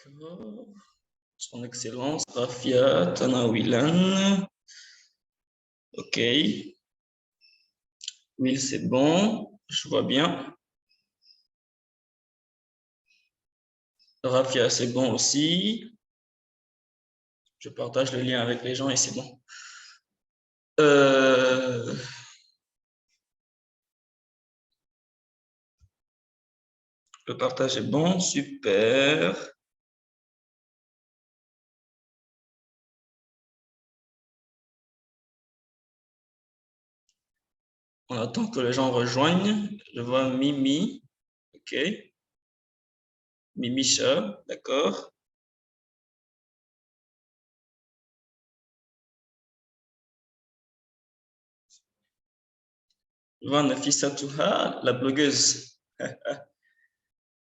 D'accord. Son Excellence, Rafia Tanawilan. OK. Will, c'est bon. Je vois bien. Rafia, c'est bon aussi. Je partage le lien avec les gens et c'est bon. Le partage est bon, super. On attend que les gens rejoignent. Je vois Mimi. OK. Mimicha, d'accord. Je vois Nafissa Touha, la blogueuse.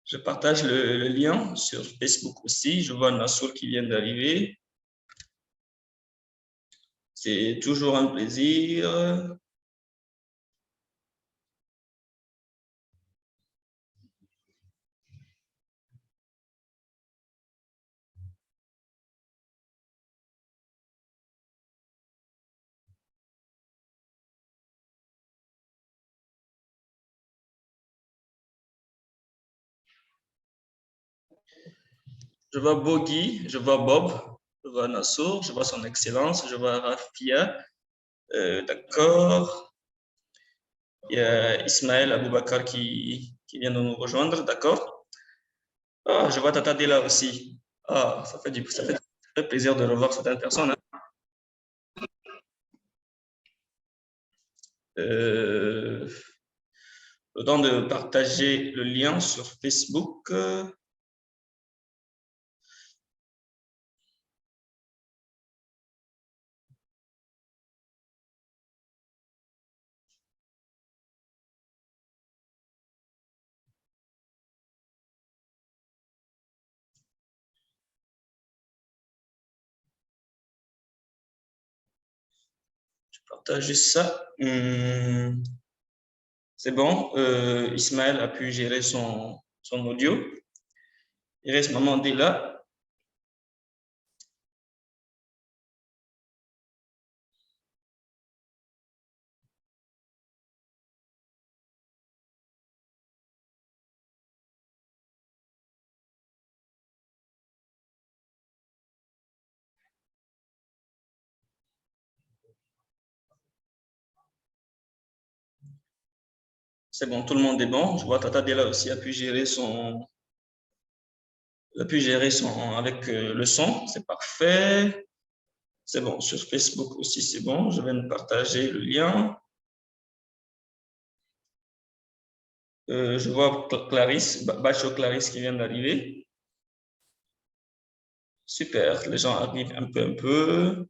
Je partage le lien sur Facebook aussi. Je vois Nassour qui vient d'arriver. C'est toujours un plaisir. Je vois Bogi, je vois Bob, je vois Nassour, je vois son excellence, je vois Rafia. D'accord. Il y a Ismaël Aboubakar qui vient de nous rejoindre, d'accord. Ah, je vois Tata Dela aussi. Ah, ça fait très plaisir de revoir certaines personnes, hein. Euh, le temps de partager le lien sur Facebook. Je partage juste ça. C'est bon. Ismaël a pu gérer son audio. Il reste Maman Dela. C'est bon, tout le monde est bon. Je vois Tata Dela aussi a pu gérer son avec le son. C'est parfait. C'est bon. Sur Facebook aussi, c'est bon. Je vais nous partager le lien. Je vois Clarisse, Bacho Clarisse qui vient d'arriver. Super. Les gens arrivent un peu, un peu.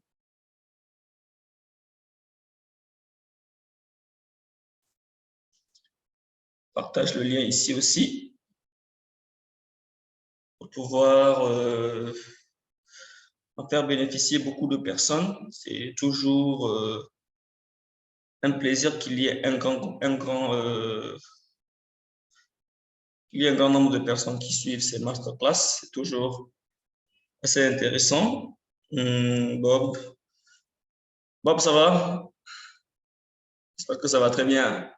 Partage le lien ici aussi pour pouvoir en faire bénéficier beaucoup de personnes. C'est toujours un plaisir qu'il y ait il y a un grand nombre de personnes qui suivent ces masterclass. C'est toujours assez intéressant. Bob. Bob, ça va? J'espère que ça va très bien.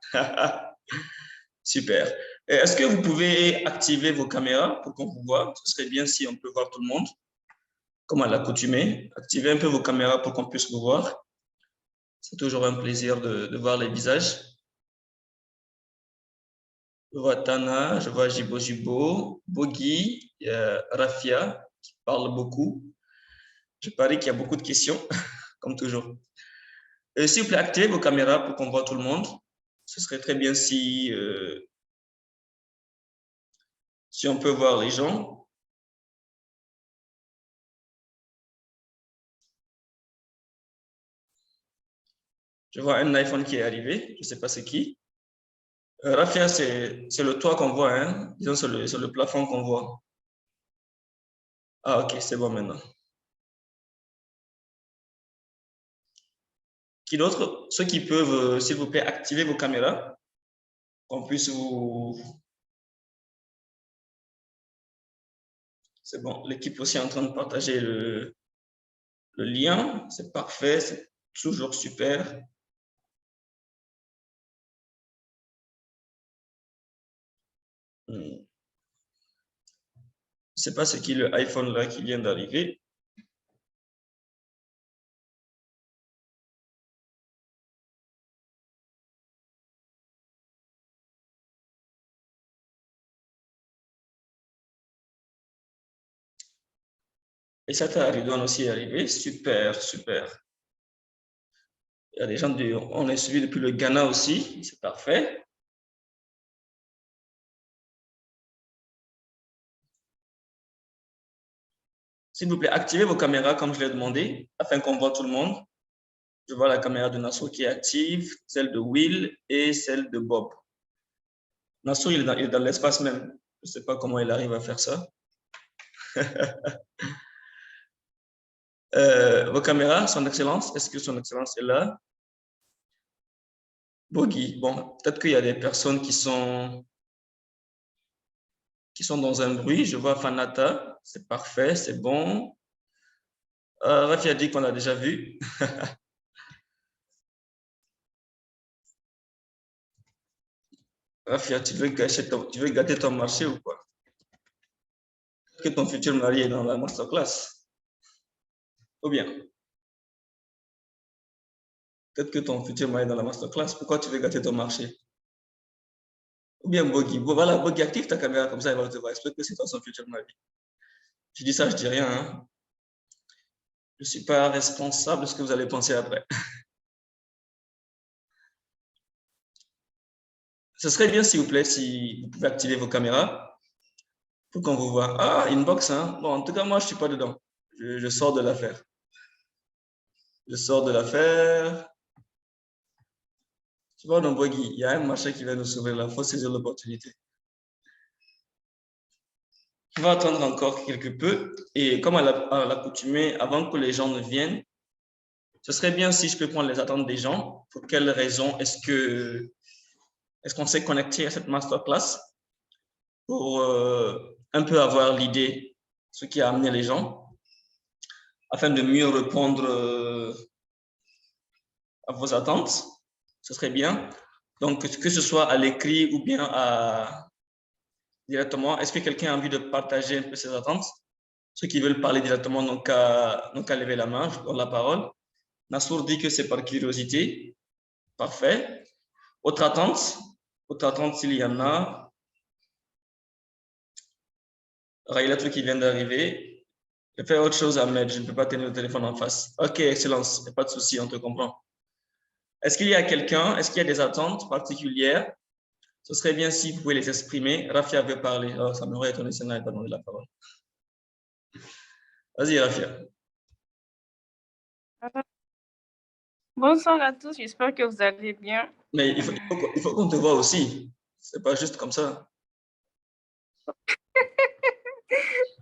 Super. Est-ce que vous pouvez activer vos caméras pour qu'on vous voit? Ce serait bien si on peut voir tout le monde, comme à l'accoutumée. Activez un peu vos caméras pour qu'on puisse vous voir. C'est toujours un plaisir de voir les visages. Je vois Tana, je vois Jibo Jibo, Bogi, Rafia qui parle beaucoup. Je parie qu'il y a beaucoup de questions, comme toujours. S'il vous plaît, activez vos caméras pour qu'on voit tout le monde. Ce serait très bien si on peut voir les gens. Je vois un iPhone qui est arrivé. Je ne sais pas c'est qui. Rafia, c'est le toit qu'on voit, hein? Disons, c'est le plafond qu'on voit. Ah, ok, c'est bon maintenant. Qui d'autre? Ceux qui peuvent, s'il vous plaît, activer vos caméras, qu'on puisse vous... C'est bon. L'équipe aussi est en train de partager le lien. C'est parfait. C'est toujours super. Je ne sais pas ce qui est le iPhone là qui vient d'arriver. Et ça doit aussi arriver. Super, super. Il y a des gens, on est suivi depuis le Ghana aussi. C'est parfait. S'il vous plaît, activez vos caméras comme je l'ai demandé, afin qu'on voit tout le monde. Je vois la caméra de Nassau qui est active, celle de Will et celle de Bob. Nassau, il est dans l'espace même. Je ne sais pas comment il arrive à faire ça. Vos caméras, Son Excellence, est-ce que Son Excellence est là? Bogi, bon, peut-être qu'il y a des personnes qui sont dans un bruit. Je vois Fanata, c'est parfait, c'est bon. Rafi a dit qu'on l'a déjà vu. Rafia, tu veux gâter ton marché ou quoi? Que ton futur mari est dans la masterclass. Ou bien, peut-être que ton futur mari est dans la masterclass. Pourquoi tu veux gâter ton marché? Ou bien Bogi. Voilà, Bogi, active ta caméra comme ça, il va te voir. Explique que c'est toi son futur mari. Je dis ça, je dis rien. Hein. Je ne suis pas responsable de ce que vous allez penser après. Ce serait bien, s'il vous plaît, si vous pouvez activer vos caméras pour qu'on vous voit. Ah, inbox, hein. Bon, en tout cas, moi, je ne suis pas dedans. Je sors de l'affaire. Je sors de l'affaire. Tu vois, dans Bogi, il y a un marché qui va nous sauver là. Il faut saisir l'opportunité. On va attendre encore quelque peu. Et comme à l'accoutumée, avant que les gens ne viennent, ce serait bien si je peux prendre les attentes des gens. Pour quelles raisons est-ce qu'on s'est connecté à cette masterclass pour un peu avoir l'idée, ce qui a amené les gens, afin de mieux répondre à vos attentes. Ce serait bien. Donc, que ce soit à l'écrit ou bien directement, est-ce que quelqu'un a envie de partager un peu ses attentes? Ceux qui veulent parler directement n'ont qu'à lever la main, je donne la parole. Nassour dit que c'est par curiosité. Parfait. Autre attente? Autre attente s'il y en a. Raïlatou qui vient d'arriver. Je fais autre chose, Ahmed. Je ne peux pas tenir le téléphone en face. Ok, excellence. Il n'y a pas de souci, on te comprend. Est-ce qu'il y a quelqu'un? Est-ce qu'il y a des attentes particulières? Ce serait bien si vous pouvez les exprimer. Rafia veut parler. Oh, ça m'aurait étonné si elle n'avait pas demandé la parole. Vas-y, Rafia. Bonsoir à tous, j'espère que vous allez bien. Mais il faut qu'on te voit aussi. C'est pas juste comme ça.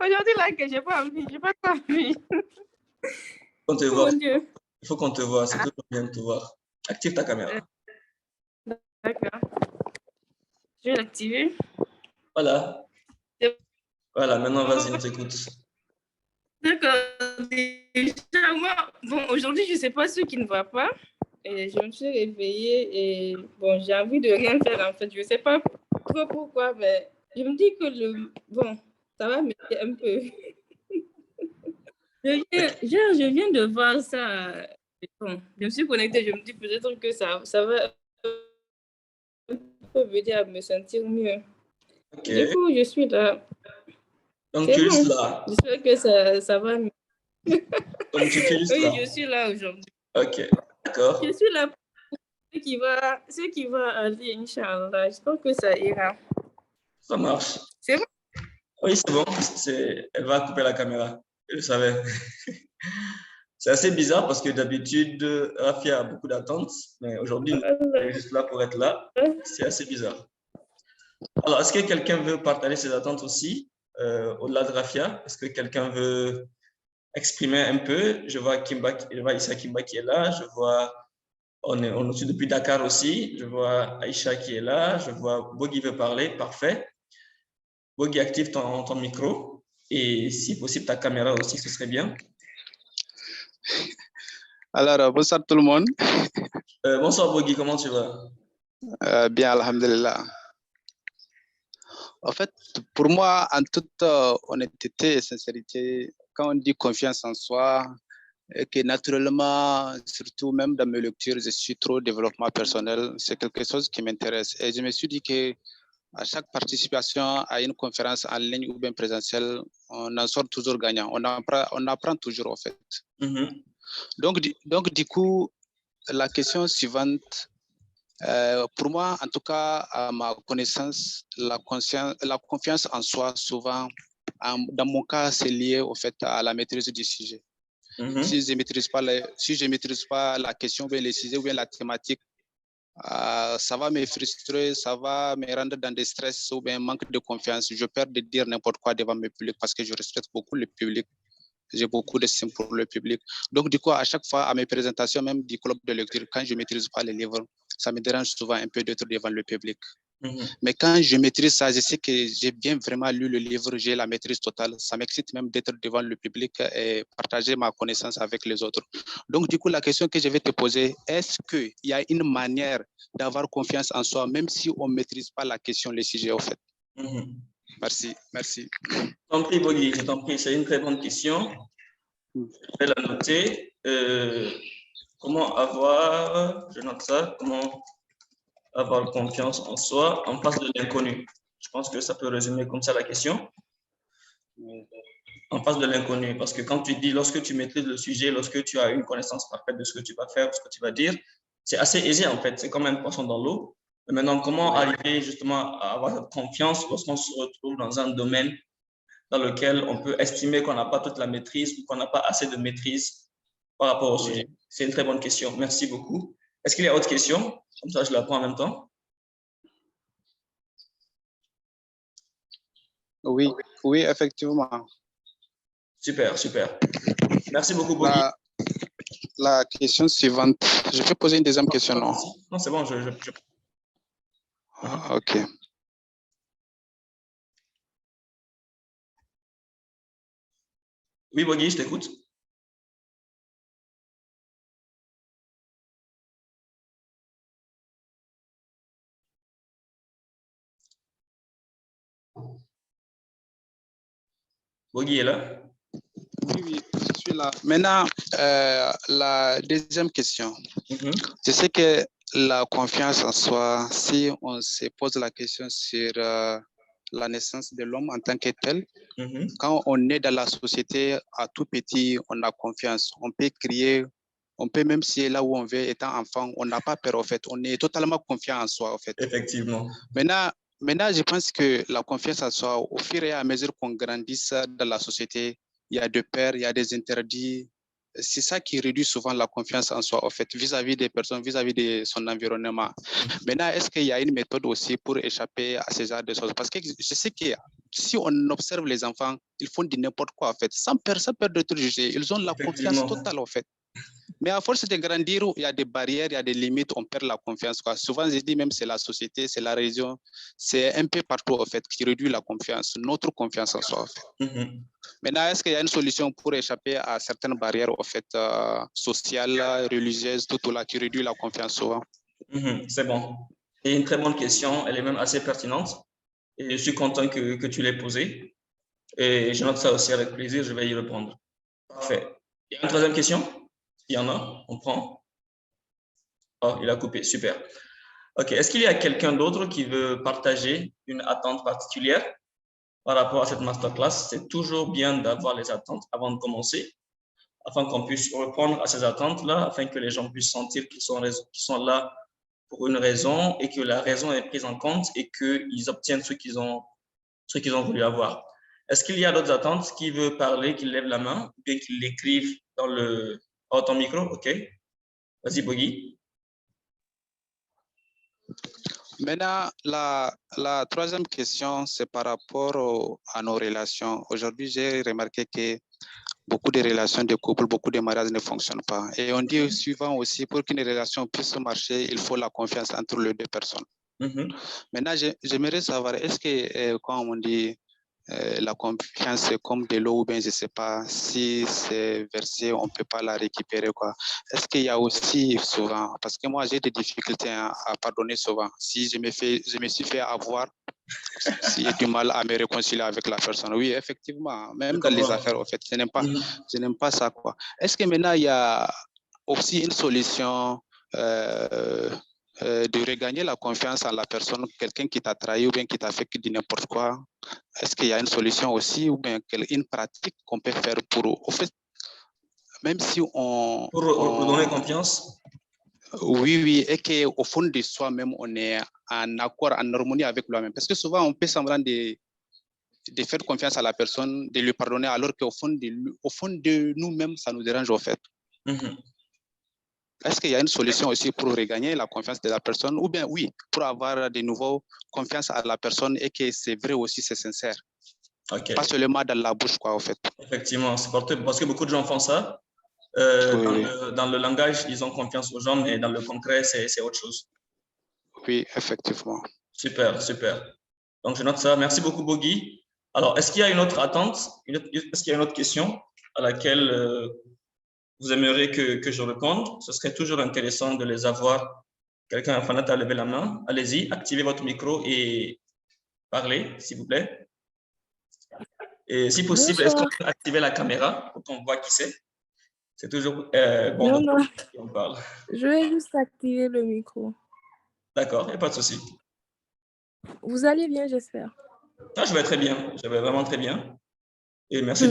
Aujourd'hui, là, que j'ai pas envie, j'ai pas envie. On te Oh voit. mon Dieu. Il faut qu'on te voit. C'est toujours bien de te voir. Active ta caméra. D'accord. Je vais l'activer. Voilà. Voilà, maintenant, vas-y, on t'écoute. D'accord. Déjà, moi, bon, aujourd'hui, je ne sais pas ceux qui ne voient pas. Et je me suis réveillée et bon, j'ai envie de rien faire en fait. Je ne sais pas trop pourquoi, mais je me dis que bon, ça va m'aider un peu. Je viens de voir ça. Bon, je me suis connectée, je me dis peut-être que ça va m'aider à me sentir mieux. Okay. Du coup, je suis là. Donc, tu es juste là. J'espère que ça va mieux. Donc, tu es juste oui, là. je suis là aujourd'hui. Ok, d'accord. Je suis là pour ce qui va aller, Inch'Allah. J'espère que ça ira. Ça marche. C'est bon? Oui, c'est bon. Elle va couper la caméra. Je le savais. C'est assez bizarre parce que d'habitude, Rafia a beaucoup d'attentes, mais aujourd'hui, elle est juste là pour être là. C'est assez bizarre. Alors, est-ce que quelqu'un veut partager ses attentes aussi, au-delà de Rafia? Est-ce que quelqu'un veut exprimer un peu? Je vois Issa Kimba qui est là. Je vois, on est aussi depuis Dakar aussi. Je vois Aïcha qui est là. Je vois Bogi veut parler. Parfait. Bogi, active ton micro. Et si possible, ta caméra aussi, ce serait bien. Alors, bonsoir tout le monde. Bonsoir Bogi, comment tu vas? Bien, alhamdulillah. En fait, pour moi, en toute honnêteté et sincérité, quand on dit confiance en soi, et que naturellement, surtout même dans mes lectures, je suis trop développement personnel, c'est quelque chose qui m'intéresse. Et je me suis dit que à chaque participation à une conférence en ligne ou bien présentielle, on en sort toujours gagnant. On apprend toujours, en fait. Donc, du coup, la question suivante, pour moi, en tout cas, à ma connaissance, la confiance en soi, souvent, dans mon cas, c'est lié au fait à la maîtrise du sujet. Si je ne maîtrise pas la question, ou bien le sujet, ou bien la thématique, ça va me frustrer, ça va me rendre dans des stress ou bien manque de confiance. Je perds de dire n'importe quoi devant mes publics parce que je respecte beaucoup le public. J'ai beaucoup d'estime pour le public. Donc, du coup, à chaque fois, à mes présentations, même du club de lecture, quand je ne maîtrise pas les livres, ça me dérange souvent un peu d'être devant le public. Mais quand je maîtrise ça, je sais que j'ai bien vraiment lu le livre, j'ai la maîtrise totale. Ça m'excite même d'être devant le public et partager ma connaissance avec les autres. Donc, du coup, la question que je vais te poser, est-ce qu'il y a une manière d'avoir confiance en soi, même si on ne maîtrise pas la question, le sujet, au fait? Merci, merci. Je t'en prie, Bogi, je t'en prie, c'est une très bonne question. Je vais la noter. Comment avoir, je note ça, comment avoir confiance en soi en face de l'inconnu? Je pense que ça peut résumer comme ça la question. En face de l'inconnu, parce que quand tu dis, lorsque tu maîtrises le sujet, lorsque tu as une connaissance parfaite de ce que tu vas faire, de ce que tu vas dire, c'est assez aisé en fait, c'est comme un poisson dans l'eau. Maintenant, comment arriver justement à avoir cette confiance lorsqu'on se retrouve dans un domaine dans lequel on peut estimer qu'on n'a pas toute la maîtrise ou qu'on n'a pas assez de maîtrise par rapport au sujet? C'est une très bonne question. Merci beaucoup. Est-ce qu'il y a autre question? Comme ça, je la prends en même temps. Oui, oui, effectivement. Super, super. Merci beaucoup, Bogi. La question suivante. Je vais poser une deuxième question, non? Non, c'est bon, OK. Oui, Bogi, je t'écoute. Bogi est là? Oui, je suis là. Maintenant, la deuxième question. Je sais que la confiance en soi, si on se pose la question sur la naissance de l'homme en tant que tel, quand on est dans la société à tout petit, on a confiance. On peut crier, on peut même si là où on veut, étant enfant, on n'a pas peur en fait. On est totalement confiant en soi en fait. Effectivement. Maintenant, je pense que la confiance en soi, au fur et à mesure qu'on grandisse dans la société, il y a des peurs, il y a des interdits. C'est ça qui réduit souvent la confiance en soi, en fait, vis-à-vis des personnes, vis-à-vis de son environnement. Maintenant, est-ce qu'il y a une méthode aussi pour échapper à ce genre de choses? Parce que je sais que si on observe les enfants, ils font du n'importe quoi, en fait, sans peur d'être jugés. Ils ont la confiance totale, en fait. Mais à force de grandir, il y a des barrières, il y a des limites, on perd la confiance, quoi. Souvent, je dis même c'est la société, c'est la région, c'est un peu partout en fait qui réduit la confiance, notre confiance en soi. En fait. Maintenant, est-ce qu'il y a une solution pour échapper à certaines barrières en fait, sociales, religieuses, tout là, qui réduit la confiance souvent? C'est bon. C'est une très bonne question, elle est même assez pertinente. Et je suis content que tu l'aies posée. Et je note ça aussi avec plaisir, je vais y répondre. Parfait. Il y a une troisième question? Il y en a? On prend? Oh, il a coupé, super. OK, est-ce qu'il y a quelqu'un d'autre qui veut partager une attente particulière par rapport à cette masterclass? C'est toujours bien d'avoir les attentes avant de commencer, afin qu'on puisse répondre à ces attentes-là, afin que les gens puissent sentir qu'ils sont là pour une raison et que la raison est prise en compte et qu'ils obtiennent ce qu'ils ont voulu avoir. Est-ce qu'il y a d'autres attentes? Qui veut parler, qui lève la main, ou bien qui l'écrive dans le... Oh, ton micro, OK. Vas-y, Bogi. Maintenant, la troisième question, c'est par rapport à nos relations. Aujourd'hui, j'ai remarqué que beaucoup de relations de couple, beaucoup de mariages ne fonctionnent pas. Et on dit souvent aussi, pour qu'une relation puisse marcher, il faut la confiance entre les deux personnes. Maintenant, j'aimerais savoir, est-ce que, comme on dit, la confiance c'est comme de l'eau ou bien je ne sais pas si c'est versé, on ne peut pas la récupérer, quoi. Est-ce qu'il y a aussi souvent, parce que moi j'ai des difficultés à pardonner souvent, si je me suis fait avoir, s'il y a du mal à me réconcilier avec la personne. Oui, effectivement, même dans les affaires, en fait, je n'aime pas ça, quoi. Est-ce que maintenant il y a aussi une solution de regagner la confiance en la personne, quelqu'un qui t'a trahi ou bien qui t'a fait du n'importe quoi? Est-ce qu'il y a une solution aussi ou bien une pratique qu'on peut faire pour, au fait, même si on... Pour redonner confiance? Oui, oui, et qu'au fond de soi-même, on est en accord, en harmonie avec lui-même. Parce que souvent, on peut semblant de faire confiance à la personne, de lui pardonner, alors qu'au fond de nous-mêmes, ça nous dérange, au fait. Est-ce qu'il y a une solution aussi pour regagner la confiance de la personne? Ou bien, oui, pour avoir de nouveau confiance à la personne et que c'est vrai aussi, c'est sincère. Okay. Pas seulement dans la bouche, quoi, en fait. Effectivement, c'est parce que beaucoup de gens font ça. Oui. Dans le langage, ils ont confiance aux gens, mais dans le concret, c'est autre chose. Oui, effectivement. Super, super. Donc, je note ça. Merci beaucoup, Bogi. Alors, est-ce qu'il y a une autre attente? Est-ce qu'il y a une autre question à laquelle vous aimeriez que je réponde? Ce serait toujours intéressant de les avoir. Quelqu'un, Fanat, a levé la main. Allez-y, activez votre micro et parlez, s'il vous plaît. Et si possible, est-ce qu'on peut activer la caméra pour qu'on voit qui c'est? C'est toujours bon. Non. On parle. Je vais juste activer le micro. D'accord, il n'y a pas de souci. Vous allez bien, j'espère. Ah, je vais très bien. Je vais vraiment très bien. Et merci.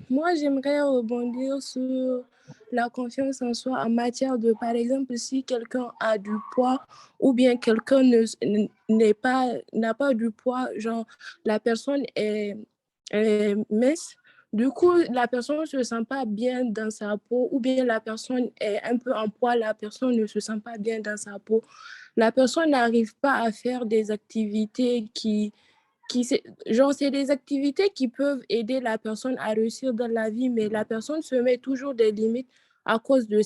Moi, j'aimerais rebondir sur la confiance en soi en matière de, par exemple, si quelqu'un a du poids ou bien quelqu'un n'a pas du poids, genre la personne est mince, du coup, la personne ne se sent pas bien dans sa peau ou bien la personne est un peu en poids, la personne ne se sent pas bien dans sa peau. La personne n'arrive pas à faire des activités c'est des activités qui peuvent aider la personne à réussir dans la vie, mais la personne se met toujours des limites à cause de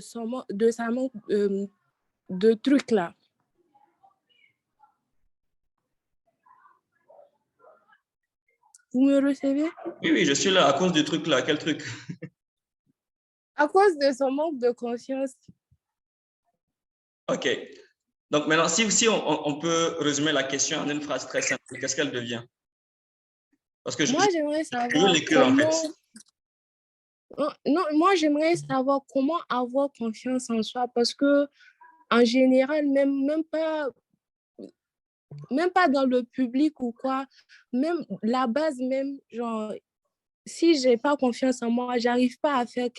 sa manque de trucs là. Vous me recevez? Oui, je suis là à cause du truc là. Quel truc? À cause de son manque de confiance. OK. Donc maintenant, si on peut résumer la question en une phrase très simple, qu'est-ce qu'elle devient? Parce que moi, j'aimerais savoir je veux l'écrire en fait. Non, moi, j'aimerais savoir comment avoir confiance en soi parce que, en général, même pas dans le public ou quoi, même la base, même, genre, si j'ai pas confiance en moi, j'arrive pas à faire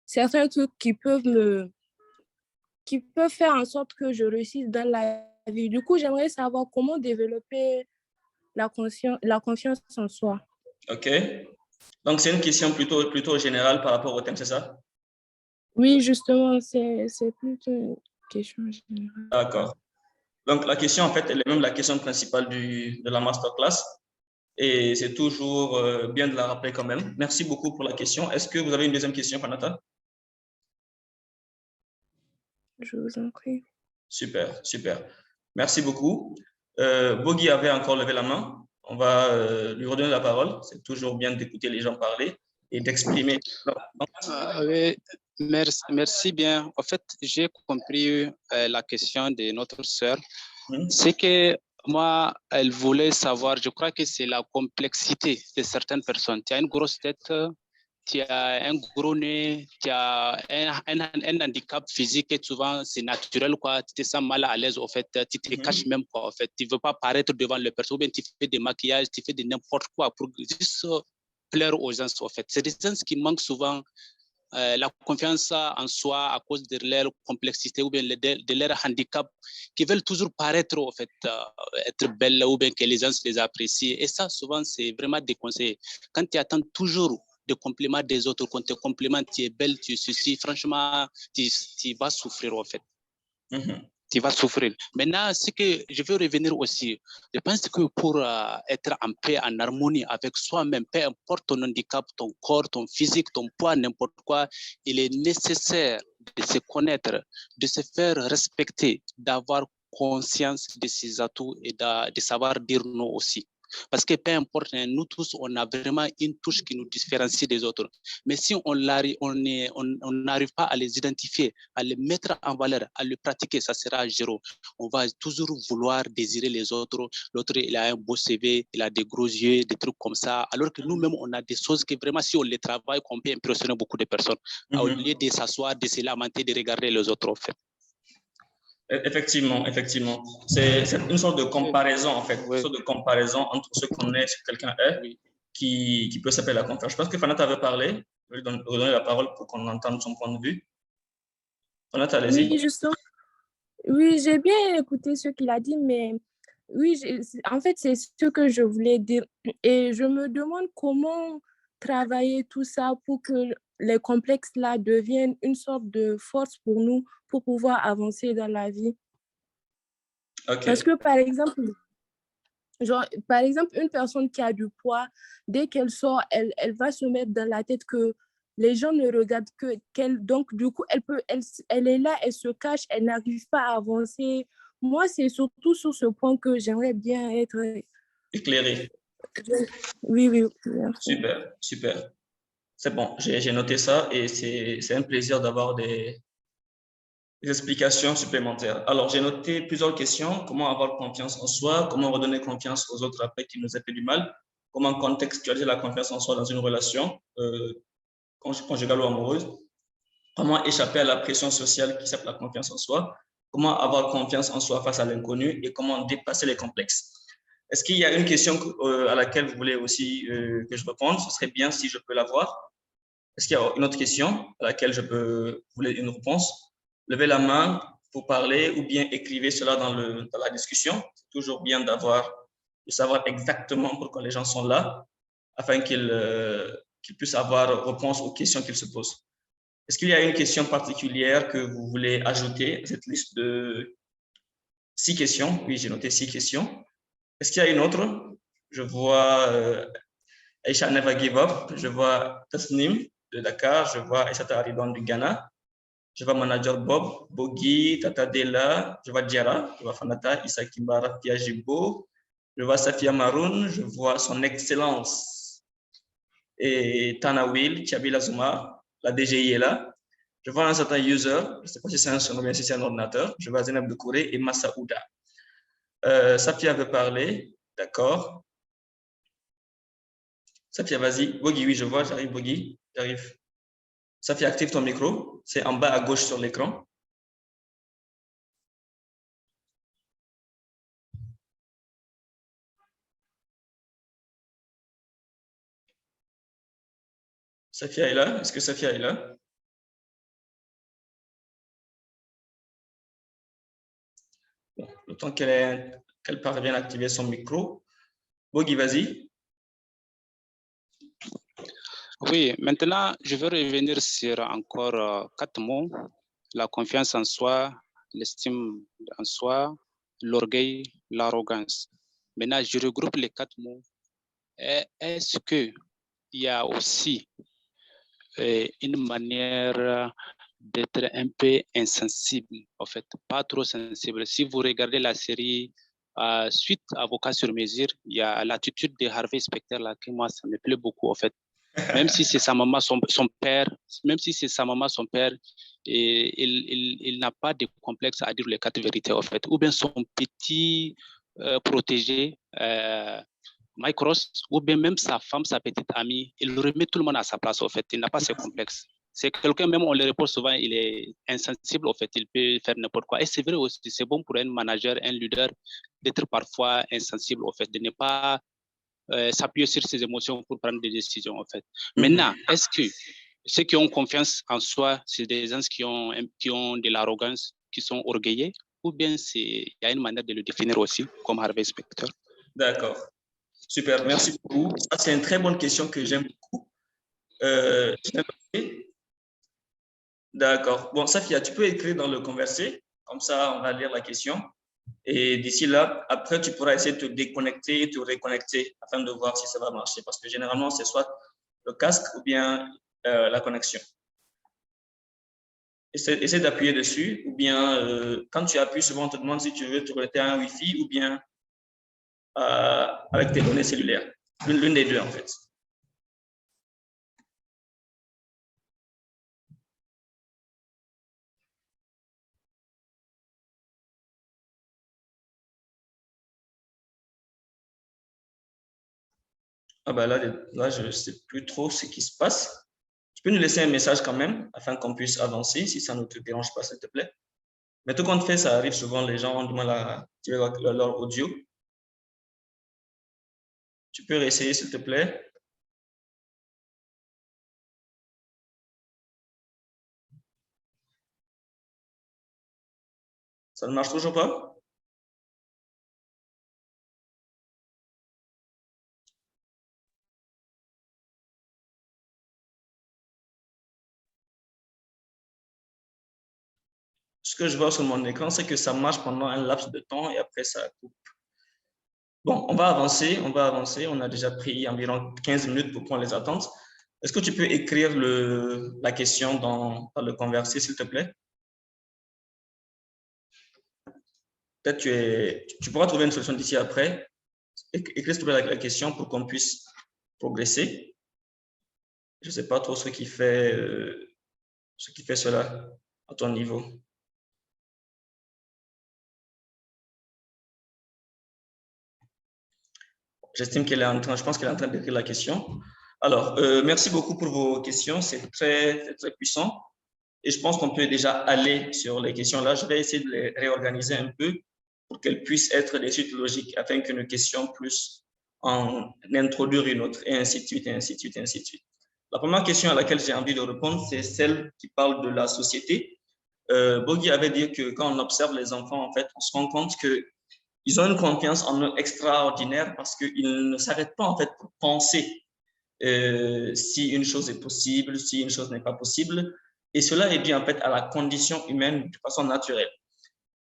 certains trucs qui peuvent faire en sorte que je réussisse dans la vie. Du coup, j'aimerais savoir comment développer la confiance en soi. OK. Donc, c'est une question plutôt générale par rapport au thème, c'est ça? Oui, justement, c'est plutôt une question générale. D'accord. Donc, la question, en fait, elle est même la question principale de la masterclass. Et c'est toujours bien de la rappeler quand même. Merci beaucoup pour la question. Est-ce que vous avez une deuxième question, Fanata? Je vous en prie. Super, super. Merci beaucoup. Bogi avait encore levé la main. On va lui redonner la parole. C'est toujours bien d'écouter les gens parler et d'exprimer. Oui, merci bien. En fait, j'ai compris la question de notre sœur. C'est que moi, elle voulait savoir, je crois que c'est la complexité de certaines personnes. Tu as une grosse tête, tu as un gros nez, tu as un handicap physique et souvent c'est naturel, quoi. Tu te sens mal à l'aise, en fait. Tu te caches même, quoi, en fait. Tu ne veux pas paraître devant les personnes, ou bien tu fais des maquillages, tu fais de n'importe quoi pour juste plaire aux gens, en fait. C'est des gens qui manquent souvent la confiance en soi à cause de leur complexité ou bien de leur handicap, qui veulent toujours paraître, en fait, être belles ou bien que les gens les apprécient. Et ça, souvent, c'est vraiment déconseillé. Quand tu attends toujours des compliments des autres, quand tu complimentes, tu es belle, tu es ceci, franchement, tu vas souffrir, en fait. Tu vas souffrir. Maintenant, ce que je veux revenir aussi, je pense que pour être en paix, en harmonie avec soi-même, peu importe ton handicap, ton corps, ton physique, ton poids, n'importe quoi, il est nécessaire de se connaître, de se faire respecter, d'avoir conscience de ses atouts et de savoir dire non aussi. Parce que peu importe, nous tous, on a vraiment une touche qui nous différencie des autres. Mais si on n'arrive pas à les identifier, à les mettre en valeur, à le pratiquer, ça sera zéro. On va toujours vouloir désirer les autres. L'autre, il a un beau CV, il a des gros yeux, des trucs comme ça. Alors que nous-mêmes, on a des choses que vraiment, si on les travaille, qu'on peut impressionner beaucoup de personnes. Au lieu de s'asseoir, de se lamenter, de regarder les autres, en fait. Effectivement, effectivement. C'est une sorte de comparaison, en fait, une sorte de comparaison entre ce qu'on est, ce que quelqu'un est, qui peut s'appeler la confiance. Je pense que Fanat avait parlé. Je vais lui redonner la parole pour qu'on entende son point de vue. Fanat, allez-y. Oui, justement. Oui, j'ai bien écouté ce qu'il a dit, mais oui, en fait, c'est ce que je voulais dire. Et je me demande comment travailler tout ça pour que les complexes-là deviennent une sorte de force pour nous, pour pouvoir avancer dans la vie. Okay. Parce que, par exemple, une personne qui a du poids, dès qu'elle sort, elle va se mettre dans la tête que les gens ne regardent qu'elle. Donc, du coup, elle est là, elle se cache, elle n'arrive pas à avancer. Moi, c'est surtout sur ce point que j'aimerais bien être éclairé. Oui, oui. Super, super. C'est bon, j'ai noté ça et c'est un plaisir d'avoir des explications supplémentaires. Alors, j'ai noté plusieurs questions. Comment avoir confiance en soi? Comment redonner confiance aux autres après qu'ils nous aient fait du mal? Comment contextualiser la confiance en soi dans une relation conjugale ou amoureuse? Comment échapper à la pression sociale qui s'appelle la confiance en soi? Comment avoir confiance en soi face à l'inconnu? Et comment dépasser les complexes? Est-ce qu'il y a une question à laquelle vous voulez aussi que je réponde? Ce serait bien si je peux l'avoir. Est-ce qu'il y a une autre question à laquelle vous voulez une réponse? Levez la main pour parler ou bien écrivez cela dans la discussion. C'est toujours bien de savoir exactement pourquoi les gens sont là afin qu'ils puissent avoir réponse aux questions qu'ils se posent. Est-ce qu'il y a une question particulière que vous voulez ajouter à cette liste de 6 questions? Oui, j'ai noté 6 questions. Est-ce qu'il y a une autre? Je vois Aisha Never Give Up, je vois Tasnim de Dakar, je vois Essata Aridon du Ghana, je vois Manager Bob, Bogi, Tata Dela, je vois Diara, je vois Fanata, Issa Kimbara, Piajibo, je vois Safia Maroun, je vois son Excellence et Tanawil, Tchabila Zuma, la DGI est là. Je vois un certain user, je ne sais pas si c'est un surnom ou bien si c'est un ordinateur, je vois Zainab Doukouré et Massa Ouda. Safia veut parler, d'accord. Safia, vas-y. Bogi, oui, je vois, j'arrive, Bogi, j'arrive. Safia, active ton micro, c'est en bas à gauche sur l'écran. Safia est là? Est-ce que Safia est là? Bon, le temps qu'elle parvienne à activer son micro. Bogi, vas-y. Oui, maintenant, je vais revenir sur encore 4 mots. La confiance en soi, l'estime en soi, l'orgueil, l'arrogance. Maintenant, je regroupe les 4 mots. Est-ce qu'il y a aussi une manière d'être un peu insensible, en fait, pas trop sensible? Si vous regardez la série Suite Avocat sur mesure, il y a l'attitude de Harvey Specter là, que moi, ça me plaît beaucoup, en fait. Même si c'est sa maman, son père, même si c'est sa maman, son père, et il n'a pas de complexe à dire les 4 vérités, en fait. Ou bien son petit protégé, Mike Ross, ou bien même sa femme, sa petite amie, il remet tout le monde à sa place, en fait. Il n'a pas ce complexe. C'est quelqu'un, même on le répond souvent, il est insensible, en fait. Il peut faire n'importe quoi. Et c'est vrai aussi, c'est bon pour un manager, un leader, d'être parfois insensible, en fait, de ne pas s'appuyer sur ses émotions pour prendre des décisions, en fait. Maintenant, est-ce que ceux qui ont confiance en soi, c'est des gens qui ont de l'arrogance, qui sont orgueillés, ou bien il y a une manière de le définir aussi, comme Harvey Specter? D'accord. Super, merci beaucoup. Ça, c'est une très bonne question que j'aime beaucoup. D'accord. Bon, Safia, tu peux écrire dans le conversé, comme ça on va lire la question. Et d'ici là, après, tu pourras essayer de te déconnecter et te reconnecter afin de voir si ça va marcher. Parce que généralement, c'est soit le casque ou bien la connexion. essaie d'appuyer dessus, ou bien quand tu appuies, souvent on te demande si tu veux te connecter à un Wi-Fi ou bien avec tes données cellulaires. L'une des deux, en fait. Ah ben là, je ne sais plus trop ce qui se passe. Tu peux nous laisser un message quand même, afin qu'on puisse avancer, si ça ne te dérange pas, s'il te plaît. Mais tout compte fait, ça arrive souvent, les gens ont du mal à activer leur audio. Tu peux réessayer, s'il te plaît. Ça ne marche toujours pas? Ce que je vois sur mon écran, c'est que ça marche pendant un laps de temps et après ça coupe. Bon, on va avancer, on va avancer. On a déjà pris environ 15 minutes pour prendre les attentes. Est-ce que tu peux écrire la question dans le converser, s'il te plaît? Peut-être tu pourras trouver une solution d'ici après. Écris s'il te plaît la question pour qu'on puisse progresser. Je ne sais pas trop ce qui fait cela à ton niveau. J'estime qu'elle est en train, je pense qu'elle est en train d'écrire la question. Alors, merci beaucoup pour vos questions. C'est très, très puissant. Et je pense qu'on peut déjà aller sur les questions là. Je vais essayer de les réorganiser un peu pour qu'elles puissent être des suites logiques afin qu'une question puisse en introduire une autre, et ainsi de suite, et ainsi de suite, et ainsi de suite. La première question à laquelle j'ai envie de répondre, c'est celle qui parle de la société. Bogi avait dit que quand on observe les enfants, en fait, on se rend compte que ils ont une confiance en eux extraordinaire parce qu'ils ne s'arrêtent pas en fait pour penser si une chose est possible, si une chose n'est pas possible. Et cela est dû en fait à la condition humaine de façon naturelle.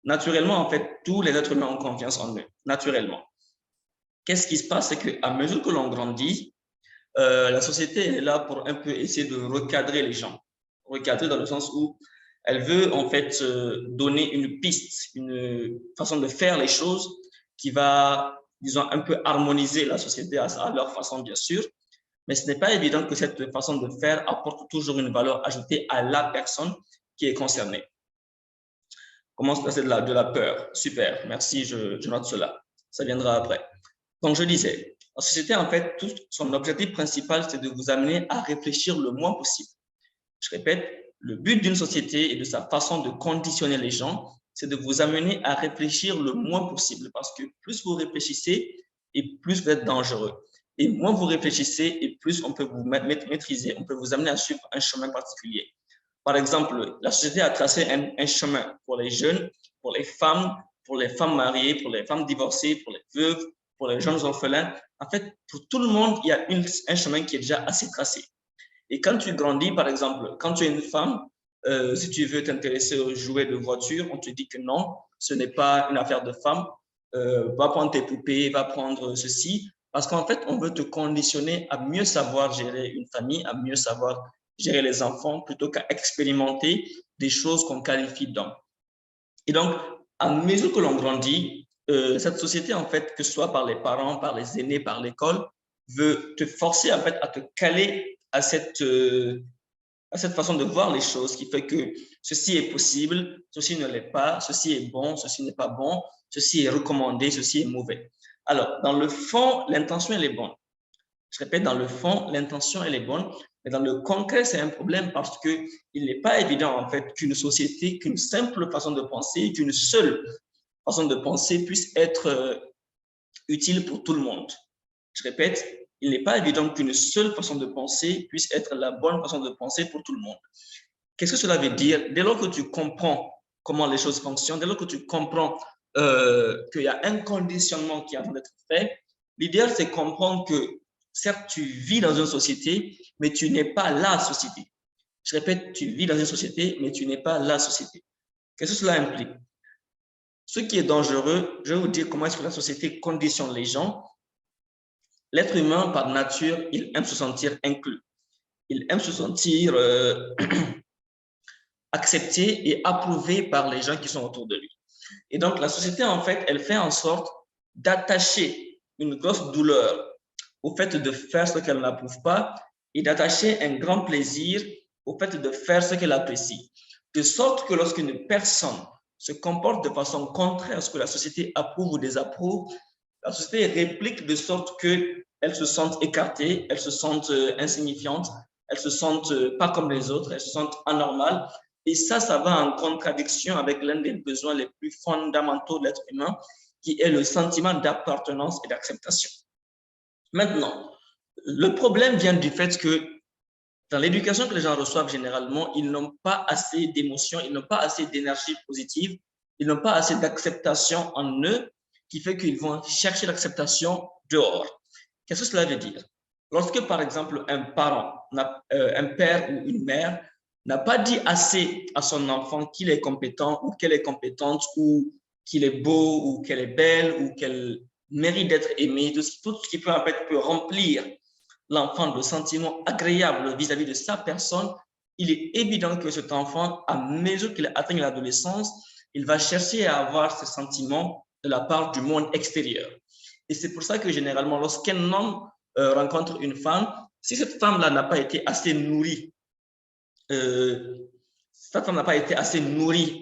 Naturellement, en fait, tous les êtres humains ont confiance en eux, naturellement. Qu'est-ce qui se passe? C'est qu'à mesure que l'on grandit, la société est là pour un peu essayer de recadrer les gens. Recadrer dans le sens où elle veut en fait donner une piste, une façon de faire les choses qui va, disons, un peu harmoniser la société à leur façon, bien sûr. Mais ce n'est pas évident que cette façon de faire apporte toujours une valeur ajoutée à la personne qui est concernée. Comment se passer de la peur? Super, merci, je note cela. Ça viendra après. Donc, je disais, la société, en fait, tout son objectif principal, c'est de vous amener à réfléchir le moins possible. Je répète, le but d'une société et de sa façon de conditionner les gens, c'est de vous amener à réfléchir le moins possible parce que plus vous réfléchissez et plus vous êtes dangereux. Et moins vous réfléchissez et plus on peut vous maîtriser, on peut vous amener à suivre un chemin particulier. Par exemple, la société a tracé un chemin pour les jeunes, pour les femmes mariées, pour les femmes divorcées, pour les veuves, pour les jeunes orphelins. En fait, pour tout le monde, il y a un chemin qui est déjà assez tracé. Et quand tu grandis, par exemple, quand tu es une femme, si tu veux t'intéresser aux jouets de voiture, on te dit que non, ce n'est pas une affaire de femme. Va prendre tes poupées, va prendre ceci. Parce qu'en fait, on veut te conditionner à mieux savoir gérer une famille, à mieux savoir gérer les enfants, plutôt qu'à expérimenter des choses qu'on qualifie d'hommes. Et donc, à mesure que l'on grandit, cette société, en fait, que ce soit par les parents, par les aînés, par l'école, veut te forcer, en fait, à te caler à cette façon de voir les choses qui fait que ceci est possible, ceci ne l'est pas, ceci est bon, ceci n'est pas bon, ceci est recommandé, ceci est mauvais. Alors, dans le fond, l'intention, elle est bonne. Je répète, dans le fond, l'intention, elle est bonne, mais dans le concret, c'est un problème parce qu'il n'est pas évident, en fait, qu'une société, qu'une simple façon de penser, qu'une seule façon de penser puisse être utile pour tout le monde. Je répète, il n'est pas évident qu'une seule façon de penser puisse être la bonne façon de penser pour tout le monde. Qu'est-ce que cela veut dire? Dès lors que tu comprends comment les choses fonctionnent, dès lors que tu comprends qu'il y a un conditionnement qui est en train d'être fait, l'idéal, c'est comprendre que certes, tu vis dans une société, mais tu n'es pas la société. Je répète, tu vis dans une société, mais tu n'es pas la société. Qu'est-ce que cela implique? Ce qui est dangereux, je vais vous dire comment est-ce que la société conditionne les gens. L'être humain, par nature, il aime se sentir inclus. Il aime se sentir accepté et approuvé par les gens qui sont autour de lui. Et donc, la société, en fait, elle fait en sorte d'attacher une grosse douleur au fait de faire ce qu'elle n'approuve pas et d'attacher un grand plaisir au fait de faire ce qu'elle apprécie. De sorte que lorsqu'une personne se comporte de façon contraire à ce que la société approuve ou désapprouve, la société réplique de sorte qu'elle se sente écartée, elle se sente insignifiante, elle se sente pas comme les autres, elle se sente anormale. Et ça va en contradiction avec l'un des besoins les plus fondamentaux de l'être humain, qui est le sentiment d'appartenance et d'acceptation. Maintenant, le problème vient du fait que dans l'éducation que les gens reçoivent généralement, ils n'ont pas assez d'émotions, ils n'ont pas assez d'énergie positive, ils n'ont pas assez d'acceptation en eux, qui fait qu'ils vont chercher l'acceptation dehors. Qu'est-ce que cela veut dire? Lorsque, par exemple, un parent, un père ou une mère, n'a pas dit assez à son enfant qu'il est compétent ou qu'elle est compétente ou qu'il est beau ou qu'elle est belle ou qu'elle mérite d'être aimée, tout ce qui peut, en fait, peut remplir l'enfant de sentiments agréables vis-à-vis de sa personne, il est évident que cet enfant, à mesure qu'il atteint l'adolescence, il va chercher à avoir ces sentiments de la part du monde extérieur. Et c'est pour ça que généralement, lorsqu'un homme rencontre une femme, si cette femme-là n'a pas été assez nourrie,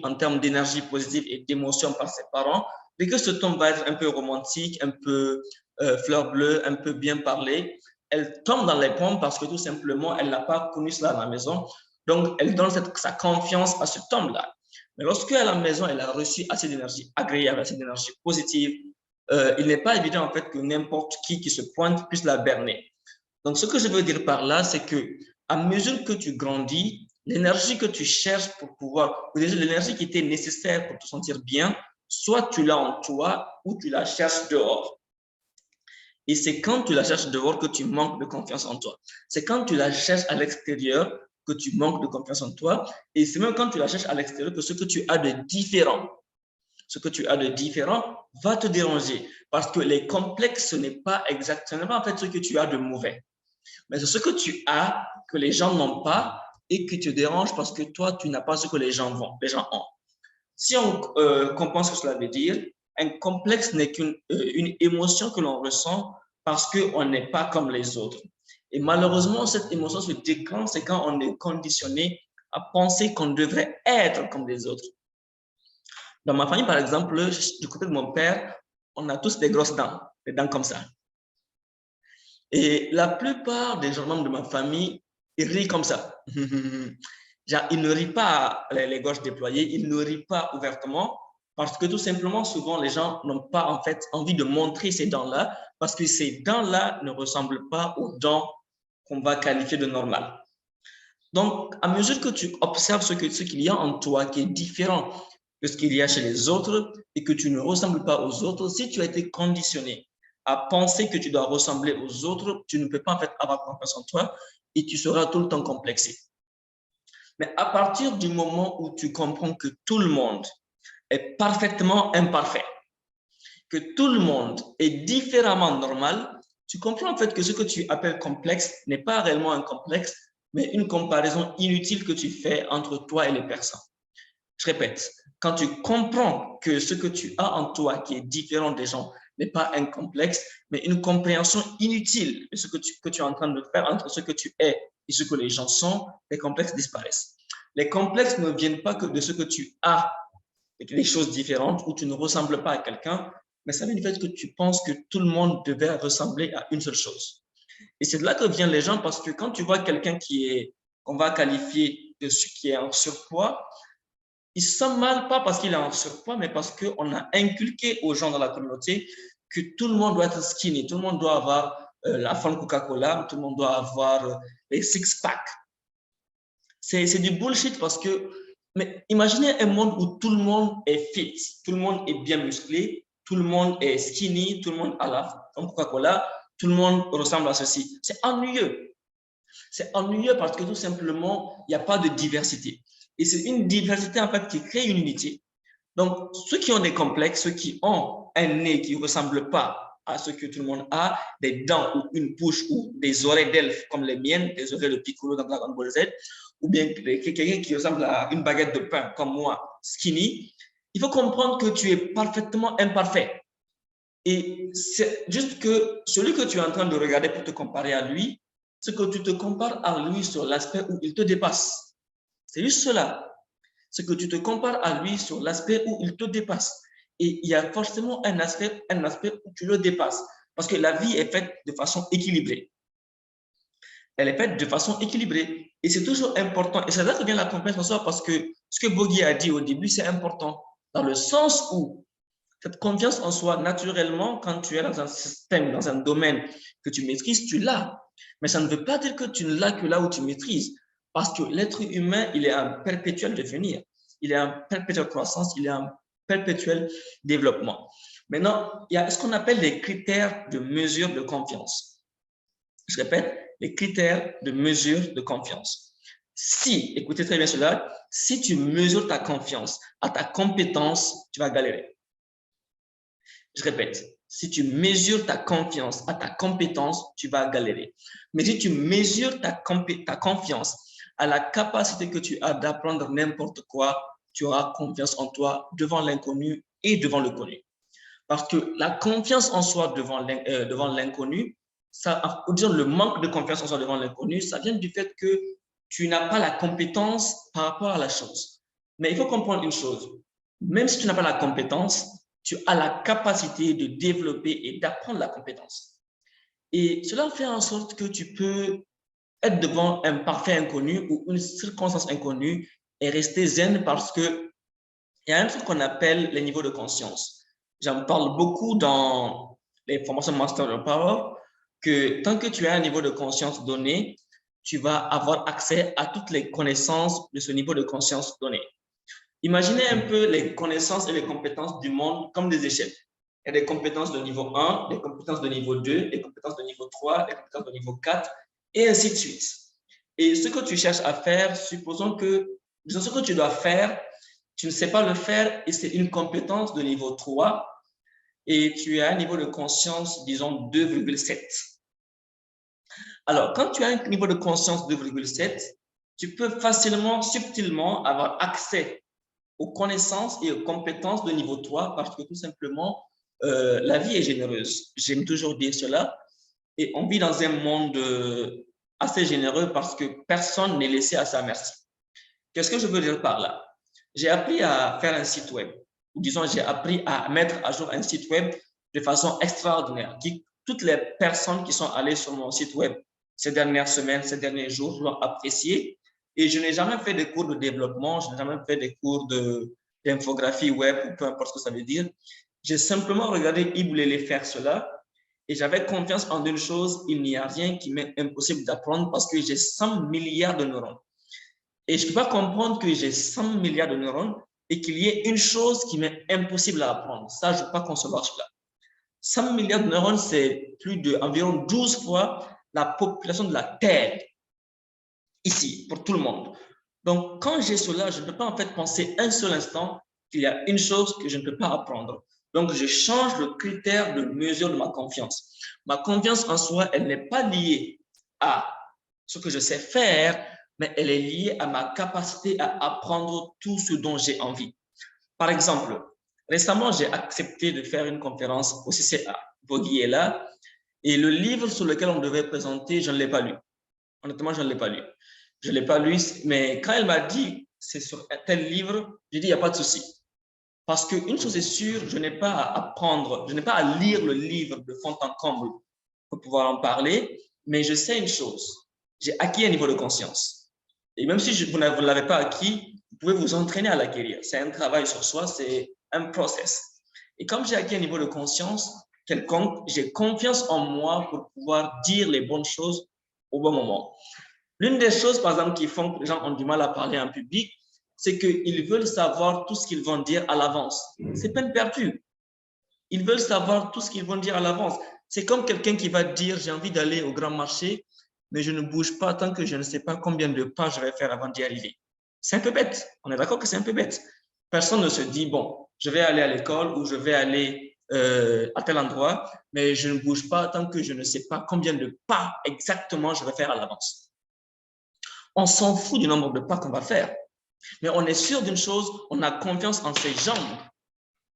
en termes d'énergie positive et d'émotion par ses parents, dès que cet homme va être un peu romantique, un peu fleur bleue, un peu bien parlé, elle tombe dans les pommes parce que tout simplement, elle n'a pas connu cela à la maison. Donc, elle donne sa confiance à cet homme-là. Mais lorsque à la maison, elle a reçu assez d'énergie agréable, assez d'énergie positive, il n'est pas évident en fait que n'importe qui se pointe puisse la berner. Donc, ce que je veux dire par là, c'est que à mesure que tu grandis, l'énergie que tu cherches pour pouvoir, ou déjà l'énergie qui était nécessaire pour te sentir bien, soit tu l'as en toi ou tu la cherches dehors. Et c'est quand tu la cherches dehors que tu manques de confiance en toi. C'est quand tu la cherches à l'extérieur que tu manques de confiance en toi. Et c'est même quand tu la cherches à l'extérieur que ce que tu as de différent, va te déranger. Parce que les complexes, ce n'est pas exactement en fait ce que tu as de mauvais. Mais c'est ce que tu as que les gens n'ont pas et qui te dérange parce que toi, tu n'as pas ce que les gens ont. Si on comprend ce que cela veut dire, un complexe n'est qu'une émotion que l'on ressent parce qu'on n'est pas comme les autres. Et malheureusement, cette émotion se déclenche, c'est quand on est conditionné à penser qu'on devrait être comme les autres. Dans ma famille, par exemple, du côté de mon père, on a tous des grosses dents, des dents comme ça. Et la plupart des gens membres de ma famille, ils rient comme ça. Genre, ils ne rient pas les gorges déployées, ils ne rient pas ouvertement parce que tout simplement, souvent, les gens n'ont pas en fait envie de montrer ces dents-là parce que ces dents-là ne ressemblent pas aux dents qu'on va qualifier de normales. Donc, à mesure que tu observes ce qu'il y a en toi qui est différent de ce qu'il y a chez les autres et que tu ne ressembles pas aux autres, si tu as été conditionné à penser que tu dois ressembler aux autres, tu ne peux pas en fait avoir confiance en toi et tu seras tout le temps complexé. Mais à partir du moment où tu comprends que tout le monde est parfaitement imparfait, que tout le monde est différemment normal, tu comprends en fait que ce que tu appelles complexe n'est pas réellement un complexe, mais une comparaison inutile que tu fais entre toi et les personnes. Je répète, quand tu comprends que ce que tu as en toi qui est différent des gens n'est pas un complexe, mais une compréhension inutile de ce que tu es en train de faire entre ce que tu es et ce que les gens sont, les complexes disparaissent. Les complexes ne viennent pas que de ce que tu as, des choses différentes où tu ne ressembles pas à quelqu'un, mais ça vient du fait que tu penses que tout le monde devait ressembler à une seule chose. Et c'est de là que viennent les gens parce que quand tu vois quelqu'un qu'on va qualifier de ce qui est en surpoids, il se sent mal, pas parce qu'il est en surpoids, mais parce qu'on a inculqué aux gens dans la communauté que tout le monde doit être skinny, tout le monde doit avoir la forme Coca-Cola, tout le monde doit avoir les six-packs. C'est du bullshit parce que, mais imaginez un monde où tout le monde est fit, tout le monde est bien musclé, tout le monde est skinny, tout le monde a la forme Coca-Cola, tout le monde ressemble à ceci. C'est ennuyeux. C'est ennuyeux parce que tout simplement, il n'y a pas de diversité. Et c'est une diversité en fait qui crée une unité. Donc, ceux qui ont des complexes, ceux qui ont un nez qui ne ressemble pas à ce que tout le monde a, des dents ou une bouche ou des oreilles d'elfe comme les miennes, des oreilles de Piccolo dans Dragon Ball Z, ou bien quelqu'un qui ressemble à une baguette de pain comme moi, skinny, il faut comprendre que tu es parfaitement imparfait. Et c'est juste que celui que tu es en train de regarder pour te comparer à lui, c'est que tu te compares à lui sur l'aspect où il te dépasse. C'est juste cela. C'est que tu te compares à lui sur l'aspect où il te dépasse. Et il y a forcément un aspect où tu le dépasses. Parce que la vie est faite de façon équilibrée. Elle est faite de façon équilibrée. Et c'est toujours important. Et c'est là que vient la confiance en soi, parce que ce que Bogi a dit au début, c'est important. Dans le sens où cette confiance en soi, naturellement, quand tu es dans un système, dans un domaine que tu maîtrises, tu l'as. Mais ça ne veut pas dire que tu ne l'as que là où tu maîtrises. Parce que l'être humain, il est en perpétuel devenir. Il est en perpétuelle croissance, il est en perpétuel développement. Maintenant, il y a ce qu'on appelle les critères de mesure de confiance. Je répète, les critères de mesure de confiance. Si, écoutez très bien cela, si tu mesures ta confiance à ta compétence, tu vas galérer. Je répète, si tu mesures ta confiance à ta compétence, tu vas galérer. Mais si tu mesures ta confiance à la capacité que tu as d'apprendre n'importe quoi, tu auras confiance en toi devant l'inconnu et devant le connu. Parce que la confiance en soi devant l'inconnu, disons le manque de confiance en soi devant l'inconnu, ça vient du fait que tu n'as pas la compétence par rapport à la chose. Mais il faut comprendre une chose, même si tu n'as pas la compétence, tu as la capacité de développer et d'apprendre la compétence. Et cela fait en sorte que tu peux être devant un parfait inconnu ou une circonstance inconnue et rester zen parce qu'il y a un truc qu'on appelle les niveaux de conscience. J'en parle beaucoup dans les formations Master of Power, que tant que tu as un niveau de conscience donné, tu vas avoir accès à toutes les connaissances de ce niveau de conscience donné. Imaginez un peu les connaissances et les compétences du monde comme des échelles. Il y a des compétences de niveau 1, des compétences de niveau 2, des compétences de niveau 3, des compétences de niveau 4, et ainsi de suite. Et ce que tu cherches à faire, supposons que ce que tu dois faire, tu ne sais pas le faire et c'est une compétence de niveau 3 et tu as un niveau de conscience, disons, 2,7. Alors, quand tu as un niveau de conscience 2,7, tu peux facilement, subtilement avoir accès aux connaissances et aux compétences de niveau 3 parce que tout simplement, la vie est généreuse. J'aime toujours dire cela. Et on vit dans un monde assez généreux parce que personne n'est laissé à sa merci. Qu'est-ce que je veux dire par là? J'ai appris à faire un site web. Ou disons, j'ai appris à mettre à jour un site web de façon extraordinaire. Toutes les personnes qui sont allées sur mon site web ces dernières semaines, ces derniers jours, l'ont apprécié. Et je n'ai jamais fait de cours de développement, je n'ai jamais fait des cours d'infographie web ou peu importe ce que ça veut dire. J'ai simplement regardé Ibulele faire cela et j'avais confiance en une chose, il n'y a rien qui m'est impossible d'apprendre parce que j'ai 100 milliards de neurones. Et je ne peux pas comprendre que j'ai 100 milliards de neurones et qu'il y ait une chose qui m'est impossible à apprendre. Ça, je ne peux pas concevoir cela. 100 milliards de neurones, c'est plus d'environ 12 fois la population de la Terre, ici, pour tout le monde. Donc, quand j'ai cela, je ne peux pas en fait penser un seul instant qu'il y a une chose que je ne peux pas apprendre. Donc, je change le critère de mesure de ma confiance. Ma confiance en soi, elle n'est pas liée à ce que je sais faire, mais elle est liée à ma capacité à apprendre tout ce dont j'ai envie. Par exemple, récemment, j'ai accepté de faire une conférence au CCA. Bogi est là, et le livre sur lequel on devait présenter, je ne l'ai pas lu. Honnêtement, je ne l'ai pas lu. Je ne l'ai pas lu, mais quand elle m'a dit c'est sur un tel livre, j'ai dit il n'y a pas de souci. Parce qu'une chose est sûre, je n'ai pas à apprendre, je n'ai pas à lire le livre de fond en comble pour pouvoir en parler, mais je sais une chose, j'ai acquis un niveau de conscience. Et même si vous ne l'avez pas acquis, vous pouvez vous entraîner à l'acquérir. C'est un travail sur soi, c'est un process. Et comme j'ai acquis un niveau de conscience quelconque, j'ai confiance en moi pour pouvoir dire les bonnes choses au bon moment. L'une des choses, par exemple, qui font que les gens ont du mal à parler en public, c'est qu'ils veulent savoir tout ce qu'ils vont dire à l'avance. C'est peine perdue. Ils veulent savoir tout ce qu'ils vont dire à l'avance. C'est comme quelqu'un qui va dire, j'ai envie d'aller au grand marché, mais je ne bouge pas tant que je ne sais pas combien de pas je vais faire avant d'y arriver. C'est un peu bête. On est d'accord que c'est un peu bête. Personne ne se dit, bon, je vais aller à l'école ou je vais aller à tel endroit, mais je ne bouge pas tant que je ne sais pas combien de pas exactement je vais faire à l'avance. On s'en fout du nombre de pas qu'on va faire, mais on est sûr d'une chose, on a confiance en ses jambes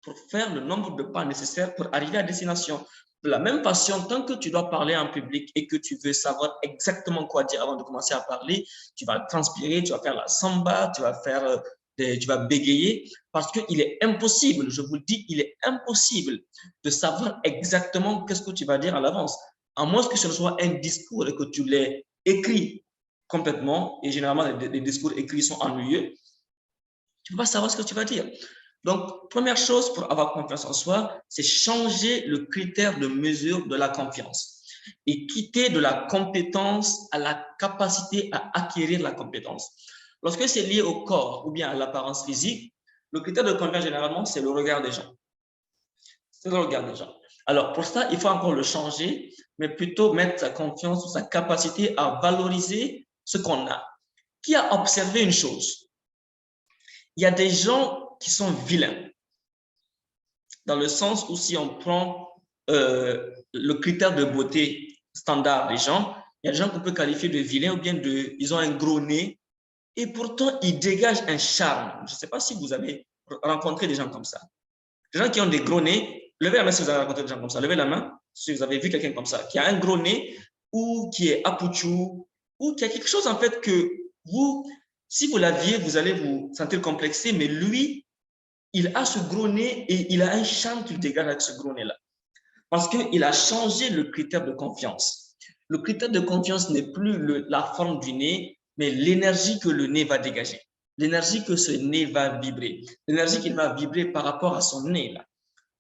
pour faire le nombre de pas nécessaires pour arriver à destination. De la même façon, tant que tu dois parler en public et que tu veux savoir exactement quoi dire avant de commencer à parler, tu vas transpirer, tu vas faire la samba, tu vas bégayer, parce qu'il est impossible, je vous le dis, il est impossible de savoir exactement qu'est-ce que tu vas dire à l'avance, à moins que ce ne soit un discours et que tu l'aies écrit complètement, et généralement les discours écrits sont ennuyeux, tu ne peux pas savoir ce que tu vas dire. Donc, première chose pour avoir confiance en soi, c'est changer le critère de mesure de la confiance et quitter de la compétence à la capacité à acquérir la compétence. Lorsque c'est lié au corps ou bien à l'apparence physique, le critère de confiance, généralement, c'est le regard des gens. C'est le regard des gens. Alors, pour ça, il faut encore le changer, mais plutôt mettre sa confiance sur sa capacité à valoriser ce qu'on a. Qui a observé une chose? Il y a des gens qui sont vilains, dans le sens où si on prend le critère de beauté standard des gens, il y a des gens qu'on peut qualifier de vilains ou bien ils ont un gros nez et pourtant ils dégagent un charme. Je ne sais pas si vous avez rencontré des gens comme ça. Des gens qui ont des gros nez, levez la main si vous avez rencontré des gens comme ça, levez la main si vous avez vu quelqu'un comme ça, qui a un gros nez ou qui est apouchou ou qui a quelque chose en fait que vous, si vous l'aviez, vous allez vous sentir complexé, mais lui, il a ce gros nez et il a un charme qu'il dégage avec ce gros nez-là. Parce qu'il a changé le critère de confiance. Le critère de confiance n'est plus la forme du nez, mais l'énergie que le nez va dégager. L'énergie que ce nez va vibrer. L'énergie qu'il va vibrer par rapport à son nez-là.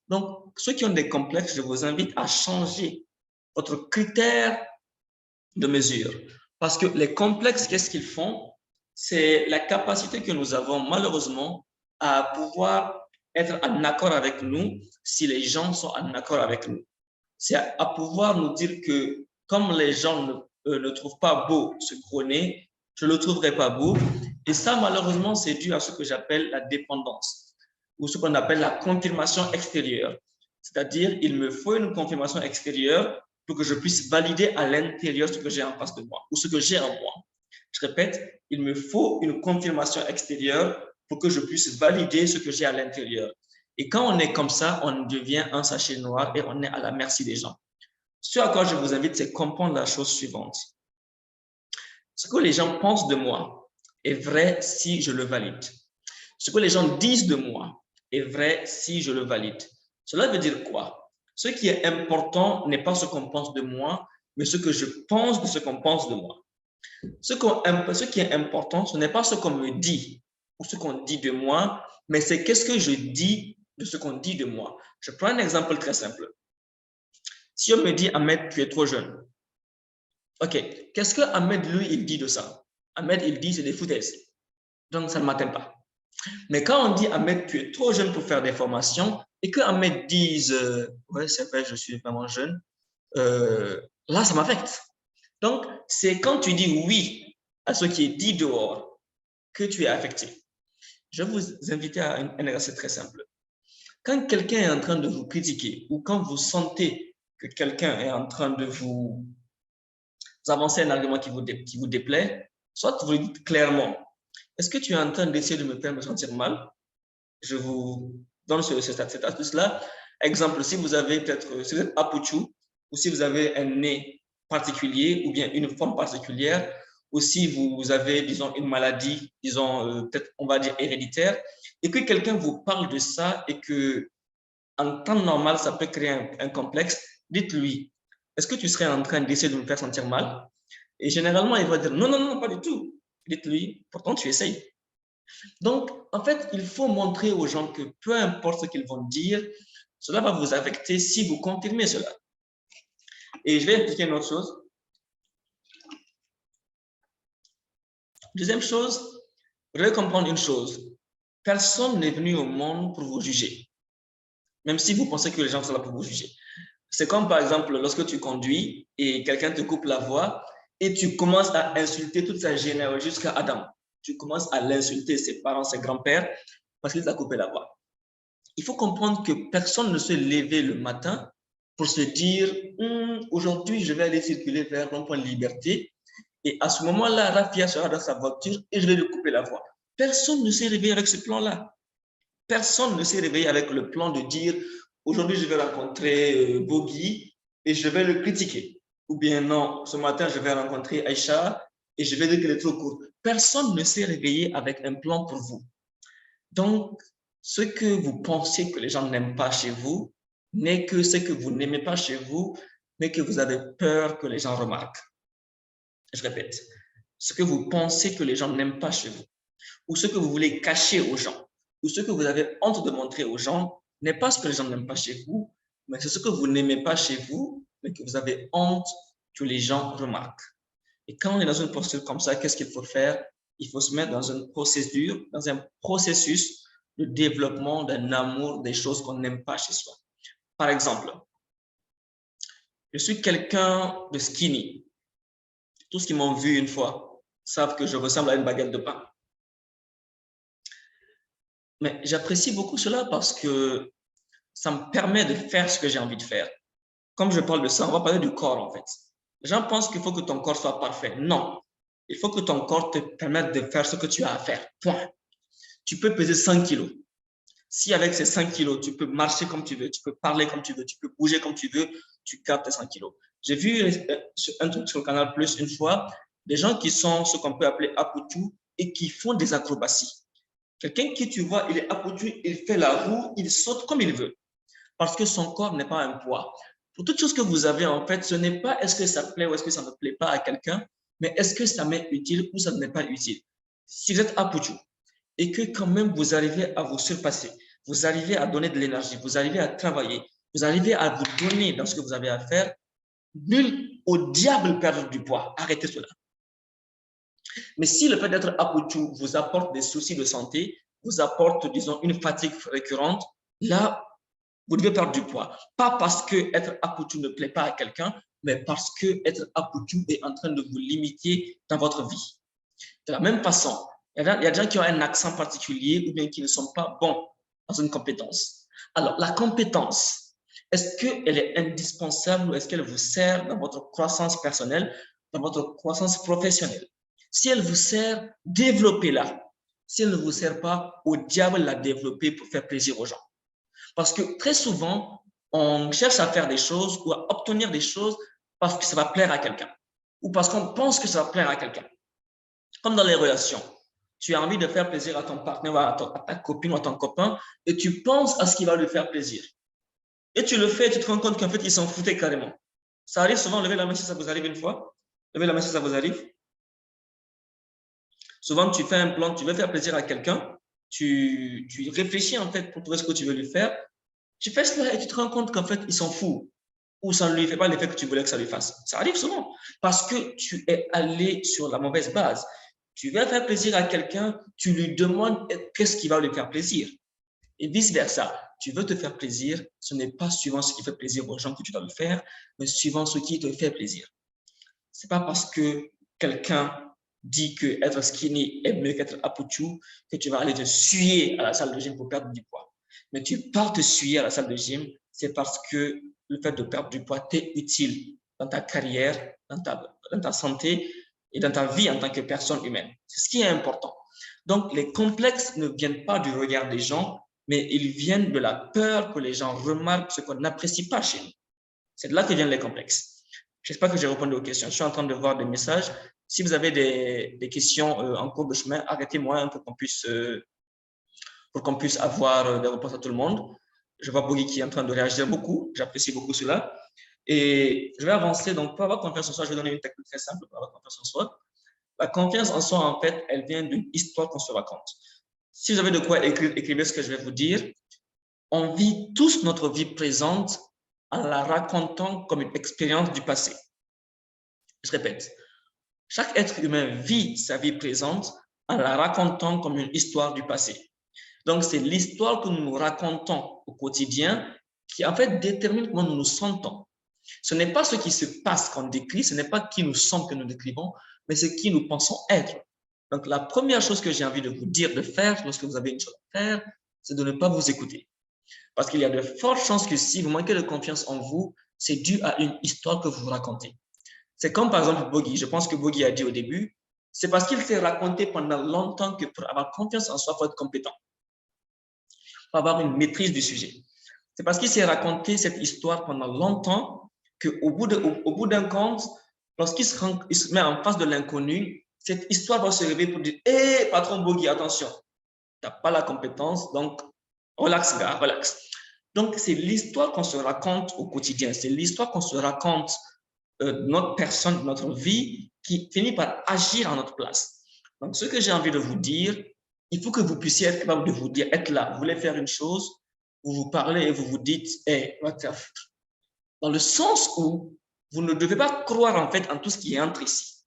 Donc, ceux qui ont des complexes, je vous invite à changer votre critère de mesure. Parce que les complexes, qu'est-ce qu'ils font? C'est la capacité que nous avons malheureusement à pouvoir être en accord avec nous si les gens sont en accord avec nous. C'est à pouvoir nous dire que comme les gens ne trouvent pas beau ce gros nez, je ne le trouverai pas beau. Et ça, malheureusement, c'est dû à ce que j'appelle la dépendance ou ce qu'on appelle la confirmation extérieure. C'est-à-dire, il me faut une confirmation extérieure pour que je puisse valider à l'intérieur ce que j'ai en face de moi ou ce que j'ai en moi. Je répète, il me faut une confirmation extérieure pour que je puisse valider ce que j'ai à l'intérieur. Et quand on est comme ça, on devient un sachet noir et on est à la merci des gens. Ce à quoi je vous invite, c'est comprendre la chose suivante. Ce que les gens pensent de moi est vrai si je le valide. Ce que les gens disent de moi est vrai si je le valide. Cela veut dire quoi? Ce qui est important n'est pas ce qu'on pense de moi, mais ce que je pense de ce qu'on pense de moi. Ce qui est important, ce n'est pas ce qu'on me dit ou ce qu'on dit de moi, mais c'est qu'est-ce que je dis de ce qu'on dit de moi. Je prends un exemple très simple. Si on me dit, Ahmed, tu es trop jeune. OK, qu'est-ce que Ahmed, lui, il dit de ça? Ahmed, il dit, c'est des foutaises. Donc, ça ne m'atteint pas. Mais quand on dit, Ahmed, tu es trop jeune pour faire des formations, et que Ahmed dise, ouais, c'est vrai, je suis vraiment jeune, là, ça m'affecte. Donc, c'est quand tu dis oui à ce qui est dit dehors que tu es affecté. Je vais vous inviter à un exercice très simple. Quand quelqu'un est en train de vous critiquer ou quand vous sentez que quelqu'un est en train de vous avancer un argument qui vous déplaît, soit vous le dites clairement. Est-ce que tu es en train d'essayer de me faire me sentir mal? Je vous donne cette astuce-là. Exemple, si vous avez peut-être, si vous êtes apouchou ou si vous avez un nez particulier ou bien une forme particulière, ou si vous avez, disons, une maladie, disons, peut-être, on va dire, héréditaire, et que quelqu'un vous parle de ça et que en temps normal, ça peut créer un complexe, dites-lui, est-ce que tu serais en train d'essayer de me faire sentir mal? Et généralement, il va dire, non, non, non, pas du tout. Dites-lui, pourtant tu essayes. Donc, en fait, il faut montrer aux gens que peu importe ce qu'ils vont dire, cela va vous affecter si vous confirmez cela. Et je vais expliquer une autre chose. Deuxième chose, vous devez comprendre une chose. Personne n'est venu au monde pour vous juger. Même si vous pensez que les gens sont là pour vous juger. C'est comme par exemple, lorsque tu conduis et quelqu'un te coupe la voie et tu commences à insulter toute sa génération jusqu'à Adam. Tu commences à l'insulter, ses parents, ses grands-pères, parce qu'il t'a coupé la voie. il faut comprendre que personne ne se lève le matin pour se dire aujourd'hui, je vais aller circuler vers rond-point Liberté. Et à ce moment-là, Rafia sera dans sa voiture et je vais lui couper la voie. Personne ne s'est réveillé avec ce plan-là. Personne ne s'est réveillé avec le plan de dire aujourd'hui, je vais rencontrer Bogi et je vais le critiquer. Ou bien non, ce matin, je vais rencontrer Aïcha et je vais dire qu'elle est trop courte. Personne ne s'est réveillé avec un plan pour vous. Donc, ce que vous pensez que les gens n'aiment pas chez vous n'est que ce que vous n'aimez pas chez vous, mais que vous avez peur que les gens remarquent. Je répète, ce que vous pensez que les gens n'aiment pas chez vous, ou ce que vous voulez cacher aux gens, ou ce que vous avez honte de montrer aux gens, n'est pas ce que les gens n'aiment pas chez vous, mais c'est ce que vous n'aimez pas chez vous, mais que vous avez honte que les gens remarquent. Et quand on est dans une posture comme ça, qu'est-ce qu'il faut faire? Il faut se mettre dans une procédure, dans un processus de développement d'un amour des choses qu'on n'aime pas chez soi. Par exemple, je suis quelqu'un de skinny. Tous qui m'ont vu une fois savent que je ressemble à une baguette de pain. Mais j'apprécie beaucoup cela parce que ça me permet de faire ce que j'ai envie de faire. Comme je parle de ça, on va parler du corps en fait. Les gens pensent qu'il faut que ton corps soit parfait. Non. Il faut que ton corps te permette de faire ce que tu as à faire. Point. Tu peux peser 100 kilos. Si avec ces 5 kilos, tu peux marcher comme tu veux, tu peux parler comme tu veux, tu peux bouger comme tu veux, tu captes tes 100 kilos. J'ai vu un truc sur le Canal Plus une fois, des gens qui sont ce qu'on peut appeler apoutou et qui font des acrobaties. Quelqu'un qui tu vois, il est apoutou, il fait la roue, il saute comme il veut. Parce que son corps n'est pas un poids. Pour toute chose que vous avez, en fait, ce n'est pas est-ce que ça plaît ou est-ce que ça ne plaît pas à quelqu'un, mais est-ce que ça m'est utile ou ça ne m'est pas utile. Si vous êtes apoutou et que quand même vous arrivez à vous surpasser, vous arrivez à donner de l'énergie, vous arrivez à travailler, vous arrivez à vous donner dans ce que vous avez à faire, nul au diable perdre du poids. Arrêtez cela. Mais si le fait d'être apoutou vous apporte des soucis de santé, vous apporte, disons, une fatigue récurrente, là, vous devez perdre du poids. Pas parce que être apoutou ne plaît pas à quelqu'un, mais parce que être apoutou est en train de vous limiter dans votre vie. De la même façon, il y a des gens qui ont un accent particulier ou bien qui ne sont pas bons dans une compétence. Alors, la compétence, est-ce qu'elle est indispensable ou est-ce qu'elle vous sert dans votre croissance personnelle, dans votre croissance professionnelle? Si elle vous sert, développez-la. Si elle ne vous sert pas, au diable la développer pour faire plaisir aux gens. Parce que très souvent, on cherche à faire des choses ou à obtenir des choses parce que ça va plaire à quelqu'un ou parce qu'on pense que ça va plaire à quelqu'un. Comme dans les relations, tu as envie de faire plaisir à ton partenaire, à ta copine ou à ton copain et tu penses à ce qui va lui faire plaisir. Et tu le fais et tu te rends compte qu'en fait, ils s'en foutaient carrément. Ça arrive souvent, levez la main si ça vous arrive une fois. Levez la main si ça vous arrive. Souvent, tu fais un plan, tu veux faire plaisir à quelqu'un, tu réfléchis en fait pour trouver ce que tu veux lui faire. Tu fais cela et tu te rends compte qu'en fait, il s'en fout. Ou ça ne lui fait pas l'effet que tu voulais que ça lui fasse. Ça arrive souvent parce que tu es allé sur la mauvaise base. Tu veux faire plaisir à quelqu'un, tu lui demandes qu'est-ce qui va lui faire plaisir. Et vice-versa. Tu veux te faire plaisir, ce n'est pas suivant ce qui fait plaisir aux gens que tu dois le faire, mais suivant ce qui te fait plaisir. Ce n'est pas parce que quelqu'un dit que être skinny est mieux qu'être apoutou que tu vas aller te suer à la salle de gym pour perdre du poids. Mais tu pars te suer à la salle de gym, c'est parce que le fait de perdre du poids t'est utile dans ta carrière, dans ta santé et dans ta vie en tant que personne humaine. C'est ce qui est important. Donc, les complexes ne viennent pas du regard des gens, mais ils viennent de la peur que les gens remarquent ce qu'on n'apprécie pas chez nous. C'est de là que viennent les complexes. J'espère que j'ai répondu aux questions. Je suis en train de voir des messages. Si vous avez des questions en cours de chemin, arrêtez-moi pour qu'on puisse avoir des réponses à tout le monde. Je vois Bogi qui est en train de réagir beaucoup. J'apprécie beaucoup cela. Et je vais avancer. Donc, pour avoir confiance en soi, je vais donner une technique très simple pour avoir confiance en soi. La confiance en soi, en fait, elle vient d'une histoire qu'on se raconte. Si vous avez de quoi écrire, écrivez ce que je vais vous dire. On vit tous notre vie présente en la racontant comme une expérience du passé. Je répète, chaque être humain vit sa vie présente en la racontant comme une histoire du passé. Donc, c'est l'histoire que nous nous racontons au quotidien qui, en fait, détermine comment nous nous sentons. Ce n'est pas ce qui se passe qu'on décrit, ce n'est pas qui nous sommes que nous décrivons, mais ce qui nous pensons être. Donc, la première chose que j'ai envie de vous dire de faire lorsque vous avez une chose à faire, c'est de ne pas vous écouter. Parce qu'il y a de fortes chances que si vous manquez de confiance en vous, c'est dû à une histoire que vous vous racontez. C'est comme par exemple Bogi. Je pense que Bogi a dit au début, c'est parce qu'il s'est raconté pendant longtemps que pour avoir confiance en soi, il faut être compétent. Il faut avoir une maîtrise du sujet. C'est parce qu'il s'est raconté cette histoire pendant longtemps qu'au bout d'un compte, lorsqu'il se met en face de l'inconnu, cette histoire va se réveiller pour dire « Hé, patron Bogi, attention, tu n'as pas la compétence, donc relax, gars, relax. » Donc, c'est l'histoire qu'on se raconte au quotidien. C'est l'histoire qu'on se raconte de notre personne, de notre vie, qui finit par agir à notre place. Donc, ce que j'ai envie de vous dire, il faut que vous puissiez être capable de vous dire, être là, vous voulez faire une chose, vous vous parlez et vous vous dites, hey, what the fuck. Dans le sens où vous ne devez pas croire en fait en tout ce qui entre ici.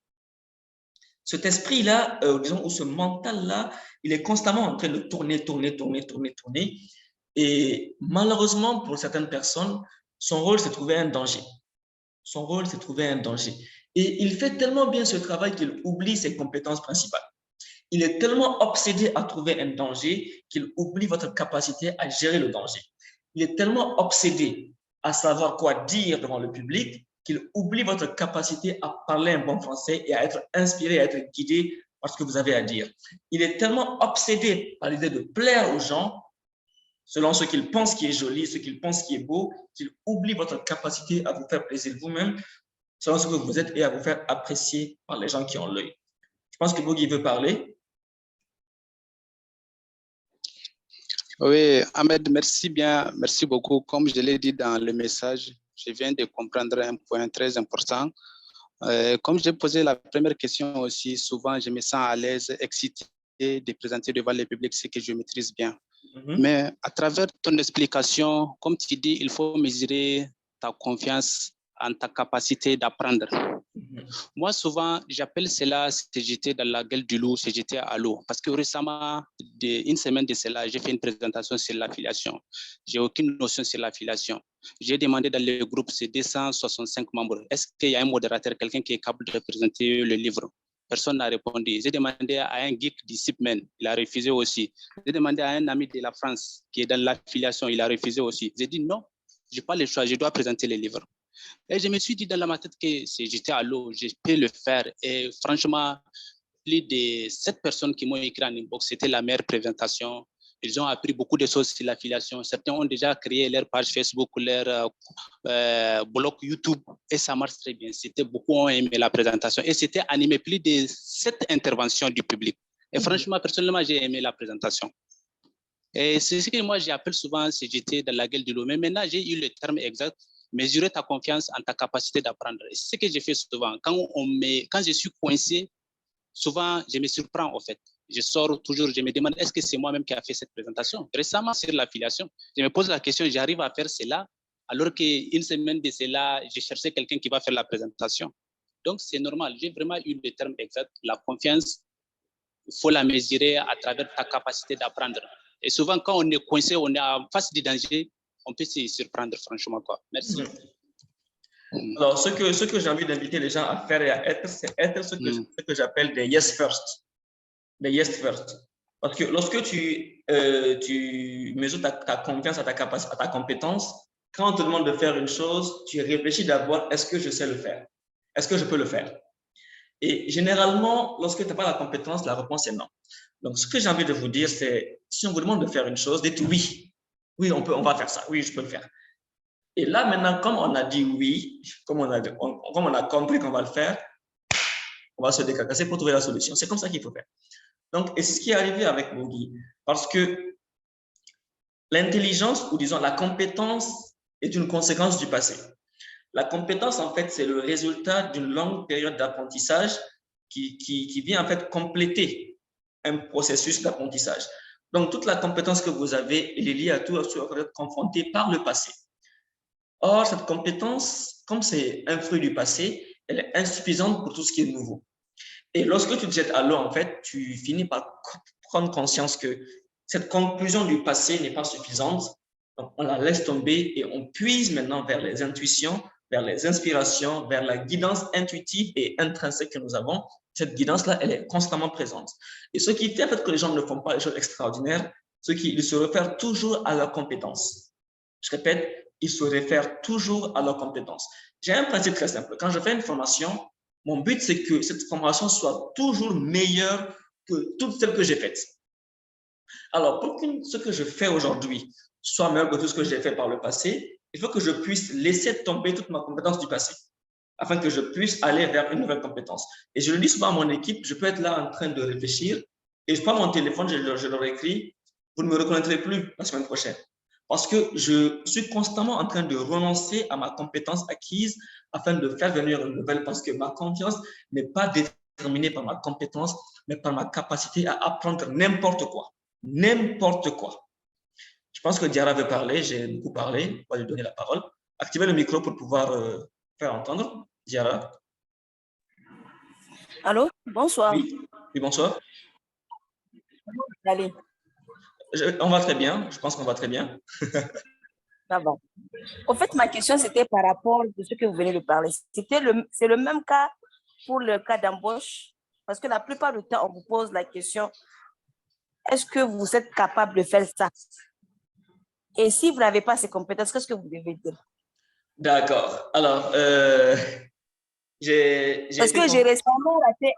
Cet esprit-là, disons, ou ce mental-là, il est constamment en train de tourner. Et malheureusement, pour certaines personnes, son rôle, c'est de trouver un danger. Son rôle, c'est de trouver un danger. Et il fait tellement bien ce travail qu'il oublie ses compétences principales. Il est tellement obsédé à trouver un danger qu'il oublie votre capacité à gérer le danger. Il est tellement obsédé à savoir quoi dire devant le public qu'il oublie votre capacité à parler un bon français et à être inspiré, à être guidé par ce que vous avez à dire. Il est tellement obsédé par l'idée de plaire aux gens, selon ce qu'il pense qui est joli, ce qu'il pense qui est beau, qu'il oublie votre capacité à vous faire plaisir vous-même, selon ce que vous êtes et à vous faire apprécier par les gens qui ont l'œil. Je pense que Bogi veut parler. Oui, Ahmed, merci bien, merci beaucoup. Comme je l'ai dit dans le message, je viens de comprendre un point très important. Comme j'ai posé la première question aussi, souvent je me sens à l'aise, excité de présenter devant le public ce que je maîtrise bien. Mais à travers ton explication, comme tu dis, il faut mesurer ta confiance en ta capacité d'apprendre. Moi, souvent, j'appelle cela se jeter dans la gueule du loup, se jeter à l'eau. Parce que récemment, une semaine de cela, j'ai fait une présentation sur l'affiliation. Je n'ai aucune notion sur l'affiliation. J'ai demandé dans le groupe, c'est 265 membres. Est-ce qu'il y a un modérateur, quelqu'un qui est capable de présenter le livre? Personne n'a répondu. J'ai demandé à un geek du CIPMEN, il a refusé aussi. J'ai demandé à un ami de la France qui est dans l'affiliation, il a refusé aussi. J'ai dit non, je n'ai pas le choix, je dois présenter les livres. Et je me suis dit dans ma tête que si j'étais à l'eau, je peux le faire. Et franchement, plus de 7 personnes qui m'ont écrit en inbox, c'était la meilleure présentation. Ils ont appris beaucoup de choses sur l'affiliation. Certains ont déjà créé leur page Facebook, leur blog YouTube et ça marche très bien. Beaucoup ont aimé la présentation et c'était animé plus de 7 interventions du public. Et franchement, personnellement, j'ai aimé la présentation. Et c'est ce que moi j'appelle souvent si j'étais dans la gueule de l'eau. Mais maintenant, j'ai eu le terme exact. Mesurer ta confiance en ta capacité d'apprendre. C'est ce que je fais souvent. Quand je suis coincé, souvent, je me surprends en fait. Je sors toujours, je me demande, est-ce que c'est moi-même qui a fait cette présentation? Récemment, sur l'affiliation, je me pose la question, j'arrive à faire cela, alors qu'une semaine de cela, je cherchais quelqu'un qui va faire la présentation. Donc, c'est normal. J'ai vraiment eu le terme exact. La confiance, il faut la mesurer à travers ta capacité d'apprendre. Et souvent, quand on est coincé, on est en face du danger, on peut se surprendre, franchement, quoi. Merci. Alors, ce que j'ai envie d'inviter les gens à faire et à être, c'est être ce que j'appelle des yes first. Des yes first. Parce que lorsque tu mesures ta confiance à ta capacité, à ta compétence, quand on te demande de faire une chose, tu réfléchis d'abord, est-ce que je sais le faire? Est-ce que je peux le faire? Et généralement, lorsque tu n'as pas la compétence, la réponse est non. Donc, ce que j'ai envie de vous dire, c'est si on vous demande de faire une chose, dites oui. Oui, on va faire ça. Oui, je peux le faire. Et là, maintenant, comme on a dit oui, comme on a compris qu'on va le faire, on va se décarcasser pour trouver la solution. C'est comme ça qu'il faut faire. Donc, et c'est ce qui est arrivé avec Bogi. Parce que l'intelligence, ou disons la compétence, est une conséquence du passé. La compétence, en fait, c'est le résultat d'une longue période d'apprentissage qui vient en fait compléter un processus d'apprentissage. Donc, toute la compétence que vous avez, elle est liée à tout ce que vous êtes confronté par le passé. Or, cette compétence, comme c'est un fruit du passé, elle est insuffisante pour tout ce qui est nouveau. Et lorsque tu te jettes à l'eau, en fait, tu finis par prendre conscience que cette conclusion du passé n'est pas suffisante. Donc, on la laisse tomber et on puise maintenant vers les intuitions, vers les inspirations, vers la guidance intuitive et intrinsèque que nous avons. Cette guidance-là, elle est constamment présente. Et ce qui fait en fait que les gens ne font pas les choses extraordinaires, c'est qu'ils se réfèrent toujours à leur compétence. Je répète, ils se réfèrent toujours à leurs compétences. J'ai un principe très simple. Quand je fais une formation, mon but, c'est que cette formation soit toujours meilleure que toutes celles que j'ai faites. Alors, pour que ce que je fais aujourd'hui soit meilleur que tout ce que j'ai fait par le passé, il faut que je puisse laisser tomber toute ma compétence du passé, afin que je puisse aller vers une nouvelle compétence. Et je le dis souvent à mon équipe, je peux être là en train de réfléchir, et je prends mon téléphone, je leur écris, vous ne me reconnaîtrez plus la semaine prochaine. Parce que je suis constamment en train de renoncer à ma compétence acquise afin de faire venir une nouvelle, parce que ma confiance n'est pas déterminée par ma compétence, mais par ma capacité à apprendre n'importe quoi. N'importe quoi. Je pense que Diara veut parler, j'ai beaucoup parlé, on va lui donner la parole. Activez le micro pour pouvoir faire entendre. Diara. Allô, bonsoir. Oui, oui, bonsoir. Allez, On va très bien, je pense qu'on va très bien. ça va. En fait, ma question, c'était par rapport à ce que vous venez de parler. C'est le même cas pour le cas d'embauche, parce que la plupart du temps, on vous pose la question, est-ce que vous êtes capable de faire ça? Et si vous n'avez pas ces compétences, qu'est-ce que vous devez dire? D'accord. Alors, parce que j'ai récemment raté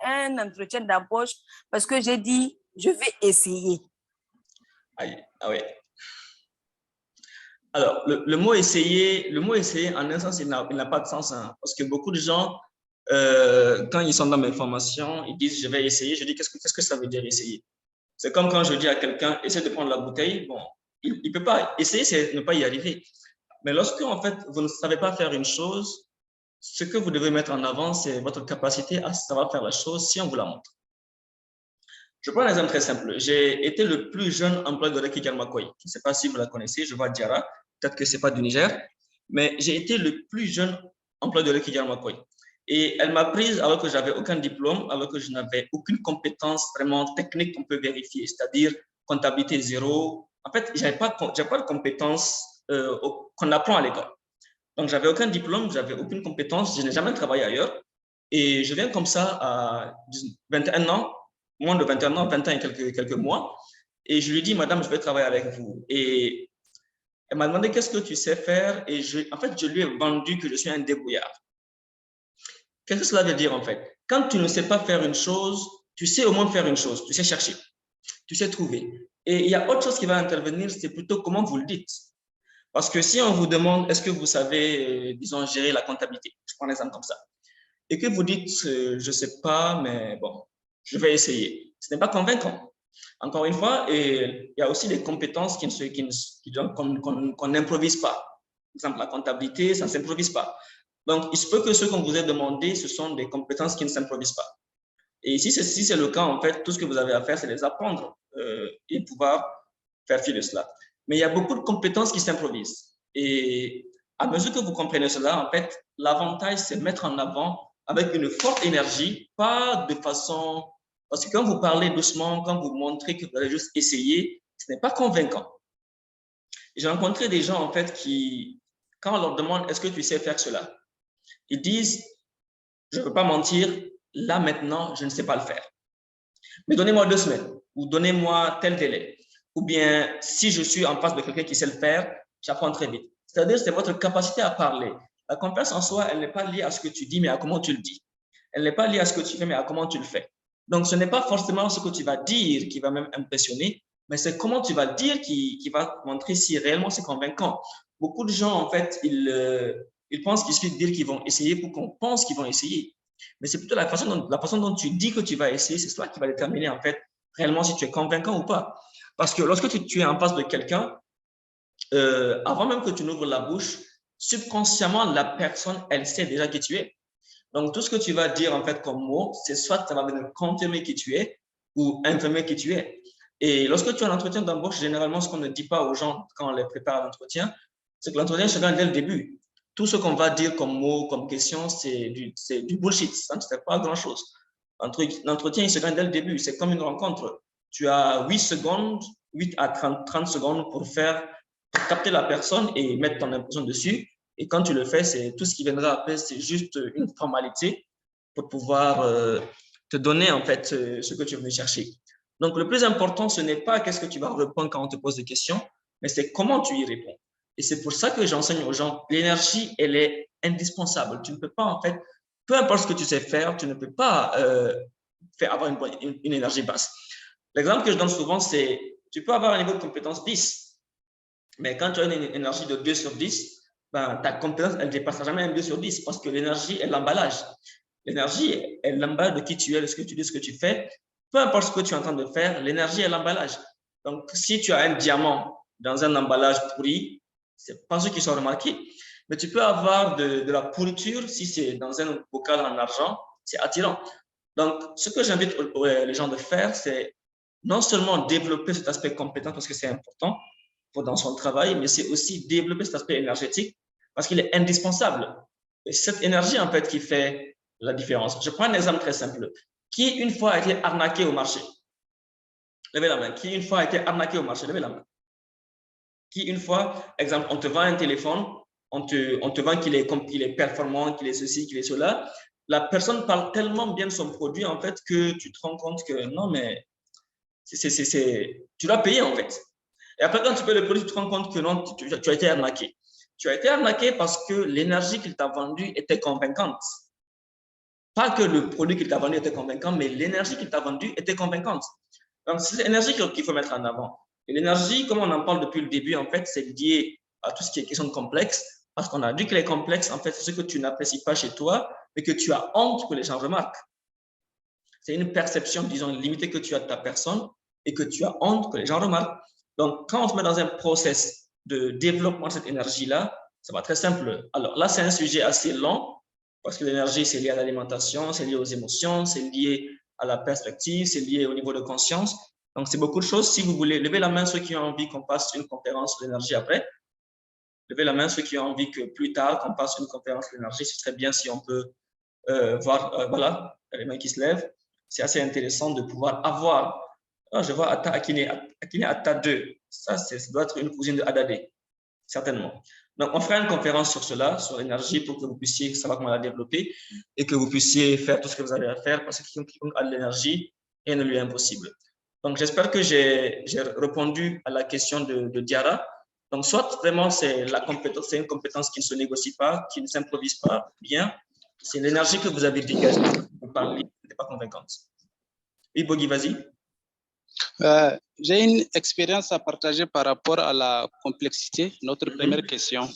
un entretien d'embauche parce que j'ai dit, je vais essayer. Ah oui. Alors, le mot essayer, en un sens, il n'a pas de sens, hein, parce que beaucoup de gens, quand ils sont dans mes formations, ils disent, je vais essayer. Je dis, qu'est-ce que ça veut dire essayer? C'est comme quand je dis à quelqu'un, essaie de prendre la bouteille. Bon, il ne peut pas. Essayer, c'est ne pas y arriver. Mais lorsque, en fait, vous ne savez pas faire une chose, ce que vous devez mettre en avant, c'est votre capacité à savoir faire la chose si on vous la montre. Je prends un exemple très simple. J'ai été le plus jeune employé de Reki Diarmakoy. Je ne sais pas si vous la connaissez, je vois Diara. Peut-être que ce n'est pas du Niger. Mais j'ai été le plus jeune employé de Reki Diarmakoy. Et elle m'a prise alors que je n'avais aucun diplôme, alors que je n'avais aucune compétence vraiment technique qu'on peut vérifier, c'est-à-dire comptabilité zéro. En fait, je n'avais pas de compétences qu'on apprend à l'école. Donc, je n'avais aucun diplôme, je n'avais aucune compétence, je n'ai jamais travaillé ailleurs. Et je viens comme ça à 21 ans, moins de 21 ans, 20 ans et quelques mois. Et je lui dis, madame, je vais travailler avec vous. Et elle m'a demandé qu'est-ce que tu sais faire. Et en fait, je lui ai vendu que je suis un débrouillard. Qu'est-ce que cela veut dire en fait? Quand tu ne sais pas faire une chose, tu sais au moins faire une chose, tu sais chercher, tu sais trouver. Et il y a autre chose qui va intervenir, c'est plutôt comment vous le dites. Parce que si on vous demande, est-ce que vous savez, disons, gérer la comptabilité, je prends un exemple comme ça, et que vous dites, je ne sais pas, mais bon, je vais essayer. Ce n'est pas convaincant. Encore une fois, et il y a aussi des compétences qu'on n'improvise pas. Par exemple, la comptabilité, ça ne s'improvise pas. Donc, il se peut que ce qu'on vous ait demandé, ce sont des compétences qui ne s'improvisent pas. Et si c'est le cas, en fait, tout ce que vous avez à faire, c'est les apprendre et pouvoir faire fi de cela. Mais il y a beaucoup de compétences qui s'improvisent. Et à mesure que vous comprenez cela, en fait, l'avantage, c'est mettre en avant avec une forte énergie, pas de façon... Parce que quand vous parlez doucement, quand vous montrez que vous allez juste essayer, ce n'est pas convaincant. J'ai rencontré des gens, en fait, qui, quand on leur demande, est-ce que tu sais faire cela? Ils disent, je ne peux pas mentir, là, maintenant, je ne sais pas le faire. Mais donnez-moi 2 semaines ou donnez-moi tel délai. Ou bien, si je suis en face de quelqu'un qui sait le faire, j'apprends très vite. C'est-à-dire, c'est votre capacité à parler. La confiance en soi, elle n'est pas liée à ce que tu dis, mais à comment tu le dis. Elle n'est pas liée à ce que tu fais, mais à comment tu le fais. Donc, ce n'est pas forcément ce que tu vas dire qui va même impressionner, mais c'est comment tu vas le dire qui va montrer si réellement c'est convaincant. Beaucoup de gens, en fait, ils pensent qu'il suffit de dire qu'ils vont essayer pour qu'on pense qu'ils vont essayer. Mais c'est plutôt la façon dont tu dis que tu vas essayer, c'est cela qui va déterminer, en fait, réellement si tu es convaincant ou pas. Parce que lorsque tu es en face de quelqu'un, avant même que tu n'ouvres la bouche, subconsciemment, la personne, elle sait déjà qui tu es. Donc, tout ce que tu vas dire, en fait, comme mot, c'est soit ça va venir confirmer qui tu es ou infirmer qui tu es. Et lorsque tu as un entretien d'embauche, généralement, ce qu'on ne dit pas aux gens quand on les prépare à l'entretien, c'est que l'entretien se gagne dès le début. Tout ce qu'on va dire comme mot, comme question, c'est du bullshit. Ça ne sert pas à grand-chose. L'entretien, il se gagne dès le début. C'est comme une rencontre. Tu as 8 secondes, 8 à 30 secondes pour capter la personne et mettre ton impression dessus. Et quand tu le fais, c'est tout ce qui viendra après, c'est juste une formalité pour pouvoir te donner en fait ce que tu es venu chercher. Donc, le plus important, ce n'est pas qu'est-ce que tu vas répondre quand on te pose des questions, mais c'est comment tu y réponds. Et c'est pour ça que j'enseigne aux gens, l'énergie, elle est indispensable. Tu ne peux pas, en fait, peu importe ce que tu sais faire, tu ne peux pas avoir une énergie basse. L'exemple que je donne souvent, c'est, tu peux avoir un niveau de compétence 10, mais quand tu as une énergie de 2 sur 10, ben, ta compétence, elle ne dépassera jamais un 2 sur 10 parce que l'énergie est l'emballage. L'énergie est l'emballage de qui tu es, de ce que tu dis, ce que tu fais. Peu importe ce que tu es en train de faire, l'énergie est l'emballage. Donc, si tu as un diamant dans un emballage pourri, ce n'est pas ceux qui sont remarqués. Mais tu peux avoir de la pourriture si c'est dans un bocal en argent, c'est attirant. Donc, ce que j'invite les gens de faire, c'est non seulement développer cet aspect compétent parce que c'est important dans son travail, mais c'est aussi développer cet aspect énergétique parce qu'il est indispensable. Et cette énergie, en fait, qui fait la différence. Je prends un exemple très simple. Qui, une fois, a été arnaqué au marché? Levez la main. Qui, une fois, a été arnaqué au marché? Levez la main. Qui, une fois, exemple, on te vend un téléphone, on te vend qu'il est performant, qu'il est ceci, qu'il est cela. La personne parle tellement bien de son produit, en fait, que tu te rends compte que non, mais tu l'as payé, en fait. Et après, quand tu payes le produit, tu te rends compte que non, tu as été arnaqué. Tu as été arnaqué parce que l'énergie qu'il t'a vendue était convaincante. Pas que le produit qu'il t'a vendu était convaincant, mais l'énergie qu'il t'a vendue était convaincante. Donc, c'est l'énergie qu'il faut mettre en avant. Et l'énergie, comme on en parle depuis le début, en fait, c'est lié à tout ce qui est question de complexe, parce qu'on a dit que les complexes, en fait, c'est ce que tu n'apprécies pas chez toi, mais que tu as honte que les gens remarquent. C'est une perception, disons, limitée que tu as de ta personne et que tu as honte que les gens remarquent. Donc, quand on se met dans un process de développement de cette énergie-là, ça va très simple. Alors là, c'est un sujet assez long, parce que l'énergie, c'est lié à l'alimentation, c'est lié aux émotions, c'est lié à la perspective, c'est lié au niveau de conscience. Donc, c'est beaucoup de choses. Si vous voulez, levez la main ceux qui ont envie qu'on passe une conférence sur l'énergie après. Levez la main ceux qui ont envie que plus tard, qu'on passe une conférence sur l'énergie. Ce serait bien si on peut voir, voilà, les mains qui se lèvent. C'est assez intéressant de pouvoir avoir. Oh, je vois Akine Atta 2. Ça doit être une cousine de Adade, certainement. Donc, on fera une conférence sur cela, sur l'énergie, pour que vous puissiez savoir comment la développer et que vous puissiez faire tout ce que vous avez à faire parce que quiconque a de l'énergie, rien ne lui est impossible. Donc, j'espère que j'ai répondu à la question de Diara. Donc, soit vraiment c'est une compétence qui ne se négocie pas, qui ne s'improvise pas bien. C'est l'énergie que vous avez dégagée. Vous parlez, n'était pas convaincante. Oui, Bogi, vas-y. J'ai une expérience à partager par rapport à la complexité, notre première question.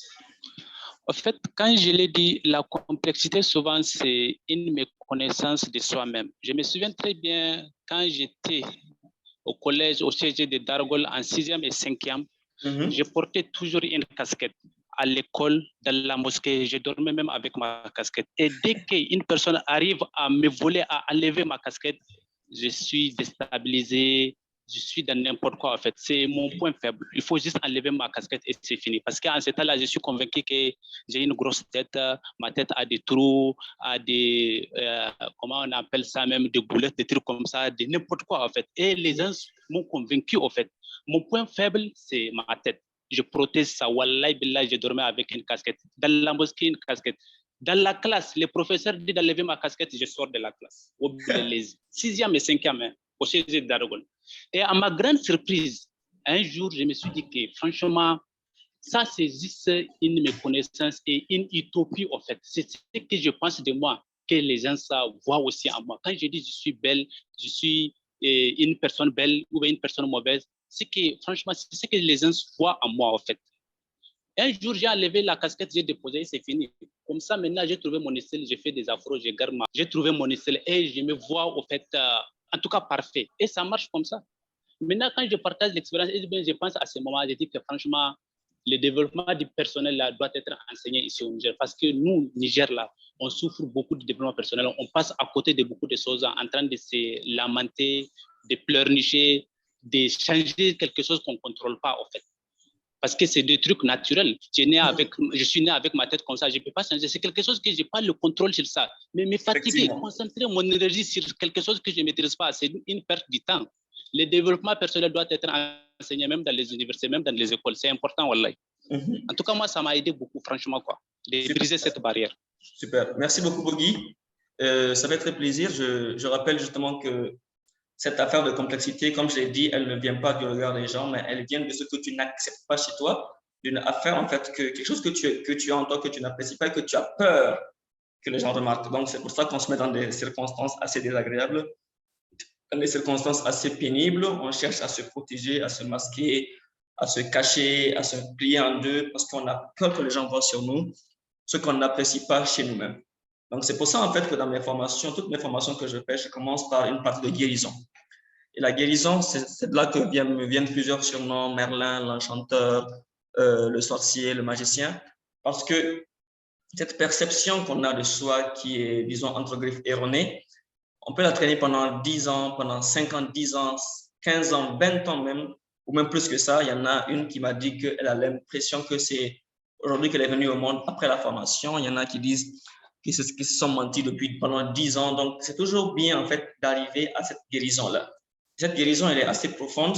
En fait, quand je l'ai dit, la complexité, souvent, c'est une méconnaissance de soi-même. Je me souviens très bien quand j'étais au collège, au CG de Dargol, en 6e et 5e, je portais toujours une casquette. À l'école, dans la mosquée, je dormais même avec ma casquette. Et dès qu'une personne arrive à me voler, à enlever ma casquette, je suis déstabilisé, je suis dans n'importe quoi en fait. C'est mon point faible. Il faut juste enlever ma casquette et c'est fini. Parce qu'en ce temps-là, je suis convaincu que j'ai une grosse tête, ma tête a des trous, a des, comment on appelle ça même, des boulettes, des trucs comme ça, de n'importe quoi en fait. Et les gens m'ont convaincu en fait. Mon point faible, c'est ma tête. Je protège ça. Wallahi billah, je dormais avec une casquette. Dans la mosquée, une casquette. Dans la classe, les professeurs disent d'enlever ma casquette, je sors de la classe. Les 6e et 5e, au CG d'Argol. Et à ma grande surprise, un jour, je me suis dit que franchement, ça, c'est juste une méconnaissance et une utopie, en fait. C'est ce que je pense de moi, que les gens ça voient aussi en moi. Quand je dis je suis belle, je suis une personne belle ou une personne mauvaise, c'est que, franchement, c'est ce que les gens voient en moi, en fait. Un jour, j'ai enlevé la casquette, j'ai déposé, c'est fini. Comme ça, maintenant, j'ai trouvé mon style, j'ai fait des afros, j'ai garde j'ai trouvé mon style et je me vois, au fait, en tout cas, parfait. Et ça marche comme ça. Maintenant, quand je partage l'expérience, je pense à ce moment, je dis que franchement, le développement du personnel là, doit être enseigné ici au Niger. Parce que nous, Niger, là, on souffre beaucoup de développement personnel. On passe à côté de beaucoup de choses en train de se lamenter, de pleurnicher, de changer quelque chose qu'on ne contrôle pas, en fait. Parce que c'est des trucs naturels. Je suis né avec ma tête comme ça, je ne peux pas changer. C'est quelque chose que je n'ai pas le contrôle sur ça. Mais me fatiguer, concentrer mon énergie sur quelque chose que je ne maîtrise pas, c'est une perte du temps. Le développement personnel doit être enseigné même dans les universités, même dans les écoles. C'est important, wallahi. En tout cas, moi, ça m'a aidé beaucoup, franchement, quoi, de briser cette barrière. Super. Merci beaucoup, Bogi. Ça fait très plaisir. Je rappelle justement que cette affaire de complexité, comme je l'ai dit, elle ne vient pas du regard des gens, mais elle vient de ce que tu n'acceptes pas chez toi, d'une affaire, en fait, quelque chose que tu as en toi, que tu n'apprécies pas, et que tu as peur que les gens remarquent. Donc, c'est pour ça qu'on se met dans des circonstances assez désagréables, dans des circonstances assez pénibles. On cherche à se protéger, à se masquer, à se cacher, à se plier en deux, parce qu'on a peur que les gens voient sur nous ce qu'on n'apprécie pas chez nous-mêmes. Donc, c'est pour ça, en fait, que dans mes formations, toutes mes formations que je fais, je commence par une partie de guérison. Et la guérison, c'est de là que me viennent plusieurs surnoms, Merlin, l'enchanteur, le sorcier, le magicien, parce que cette perception qu'on a de soi qui est, disons, entre griffes erronée, on peut la traîner pendant 10 ans, pendant 5 ans, 10 ans, 15 ans, 20 ans même, ou même plus que ça. Il y en a une qui m'a dit qu'elle a l'impression que c'est aujourd'hui qu'elle est venue au monde après la formation. Il y en a qui disent qu'ils se sont mentis depuis pendant 10 ans. Donc, c'est toujours bien, en fait, d'arriver à cette guérison-là. Cette guérison, elle est assez profonde.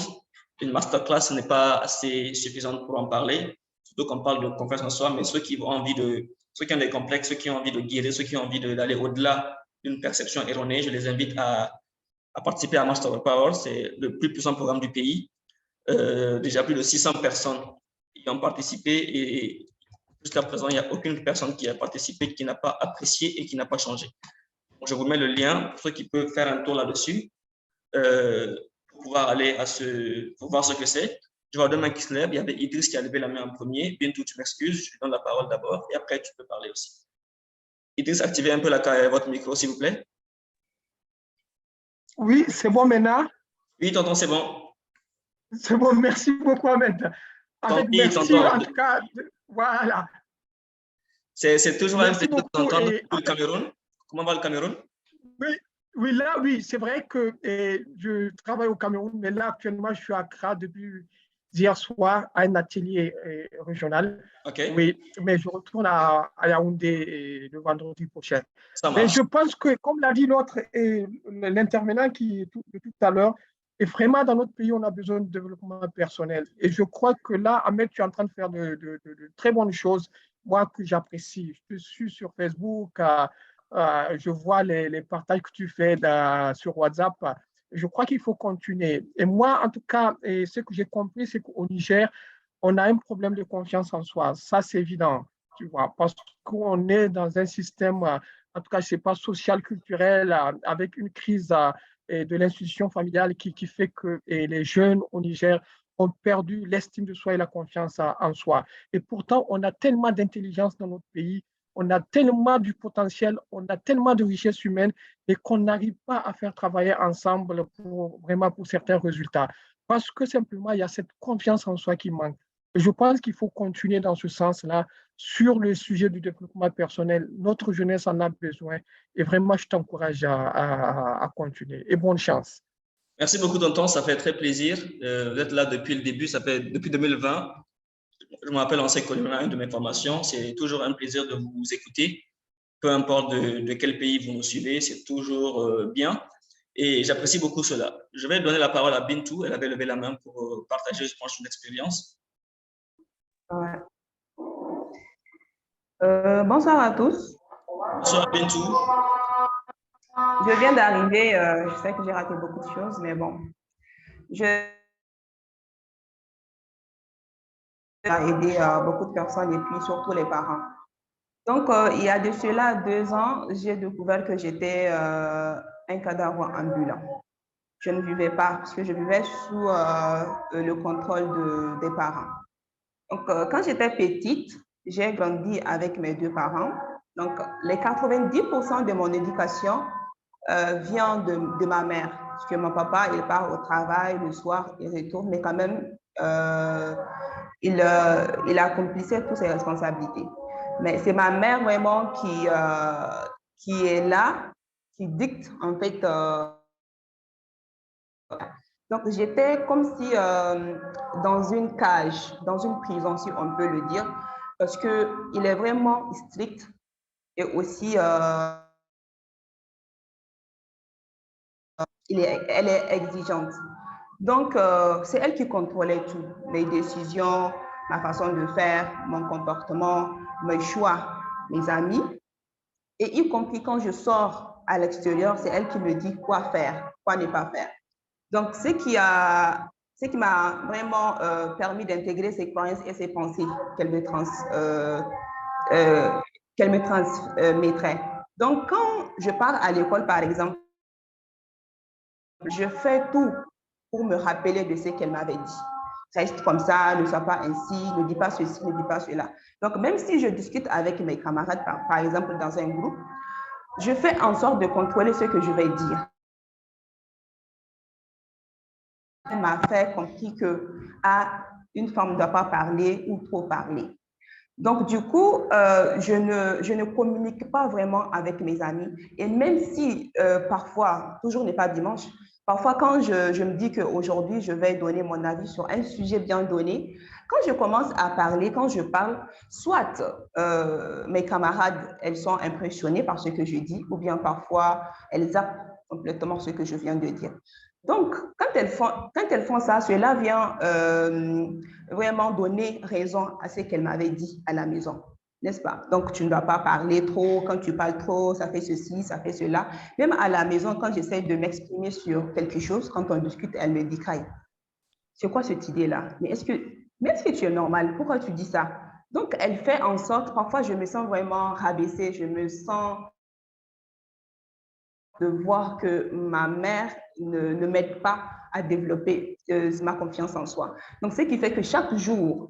Une masterclass n'est pas assez suffisante pour en parler, surtout qu'on parle de confiance en soi, mais ceux qui ont des complexes, ceux qui ont envie de guérir, ceux qui ont envie d'aller au-delà d'une perception erronée, je les invite à participer à Master of Power. C'est le plus puissant programme du pays. Déjà plus de 600 personnes y ont participé et jusqu'à présent, il n'y a aucune personne qui a participé qui n'a pas apprécié et qui n'a pas changé. Donc, je vous mets le lien pour ceux qui peuvent faire un tour là-dessus, pour pouvoir aller pour voir ce que c'est. Je vois deux mains qui se lèvent. Il y avait Idriss qui a levé la main en premier. Bientôt, tu m'excuses, je lui donne la parole d'abord et après, tu peux parler aussi. Idriss, activez un peu votre micro, s'il vous plaît. Oui, c'est bon maintenant? Oui, tonton, c'est bon. C'est bon, merci beaucoup, Ahmed. Ahmed, merci en tout cas. Voilà. C'est toujours un plaisir de t'entendre depuis le Cameroun. Comment va le Cameroun? Oui, c'est vrai que je travaille au Cameroun, mais là, actuellement, je suis à Accra depuis hier soir à un atelier régional. Okay. Oui, mais je retourne à Yaoundé le vendredi prochain. Ça marche. Mais je pense que, comme l'a dit l'intervenant de tout à l'heure, et vraiment, dans notre pays, on a besoin de développement personnel. Et je crois que là, Ahmed, tu es en train de faire de très bonnes choses, moi, que j'apprécie. Je te suis sur Facebook, je vois les partages que tu fais sur WhatsApp. Je crois qu'il faut continuer. Et moi, en tout cas, ce que j'ai compris, c'est qu'au Niger, on a un problème de confiance en soi. Ça, c'est évident, tu vois, parce qu'on est dans un système, en tout cas, je ne sais pas, social, culturel, avec une crise de l'institution familiale qui fait que les jeunes au Niger ont perdu l'estime de soi et la confiance en soi. Et pourtant, on a tellement d'intelligence dans notre pays, on a tellement du potentiel, on a tellement de richesses humaines et qu'on n'arrive pas à faire travailler ensemble pour certains résultats. Parce que simplement, il y a cette confiance en soi qui manque. Et je pense qu'il faut continuer dans ce sens-là sur le sujet du développement personnel. Notre jeunesse en a besoin et vraiment, je t'encourage à continuer. Et bonne chance. Merci beaucoup, tonton. Ça fait très plaisir. Vous êtes là depuis le début, ça fait depuis 2020. Je me rappelle en une de mes formations. C'est toujours un plaisir de vous écouter. Peu importe de quel pays vous nous suivez, c'est toujours bien. Et j'apprécie beaucoup cela. Je vais donner la parole à Bintou. Elle avait levé la main pour partager, je pense, une expérience. Ouais. Bonsoir à tous. Bonsoir Bintou. Je viens d'arriver, je sais que j'ai raté beaucoup de choses, mais bon. Je vais aider beaucoup de personnes et puis surtout les parents. Donc, il y a de cela 2 ans, j'ai découvert que j'étais un cadavre ambulant. Je ne vivais pas, parce que je vivais sous le contrôle des parents. Donc, quand j'étais petite, j'ai grandi avec mes 2 parents. Donc, les 90% de mon éducation vient de ma mère. Parce que mon papa, il part au travail le soir, il retourne, mais quand même, il accomplissait toutes ses responsabilités. Mais c'est ma mère vraiment qui est là, qui dicte en fait. Donc, j'étais comme si dans une cage, dans une prison, si on peut le dire, parce qu'il est vraiment strict et aussi elle est exigeante. Donc, c'est elle qui contrôlait tout, mes décisions, ma façon de faire, mon comportement, mes choix, mes amis. Et y compris quand je sors à l'extérieur, c'est elle qui me dit quoi faire, quoi ne pas faire. Donc, ce qui m'a vraiment permis d'intégrer ses croyances et ses pensées qu'elle me transmettrait. Donc, quand je pars à l'école, par exemple, je fais tout pour me rappeler de ce qu'elle m'avait dit. Reste comme ça, ne sois pas ainsi, ne dis pas ceci, ne dis pas cela. Donc, même si je discute avec mes camarades, par exemple, dans un groupe, je fais en sorte de contrôler ce que je vais dire. Elle m'a fait compris qu'une femme ne doit pas parler ou trop parler. Donc, du coup, je ne communique pas vraiment avec mes amis. Et même si parfois, toujours n'est pas dimanche, parfois quand je me dis qu'aujourd'hui, je vais donner mon avis sur un sujet bien donné, quand je commence à parler, quand je parle, soit mes camarades, elles sont impressionnées par ce que je dis, ou bien parfois, elles zappent complètement ce que je viens de dire. Donc, quand elles font ça, cela vient vraiment donner raison à ce qu'elle m'avait dit à la maison, n'est-ce pas? Donc, tu ne dois pas parler trop. Quand tu parles trop, ça fait ceci, ça fait cela. Même à la maison, quand j'essaie de m'exprimer sur quelque chose, quand on discute, elle me dit, Kai, c'est quoi cette idée-là? Mais est-ce que tu es normal? Pourquoi tu dis ça? Donc, elle fait en sorte, parfois, je me sens vraiment rabaissée, je me sens de voir que ma mère ne m'aide pas à développer ma confiance en soi. Donc, ce qui fait que chaque jour,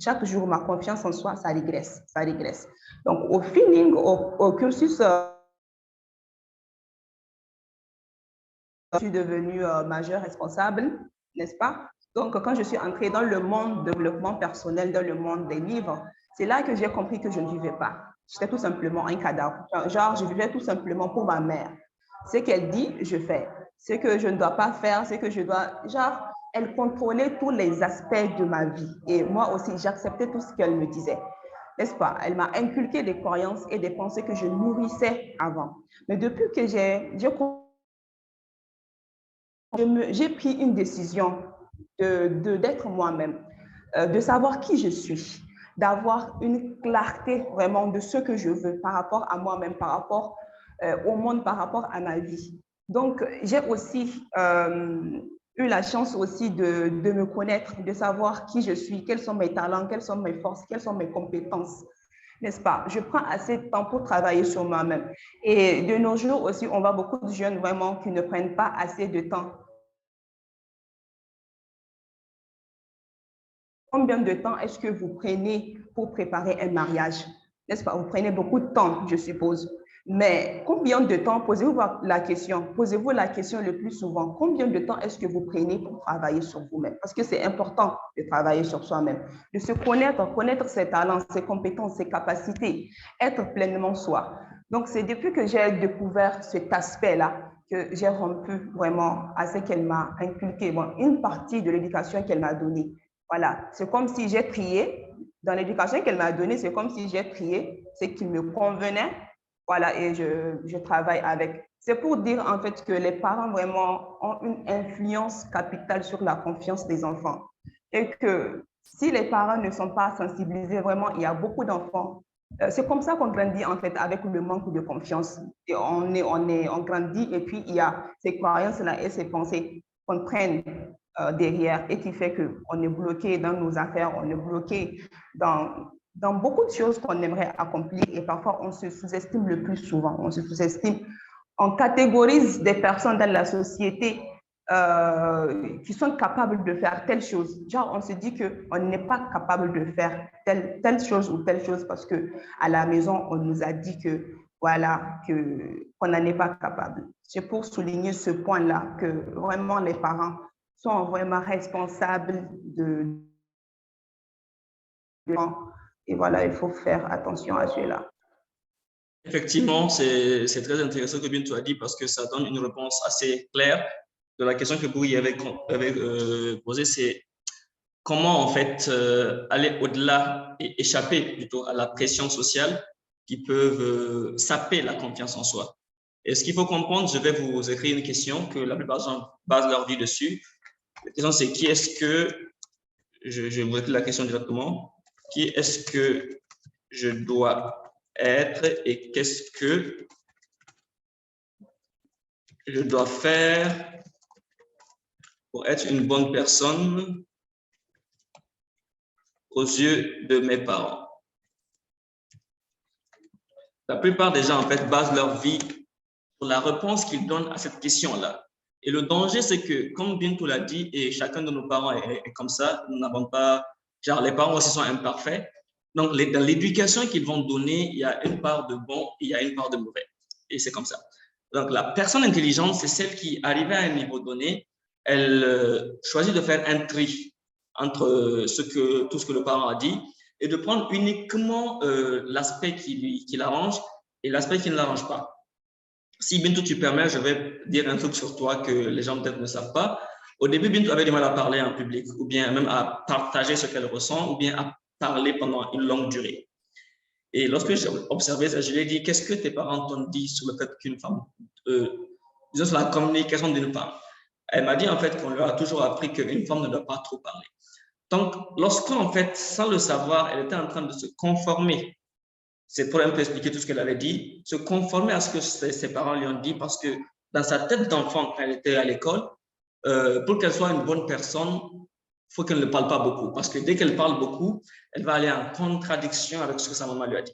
ma confiance en soi, ça régresse, ça régresse. Donc, au feeling, au cursus, je suis devenue majeure responsable, n'est-ce pas? Donc, quand je suis entrée dans le monde du développement personnel, dans le monde des livres, c'est là que j'ai compris que je ne vivais pas. J'étais tout simplement un cadavre. Genre, je vivais tout simplement pour ma mère. Ce qu'elle dit, je fais. Ce que je ne dois pas faire, ce que je dois... Genre, elle contrôlait tous les aspects de ma vie. Et moi aussi, j'acceptais tout ce qu'elle me disait. N'est-ce pas? Elle m'a inculqué des croyances et des pensées que je nourrissais avant. Mais depuis que j'ai pris une décision d'être moi-même, de savoir qui je suis, d'avoir une clarté vraiment de ce que je veux par rapport à moi-même, par rapport au monde, par rapport à ma vie. Donc, j'ai aussi eu la chance aussi de me connaître, de savoir qui je suis, quels sont mes talents, quelles sont mes forces, quelles sont mes compétences. N'est-ce pas? Je prends assez de temps pour travailler sur moi-même. Et de nos jours aussi, on voit beaucoup de jeunes vraiment qui ne prennent pas assez de temps. Combien de temps est-ce que vous prenez pour préparer un mariage? N'est-ce pas? Vous prenez beaucoup de temps, je suppose. Mais combien de temps, posez-vous la question le plus souvent, combien de temps est-ce que vous prenez pour travailler sur vous-même? Parce que c'est important de travailler sur soi-même, de se connaître ses talents, ses compétences, ses capacités, être pleinement soi. Donc, c'est depuis que j'ai découvert cet aspect-là que j'ai rompu vraiment à ce qu'elle m'a inculqué, bon, une partie de l'éducation qu'elle m'a donnée. Voilà, c'est comme si j'ai trié, dans l'éducation qu'elle m'a donnée, c'est comme si j'ai trié ce qui me convenait. Voilà, et je travaille avec. C'est pour dire en fait que les parents vraiment ont une influence capitale sur la confiance des enfants. Et que si les parents ne sont pas sensibilisés, vraiment, il y a beaucoup d'enfants. C'est comme ça qu'on grandit en fait avec le manque de confiance. Et on grandit et puis il y a ces croyances-là et ces pensées qu'on traîne derrière et qui fait qu'on est bloqué dans nos affaires, on est bloqué dans beaucoup de choses qu'on aimerait accomplir et parfois on se sous-estime le plus souvent, on se sous-estime. On catégorise des personnes dans la société qui sont capables de faire telle chose. Genre, on se dit qu'on n'est pas capable de faire telle chose ou telle chose parce qu'à la maison, on nous a dit que voilà, qu'on n'en est pas capable. C'est pour souligner ce point-là que vraiment les parents sont vraiment responsables et voilà, il faut faire attention à cela. Effectivement, c'est très intéressant que bien tu as dit parce que ça donne une réponse assez claire de la question que Bouri avait posée, c'est comment en fait aller au-delà et échapper plutôt à la pression sociale qui peuvent saper la confiance en soi. Et ce qu'il faut comprendre, je vais vous écrire une question que la plupart des gens basent leur vie dessus. La question c'est qui est-ce que, je vous écris la question directement, qui est-ce que je dois être et qu'est-ce que je dois faire pour être une bonne personne aux yeux de mes parents? La plupart des gens, en fait, basent leur vie sur la réponse qu'ils donnent à cette question-là. Et le danger, c'est que, comme Bintou l'a dit, et chacun de nos parents est comme ça, nous n'avons pas, genre les parents aussi sont imparfaits. Donc, dans l'éducation qu'ils vont donner, il y a une part de bon et il y a une part de mauvais. Et c'est comme ça. Donc, la personne intelligente, c'est celle qui, arrivée à un niveau donné, elle choisit de faire un tri entre tout ce que le parent a dit et de prendre uniquement l'aspect qui l'arrange et l'aspect qui ne l'arrange pas. Si Bintou, tu permets, je vais dire un truc sur toi que les gens peut-être ne savent pas. Au début, Bintou avait du mal à parler en public, ou bien même à partager ce qu'elle ressent, ou bien à parler pendant une longue durée. Et lorsque j'ai observé ça, je lui ai dit, qu'est-ce que tes parents t'ont dit sur le fait qu'une femme, disons sur la communication d'une femme? Elle m'a dit en fait qu'on lui a toujours appris qu'une femme ne doit pas trop parler. Donc, lorsqu'en fait, sans le savoir, elle était en train de se conformer, c'est pour un peu expliquer tout ce qu'elle avait dit, se conformer à ce que ses parents lui ont dit, parce que dans sa tête d'enfant, quand elle était à l'école, pour qu'elle soit une bonne personne, il faut qu'elle ne parle pas beaucoup, parce que dès qu'elle parle beaucoup, elle va aller en contradiction avec ce que sa maman lui a dit.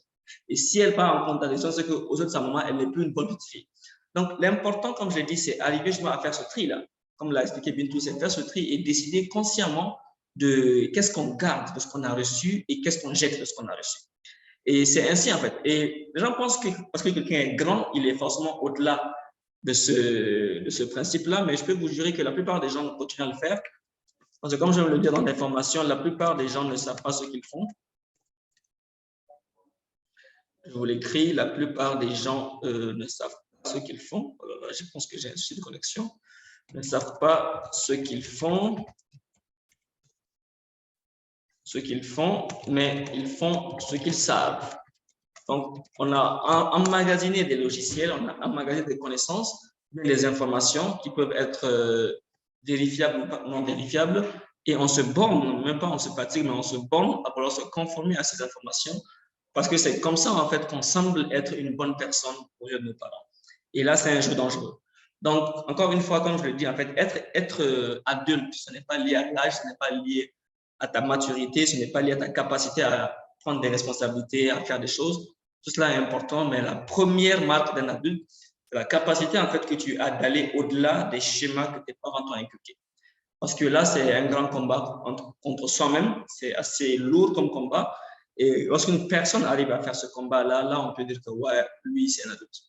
Et si elle part en contradiction, c'est qu'aux yeux de sa maman, elle n'est plus une bonne petite fille. Donc, l'important, comme je l'ai dit, c'est arriver justement à faire ce tri-là. Comme l'a expliqué Bintou, c'est faire ce tri et décider consciemment de qu'est-ce qu'on garde de ce qu'on a reçu et qu'est-ce qu'on jette de ce qu'on a reçu. Et c'est ainsi, en fait. Et les gens pensent que parce que quelqu'un est grand, il est forcément au-delà de ce principe-là, mais je peux vous jurer que la plupart des gens continuent à le faire. Parce que comme je le dis dans les formations, la plupart des gens ne savent pas ce qu'ils font. Je vous l'écris, la plupart des gens ne savent pas ce qu'ils font. Je pense que j'ai un souci de connexion. Ne savent pas ce qu'ils font. Mais ils font ce qu'ils savent. Donc, on a emmagasiné des logiciels, on a emmagasiné des connaissances, des informations qui peuvent être vérifiables ou pas, non vérifiables, et on se borne, même pas on se fatigue, mais on se borne à vouloir se conformer à ces informations, parce que c'est comme ça, en fait, qu'on semble être une bonne personne aux yeux de nos parents. Et là, c'est un jeu dangereux. Donc, encore une fois, comme je le dis, en fait, être adulte, ce n'est pas lié à l'âge, ce n'est pas lié à ta maturité, ce n'est pas lié à ta capacité à prendre des responsabilités, à faire des choses. Tout cela est important, mais la première marque d'un adulte, c'est la capacité en fait que tu as d'aller au-delà des schémas que tes parents t'ont inculqués. Parce que là, c'est un grand combat contre soi-même, c'est assez lourd comme combat. Et lorsqu'une personne arrive à faire ce combat-là, là, on peut dire que ouais, lui, c'est un adulte.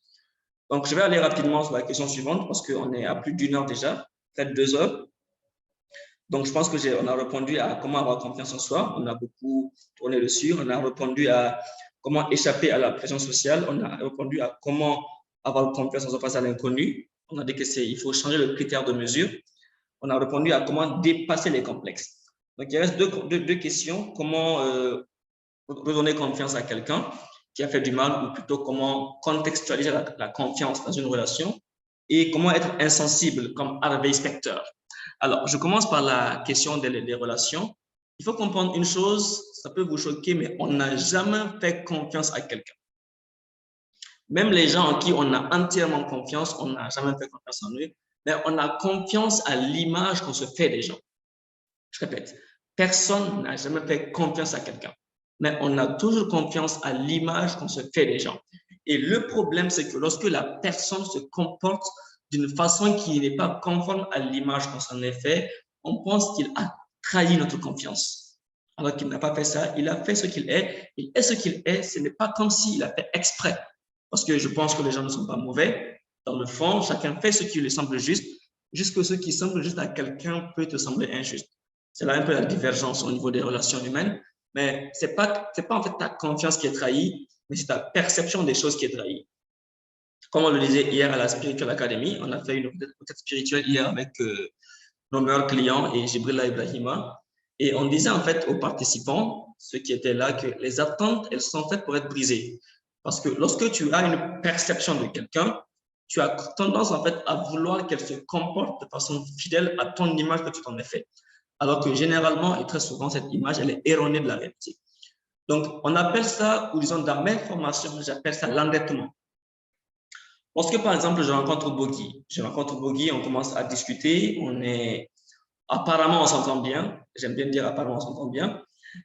Donc, je vais aller rapidement sur la question suivante parce qu'on est à plus d'une heure déjà, peut-être 2 heures. Donc, je pense qu'on a répondu à comment avoir confiance en soi. On a beaucoup tourné dessus. On a répondu à comment échapper à la pression sociale. On a répondu à comment avoir confiance en soi face à l'inconnu. On a dit qu'il faut changer le critère de mesure. On a répondu à comment dépasser les complexes. Donc, il reste deux questions. Comment redonner confiance à quelqu'un qui a fait du mal, ou plutôt comment contextualiser la confiance dans une relation, et comment être insensible comme Harvey Specter. Alors, je commence par la question des relations. Il faut comprendre une chose, ça peut vous choquer, mais on n'a jamais fait confiance à quelqu'un. Même les gens en qui on a entièrement confiance, on n'a jamais fait confiance en eux, mais on a confiance à l'image qu'on se fait des gens. Je répète, personne n'a jamais fait confiance à quelqu'un, mais on a toujours confiance à l'image qu'on se fait des gens. Et le problème, c'est que lorsque la personne se comporte d'une façon qui n'est pas conforme à l'image qu'on s'en est fait, on pense qu'il a trahi notre confiance. Alors qu'il n'a pas fait ça, il a fait ce qu'il est. Il est ce qu'il est, ce n'est pas comme s'il a fait exprès. Parce que je pense que les gens ne sont pas mauvais. Dans le fond, chacun fait ce qui lui semble juste, jusque ce qui semble juste à quelqu'un peut te sembler injuste. C'est là un peu la divergence au niveau des relations humaines. Mais ce n'est pas en fait ta confiance qui est trahie, mais c'est ta perception des choses qui est trahie. Comme on le disait hier à la Spiritual Academy, on a fait une retraite spirituelle hier avec nos meilleurs clients et Jibrila Ibrahima. Et on disait en fait aux participants, ceux qui étaient là, que les attentes, elles sont faites pour être brisées. Parce que lorsque tu as une perception de quelqu'un, tu as tendance en fait à vouloir qu'elle se comporte de façon fidèle à ton image que tu t'en es fait. Alors que généralement et très souvent, cette image, elle est erronée de la réalité. Donc, on appelle ça, ou disons dans mes formations, j'appelle ça l'endettement. Lorsque, par exemple, je rencontre Bogi, on commence à discuter, on est apparemment on s'entend bien, j'aime bien dire apparemment on s'entend bien,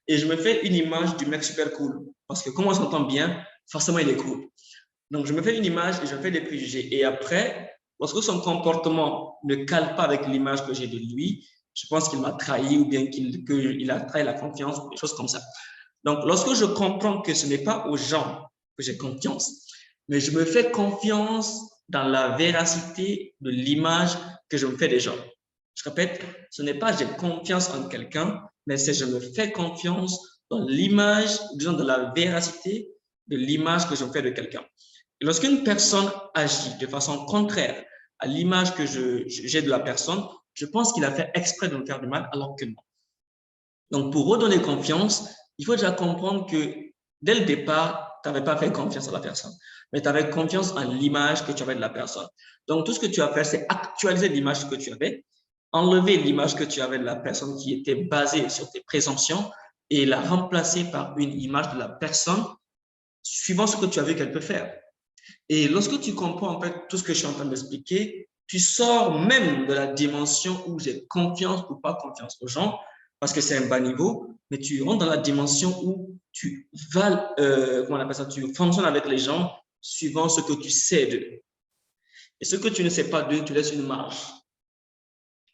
et je me fais une image du mec super cool, parce que comme on s'entend bien, forcément il est cool. Donc je me fais une image et je me fais des préjugés. Et après, lorsque son comportement ne cale pas avec l'image que j'ai de lui, je pense qu'il m'a trahi ou bien qu'il a trahi la confiance ou des choses comme ça. Donc lorsque je comprends que ce n'est pas aux gens que j'ai confiance, mais je me fais confiance dans la véracité de l'image que je me fais des gens. Je répète, ce n'est pas j'ai confiance en quelqu'un, mais c'est je me fais confiance dans l'image, disons de la véracité de l'image que je me fais de quelqu'un. Et lorsqu'une personne agit de façon contraire à l'image que j'ai de la personne, je pense qu'il a fait exprès de me faire du mal, alors que non. Donc, pour redonner confiance, il faut déjà comprendre que dès le départ, tu n'avais pas fait confiance à la personne, mais tu avais confiance en l'image que tu avais de la personne. Donc, tout ce que tu as fait, c'est actualiser l'image que tu avais, enlever l'image que tu avais de la personne qui était basée sur tes présomptions et la remplacer par une image de la personne suivant ce que tu as vu qu'elle peut faire. Et lorsque tu comprends en fait tout ce que je suis en train d'expliquer, tu sors même de la dimension où j'ai confiance ou pas confiance aux gens, parce que c'est un bas niveau, mais tu rentres dans la dimension où tu vas, comment on appelle ça, tu fonctionnes avec les gens suivant ce que tu sais d'eux. Et ce que tu ne sais pas d'eux, tu laisses une marge.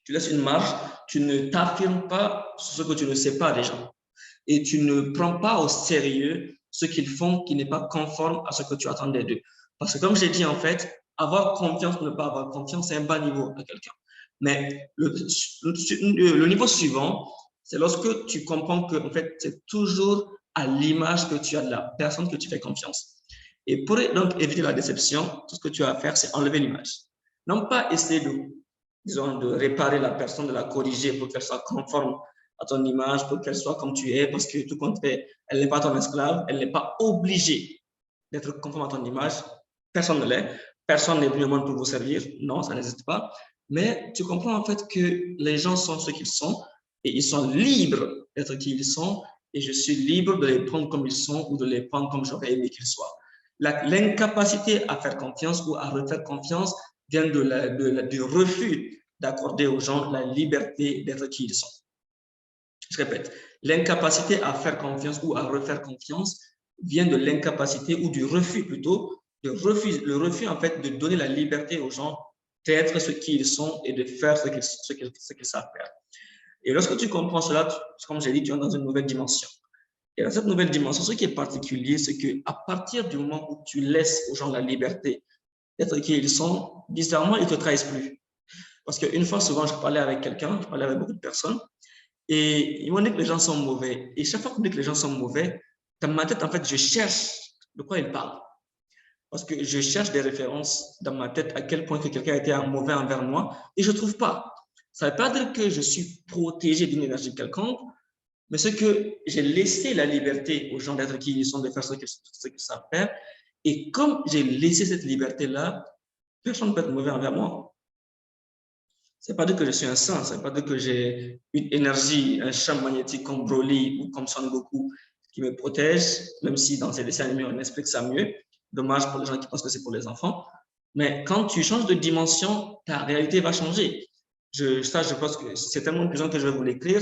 Tu laisses une marge, tu ne t'affirmes pas sur ce que tu ne sais pas des gens. Et tu ne prends pas au sérieux ce qu'ils font qui n'est pas conforme à ce que tu attendais d'eux. Parce que comme j'ai dit, en fait, avoir confiance ou ne pas avoir confiance, c'est un bas niveau à quelqu'un. Mais le niveau suivant, c'est lorsque tu comprends que en fait, c'est toujours à l'image que tu as de la personne que tu fais confiance. Et pour donc éviter la déception, tout ce que tu as à faire, c'est enlever l'image. Non pas essayer de réparer la personne, de la corriger pour qu'elle soit conforme à ton image, pour qu'elle soit comme tu es, parce que tout compte fait, elle n'est pas ton esclave, elle n'est pas obligée d'être conforme à ton image. Personne ne l'est. Personne n'est venu au monde pour vous servir. Non, ça n'existe pas. Mais tu comprends en fait que les gens sont ce qu'ils sont et ils sont libres d'être qui ils sont et je suis libre de les prendre comme ils sont ou de les prendre comme j'aurais aimé qu'ils soient. L'incapacité à faire confiance ou à refaire confiance vient du refus d'accorder aux gens la liberté d'être qui ils sont. Je répète, l'incapacité à faire confiance ou à refaire confiance vient de l'incapacité ou du refus plutôt, le refus en fait de donner la liberté aux gens d'être ce qu'ils sont et de faire ce qu'ils savent faire. Et lorsque tu comprends cela, comme j'ai dit, tu es dans une nouvelle dimension. Et dans cette nouvelle dimension, ce qui est particulier, c'est qu'à partir du moment où tu laisses aux gens la liberté d'être qui ils sont, bizarrement, ils ne te trahissent plus. Parce qu'une fois, souvent, je parlais avec quelqu'un, je parlais avec beaucoup de personnes, et ils m'ont dit que les gens sont mauvais. Et chaque fois qu'on dit que les gens sont mauvais, dans ma tête, en fait, je cherche de quoi ils parlent. Parce que je cherche des références dans ma tête à quel point que quelqu'un a été mauvais envers moi et je ne trouve pas. Ça ne veut pas dire que je suis protégé d'une énergie quelconque, mais c'est que j'ai laissé la liberté aux gens d'être qui ils sont, de faire ce qu'ils savent faire. Et comme j'ai laissé cette liberté-là, personne ne peut être mauvais envers moi. Ce n'est pas dire que je suis un saint, ce n'est pas dire que j'ai une énergie, un champ magnétique comme Broly ou comme Son Goku qui me protège, même si dans ces dessins animés, on explique ça mieux. Dommage pour les gens qui pensent que c'est pour les enfants. Mais quand tu changes de dimension, ta réalité va changer. Ça, je pense que c'est tellement puissant que je vais vous l'écrire.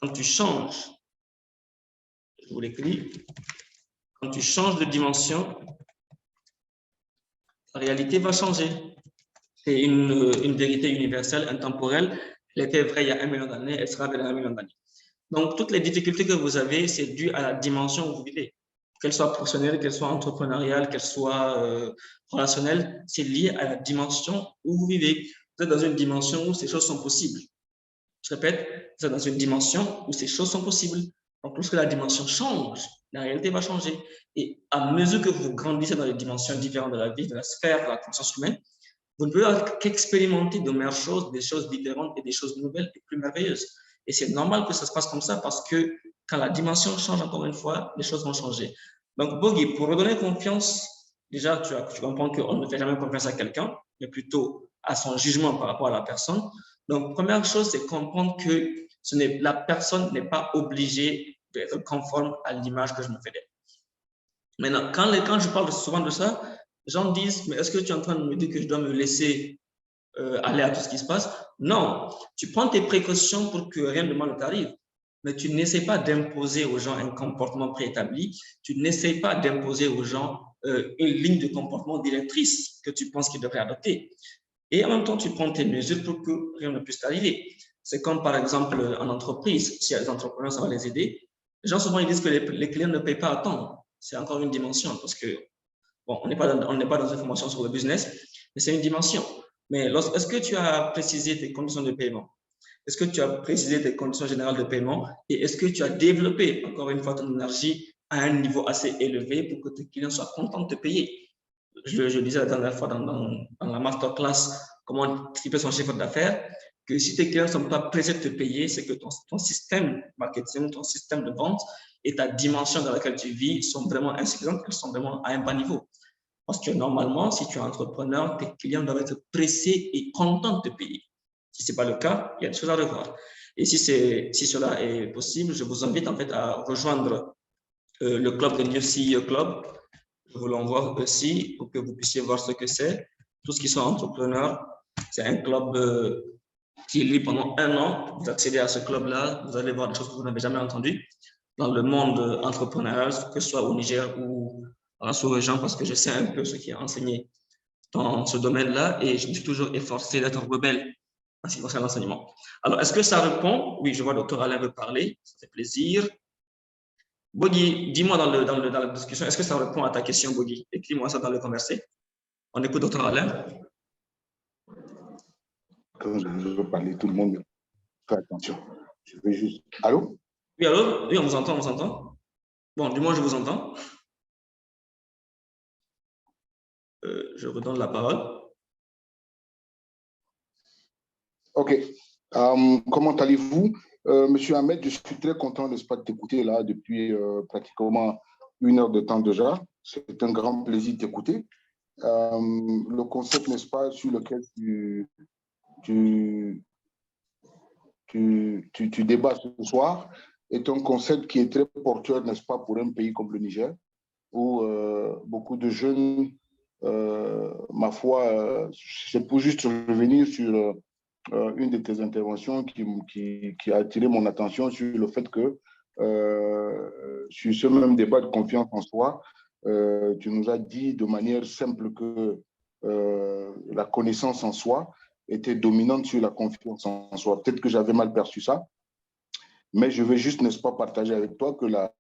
Quand tu changes, je vous l'écris, quand tu changes de dimension, la réalité va changer. C'est une vérité universelle, intemporelle. Elle était vraie il y a 1 million d'années, elle sera vraie dans 1 million d'années. Donc, toutes les difficultés que vous avez, c'est dû à la dimension où vous vivez. Qu'elle soit professionnelle, qu'elle soit entrepreneuriale, qu'elle soit relationnelle, c'est lié à la dimension où vous vivez. Vous êtes dans une dimension où ces choses sont possibles. Je répète, vous êtes dans une dimension où ces choses sont possibles. Donc, lorsque la dimension change, la réalité va changer. Et à mesure que vous grandissez dans les dimensions différentes de la vie, de la sphère, de la conscience humaine, vous ne pouvez qu'expérimenter de meilleures choses, des choses différentes et des choses nouvelles et plus merveilleuses. Et c'est normal que ça se passe comme ça parce que quand la dimension change encore une fois, les choses vont changer. Donc, Bogi, pour redonner confiance, déjà, tu comprends qu'on ne fait jamais confiance à quelqu'un, mais plutôt à son jugement par rapport à la personne. Donc, première chose, c'est comprendre que la personne n'est pas obligée d'être conforme à l'image que je me fais d'elle. Maintenant, quand je parle souvent de ça, les gens disent, mais est-ce que tu es en train de me dire que je dois me laisser aller à tout ce qui se passe. Non, tu prends tes précautions pour que rien de mal ne t'arrive. Mais tu n'essaies pas d'imposer aux gens un comportement préétabli. Tu n'essaies pas d'imposer aux gens une ligne de comportement directrice que tu penses qu'ils devraient adopter. Et en même temps, tu prends tes mesures pour que rien ne puisse t'arriver. C'est comme, par exemple, en entreprise, s'il y a des entrepreneurs, ça va les aider. Les gens, souvent, ils disent que les clients ne payent pas à temps. C'est encore une dimension parce que, bon, on n'est pas dans une formation sur le business, mais c'est une dimension. Mais est-ce que tu as précisé tes conditions de paiement? Est-ce que tu as précisé tes conditions générales de paiement? Et est-ce que tu as développé, encore une fois, ton énergie à un niveau assez élevé pour que tes clients soient contents de te payer? Je disais la dernière fois dans la masterclass comment tripler son chiffre d'affaires, que si tes clients ne sont pas pressés de te payer, c'est que ton système marketing, ton système de vente et ta dimension dans laquelle tu vis sont vraiment insuffisantes, elles sont vraiment à un bas niveau. Parce que normalement, si tu es entrepreneur, tes clients doivent être pressés et contents de te payer. Si ce n'est pas le cas, il y a des choses à revoir. Et si cela est possible, je vous invite en fait à rejoindre le club de New CEO Club. Je vous l'envoie aussi pour que vous puissiez voir ce que c'est. Tous ceux qui sont entrepreneurs, c'est un club qui est libre pendant 1 an. Vous accédez à ce club-là, vous allez voir des choses que vous n'avez jamais entendues dans le monde entrepreneurial, que ce soit au Niger ou dans la sous-région, parce que je sais un peu ce qui est enseigné dans ce domaine-là et je me suis toujours efforcé d'être rebelle en ce qui concerne l'enseignement. Alors, est-ce que ça répond? Oui, je vois le docteur Alain veut parler, ça fait plaisir. Bogi, dis-moi dans la discussion, est-ce que ça répond à ta question, Bogi? Écris-moi ça dans le conversé. On écoute docteur Alain. Quand je veux parler, tout le monde fait attention. Je vais juste... Allô? Oui, allô? Oui, on vous entend, on vous entend. Bon, du moins, je vous entends. Je redonne la parole. OK. Comment allez-vous? Monsieur Ahmed, je suis très content, n'est-ce pas, de t'écouter là depuis pratiquement 1 heure de temps déjà. C'est un grand plaisir de t'écouter. Le concept, n'est-ce pas, sur lequel tu débats ce soir est un concept qui est très porteur, n'est-ce pas, pour un pays comme le Niger, où beaucoup de jeunes, ma foi, c'est pour juste revenir sur une de tes interventions qui a attiré mon attention sur le fait que sur ce même débat de confiance en soi, tu nous as dit de manière simple que la connaissance en soi était dominante sur la confiance en soi. Peut-être que j'avais mal perçu ça, mais je veux juste, n'est-ce pas, partager avec toi que la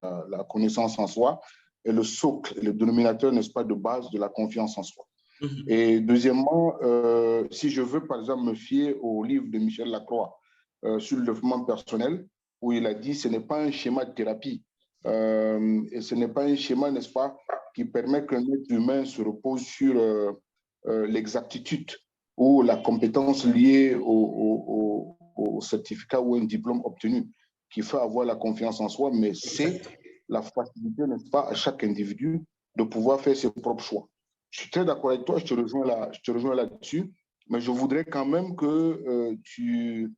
connaissance en soi est le socle, le dénominateur, n'est-ce pas, de base de la confiance en soi. Et deuxièmement, si je veux, par exemple, me fier au livre de Michel Lacroix sur le développement personnel, où il a dit ce n'est pas un schéma de thérapie, et ce n'est pas un schéma, n'est-ce pas, qui permet qu'un être humain se repose sur l'exactitude ou la compétence liée au certificat ou un diplôme obtenu qui fait avoir la confiance en soi, mais c'est la facilité, n'est-ce pas, à chaque individu de pouvoir faire ses propres choix. Je suis très d'accord avec toi, je te rejoins là-dessus, mais je voudrais quand même que tu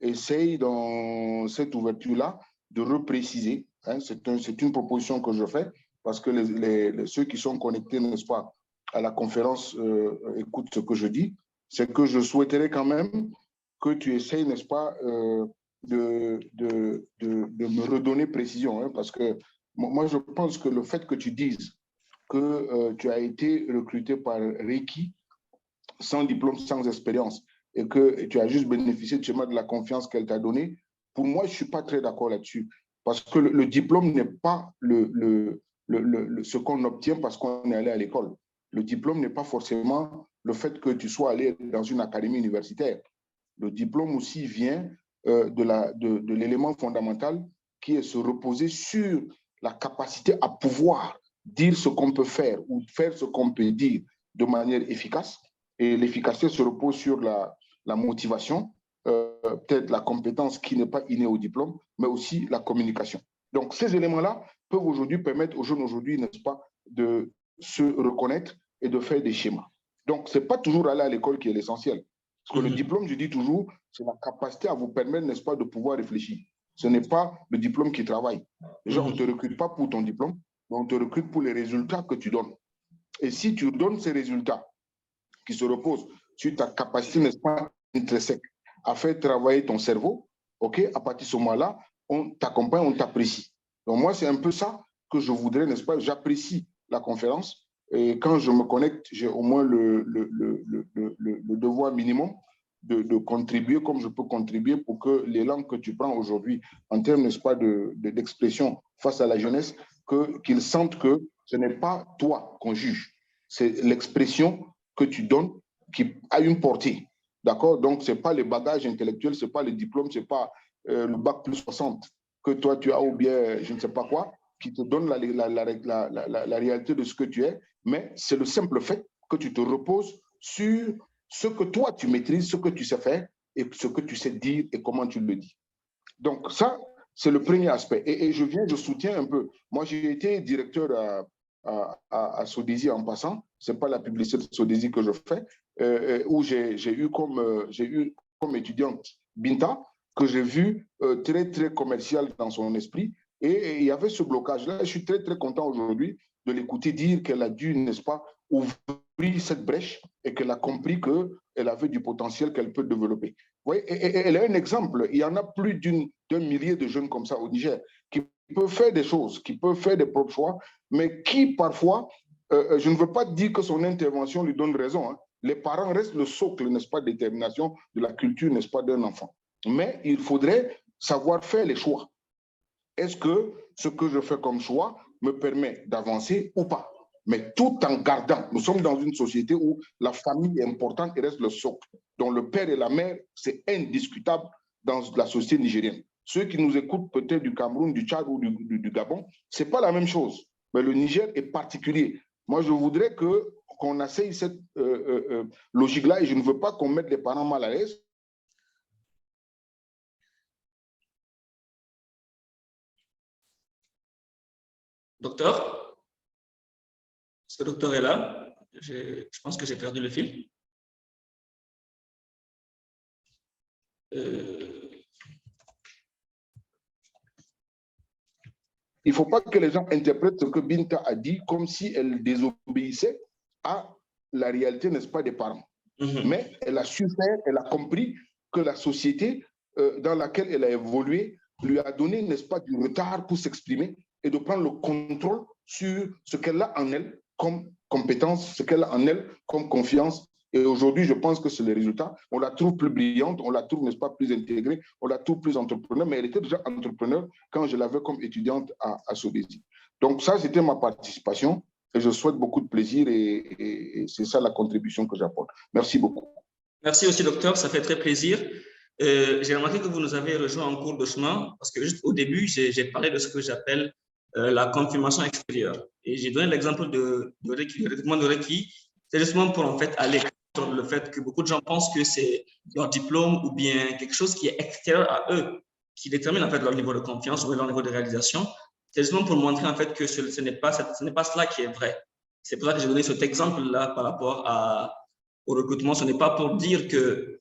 essayes dans cette ouverture-là de repréciser. Hein, c'est une proposition que je fais parce que ceux qui sont connectés, n'est-ce pas, à la conférence écoutent ce que je dis. C'est que je souhaiterais quand même que tu essayes, n'est-ce pas, de me redonner précision. Hein, parce que moi, je pense que le fait que tu dises que tu as été recruté par Reiki sans diplôme, sans expérience, et que tu as juste bénéficié de la confiance qu'elle t'a donnée, pour moi, je ne suis pas très d'accord là-dessus. Parce que le diplôme n'est pas ce qu'on obtient parce qu'on est allé à l'école. Le diplôme n'est pas forcément le fait que tu sois allé dans une académie universitaire. Le diplôme aussi vient de l'élément fondamental qui est se reposer sur la capacité à pouvoir dire ce qu'on peut faire ou faire ce qu'on peut dire de manière efficace. Et l'efficacité se repose sur la motivation, peut-être la compétence qui n'est pas innée au diplôme, mais aussi la communication. Donc, ces éléments-là peuvent aujourd'hui permettre aux jeunes aujourd'hui, n'est-ce pas, de se reconnaître et de faire des schémas. Donc, ce n'est pas toujours aller à l'école qui est l'essentiel. Parce que le diplôme, je dis toujours, c'est la capacité à vous permettre, n'est-ce pas, de pouvoir réfléchir. Ce n'est pas le diplôme qui travaille. Déjà, on ne te recrute pas pour ton diplôme, mais on te recrute pour les résultats que tu donnes. Et si tu donnes ces résultats qui se reposent sur ta capacité, n'est-ce pas, intrinsèque à faire travailler ton cerveau. OK, à partir de ce moment-là, on t'accompagne, on t'apprécie. Donc, moi, c'est un peu ça que je voudrais, n'est-ce pas? J'apprécie la conférence. Et quand je me connecte, j'ai au moins le devoir minimum de contribuer comme je peux contribuer pour que les langues que tu prends aujourd'hui, en termes, n'est-ce pas, d'expression face à la jeunesse, qu'ils sentent que ce n'est pas toi qu'on juge, c'est l'expression que tu donnes qui a une portée. D'accord? Donc, ce n'est pas les bagages intellectuels, ce n'est pas les diplômes, ce n'est pas le bac plus 60 que toi tu as ou bien je ne sais pas quoi, qui te donne la réalité de ce que tu es, mais c'est le simple fait que tu te reposes sur ce que toi tu maîtrises, ce que tu sais faire et ce que tu sais dire et comment tu le dis. Donc ça, c'est le premier aspect. Et je soutiens un peu. Moi, j'ai été directeur à Sodesi en passant. Ce n'est pas la publicité de Sodesi que je fais, où j'ai eu comme étudiante Binta, que j'ai vu très, très commercial dans son esprit. Et il y avait ce blocage-là. Je suis très, très content aujourd'hui de l'écouter dire qu'elle a dû, n'est-ce pas, ouvrir cette brèche et qu'elle a compris qu'elle avait du potentiel qu'elle peut développer. Vous voyez, et elle est un exemple. Il y en a plus d'un millier de jeunes comme ça au Niger qui peuvent faire des choses, qui peuvent faire des propres choix, mais qui parfois, je ne veux pas dire que son intervention lui donne raison. Hein. Les parents restent le socle, n'est-ce pas, de détermination de la culture, n'est-ce pas, d'un enfant. Mais il faudrait savoir faire les choix. Est-ce que ce que je fais comme choix me permet d'avancer ou pas? Mais tout en gardant, nous sommes dans une société où la famille est importante et reste le socle. Donc le père et la mère, c'est indiscutable dans la société nigérienne. Ceux qui nous écoutent peut-être du Cameroun, du Tchad ou du Gabon, ce n'est pas la même chose. Mais le Niger est particulier. Moi, je voudrais qu'on essaye cette logique-là et je ne veux pas qu'on mette les parents mal à l'aise. Docteur? Est-ce que le docteur est là? Je pense que j'ai perdu le fil. Il ne faut pas que les gens interprètent ce que Binta a dit comme si elle désobéissait à la réalité, n'est-ce pas, des parents. Mais elle a su faire, elle a compris que la société dans laquelle elle a évolué lui a donné, n'est-ce pas, du retard pour s'exprimer et de prendre le contrôle sur ce qu'elle a en elle comme compétence, ce qu'elle a en elle comme confiance. Et aujourd'hui, je pense que c'est le résultat. On la trouve plus brillante, on la trouve, n'est-ce pas, plus intégrée, on la trouve plus entrepreneur, mais elle était déjà entrepreneur quand je l'avais comme étudiante à Sodesi. Donc ça, c'était ma participation et je souhaite beaucoup de plaisir et c'est ça la contribution que j'apporte. Merci beaucoup. Merci aussi, docteur, ça fait très plaisir. J'ai remarqué que vous nous avez rejoint en cours de chemin parce que juste au début, j'ai parlé de ce que j'appelle la confirmation extérieure. Et j'ai donné l'exemple de Reiki. C'est justement pour en fait aller contre le fait que beaucoup de gens pensent que c'est leur diplôme ou bien quelque chose qui est extérieur à eux qui détermine en fait leur niveau de confiance ou leur niveau de réalisation. C'est justement pour montrer en fait que ce n'est pas cela qui est vrai. C'est pour ça que j'ai donné cet exemple-là par rapport au recrutement. Ce n'est pas pour dire que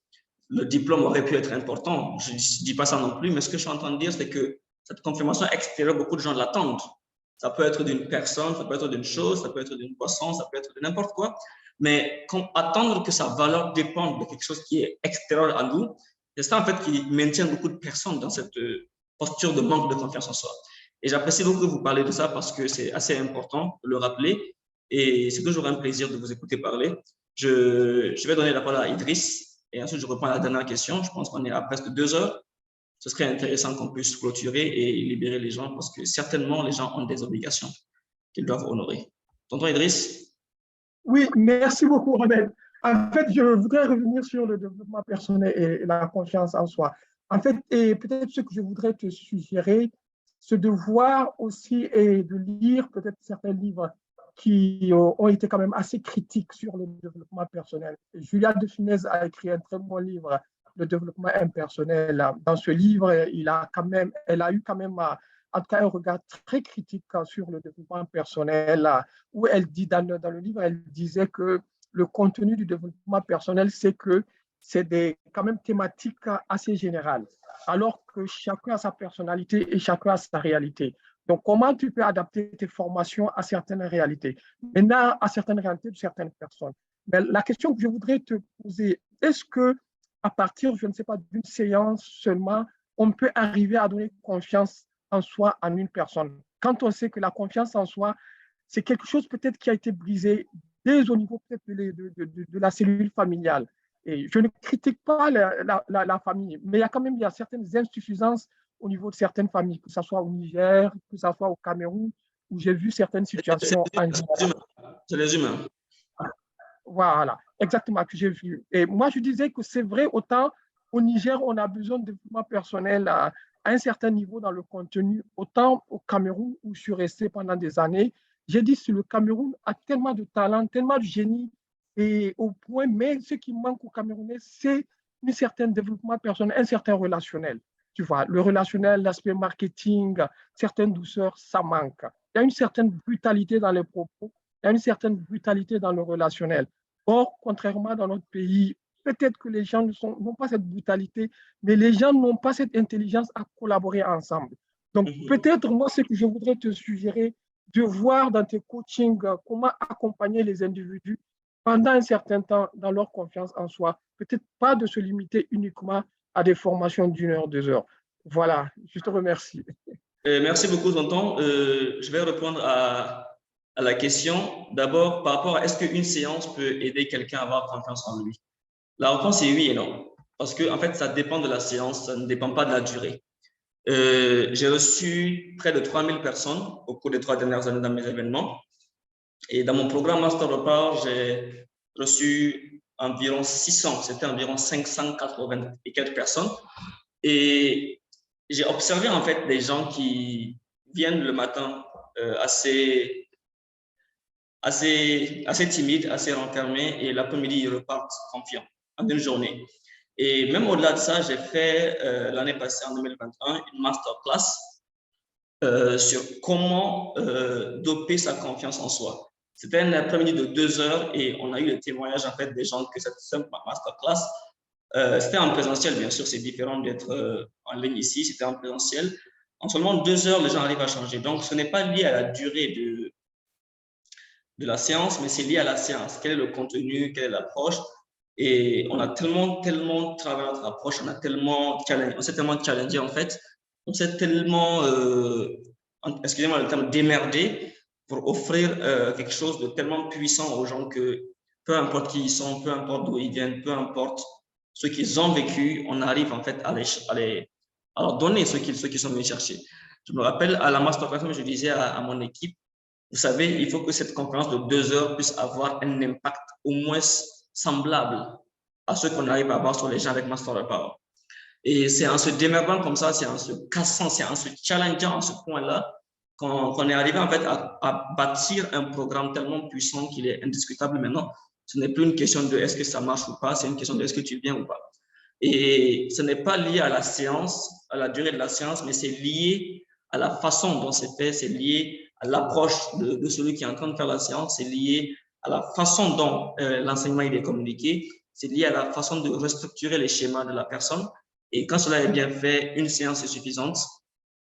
le diplôme aurait pu être important. Je ne dis pas ça non plus, mais ce que je suis en train de dire, c'est que cette confirmation extérieure, beaucoup de gens l'attendent. Ça peut être d'une personne, ça peut être d'une chose, ça peut être d'une boisson, ça peut être de n'importe quoi. Mais attendre que sa valeur dépende de quelque chose qui est extérieur à nous, c'est ça en fait qui maintient beaucoup de personnes dans cette posture de manque de confiance en soi. Et j'apprécie beaucoup que vous parlez de ça parce que c'est assez important de le rappeler et c'est toujours un plaisir de vous écouter parler. Je vais donner la parole à Idriss et ensuite je reprends la dernière question. Je pense qu'on est à presque 2 heures. Ce serait intéressant qu'on puisse clôturer et libérer les gens parce que certainement les gens ont des obligations qu'ils doivent honorer. Tonton Idriss? Oui, merci beaucoup, Ahmed. En fait, je voudrais revenir sur le développement personnel et la confiance en soi. En fait, et peut-être ce que je voudrais te suggérer, c'est de voir aussi et de lire peut-être certains livres qui ont été quand même assez critiques sur le développement personnel. Julia de Funès a écrit un très bon livre, Le développement impersonnel. Dans ce livre, elle a eu quand même en tout cas un regard très critique sur le développement personnel, où elle dit dans le livre, elle disait que le contenu du développement personnel, c'est que c'est quand même thématiques assez générales, alors que chacun a sa personnalité et chacun a sa réalité. Donc, comment tu peux adapter tes formations à certaines réalités? Maintenant, à certaines réalités de certaines personnes. Mais la question que je voudrais te poser, est-ce que à partir, je ne sais pas, d'une séance seulement, on peut arriver à donner confiance en soi en une personne? Quand on sait que la confiance en soi, c'est quelque chose peut-être qui a été brisé dès au niveau peut-être de la cellule familiale. Et je ne critique pas la famille, mais il y a certaines insuffisances au niveau de certaines familles, que ce soit au Niger, que ce soit au Cameroun, où j'ai vu certaines situations en général. C'est les humains. Voilà, exactement, que j'ai vu. Et moi, je disais que c'est vrai, autant au Niger, on a besoin de développement personnel à un certain niveau dans le contenu, autant au Cameroun, où je suis resté pendant des années. J'ai dit que le Cameroun a tellement de talent, tellement de génie, et au point, mais ce qui manque aux Camerounais, c'est un certain développement personnel, un certain relationnel. Tu vois, le relationnel, l'aspect marketing, certaines douceurs, ça manque. Il y a une certaine brutalité dans les propos, il y a une certaine brutalité dans le relationnel. Or, contrairement dans notre pays, peut-être que les gens n'ont pas cette brutalité, mais les gens n'ont pas cette intelligence à collaborer ensemble. Donc, peut-être, moi, ce que je voudrais te suggérer, de voir dans tes coachings comment accompagner les individus pendant un certain temps dans leur confiance en soi. Peut-être pas de se limiter uniquement à des formations d'1 heure, 2 heures. Voilà, je te remercie. Merci beaucoup, Tonton. Je vais répondre à la question. D'abord, par rapport à est-ce qu'une séance peut aider quelqu'un à avoir confiance en lui? La réponse est oui et non. Parce que, en fait, ça dépend de la séance, ça ne dépend pas de la durée. J'ai reçu près de 3000 personnes au cours des 3 dernières années dans mes événements. Et dans mon programme Master of Power, j'ai reçu environ 600, c'était environ 580 et quelques personnes. Et j'ai observé en fait des gens qui viennent le matin assez timides, assez renfermés, et l'après-midi, ils repartent confiants en une journée. Et même au-delà de ça, j'ai fait l'année passée, en 2021, une masterclass sur comment doper sa confiance en soi. C'était un après-midi de 2 heures et on a eu le témoignage en fait des gens que cette simple masterclass, c'était en présentiel, bien sûr, c'est différent d'être en ligne ici, c'était en présentiel. En seulement 2 heures, les gens arrivent à changer. Donc, ce n'est pas lié à la durée de la séance, mais c'est lié à la séance. Quel est le contenu, quelle est l'approche? Et on a tellement travaillé notre approche, on s'est tellement challengé en fait, on s'est tellement, excusez-moi le terme, démerdé pour offrir quelque chose de tellement puissant aux gens que peu importe qui ils sont, peu importe d'où ils viennent, peu importe ce qu'ils ont vécu, on arrive en fait à leur donner ce qu'ils sont venus chercher. Je me rappelle à la masterclass, je disais à mon équipe, vous savez, il faut que cette conférence de 2 heures puisse avoir un impact au moins semblable à ce qu'on arrive à avoir sur les gens avec Master of Power. Et c'est en se démerdant comme ça, c'est en se cassant, c'est en se challengeant à ce point-là qu'on est arrivé en fait à bâtir un programme tellement puissant qu'il est indiscutable maintenant. Ce n'est plus une question de est-ce que ça marche ou pas, c'est une question de est-ce que tu viens ou pas. Et ce n'est pas lié à la séance, à la durée de la séance, mais c'est lié à la façon dont c'est fait, c'est lié à l'approche de celui qui est en train de faire la séance, c'est lié à la façon dont l'enseignement est communiqué, c'est lié à la façon de restructurer les schémas de la personne. Et quand cela est bien fait, une séance est suffisante.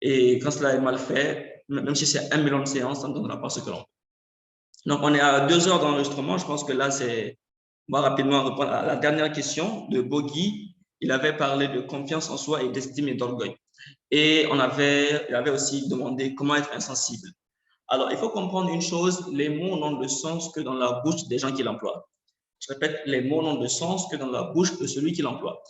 Et quand cela est mal fait, même si c'est 1 million de séances, ça ne donnera pas ce que l'on veut. Donc, on est à 2 heures d'enregistrement. Je pense que là, on va rapidement répondre à la dernière question de Bogi. Il avait parlé de confiance en soi et d'estime et d'orgueil. Et il avait aussi demandé comment être insensible. Alors, il faut comprendre une chose, les mots n'ont de sens que dans la bouche des gens qui l'emploient. Je répète, les mots n'ont de sens que dans la bouche de celui qui l'emploie.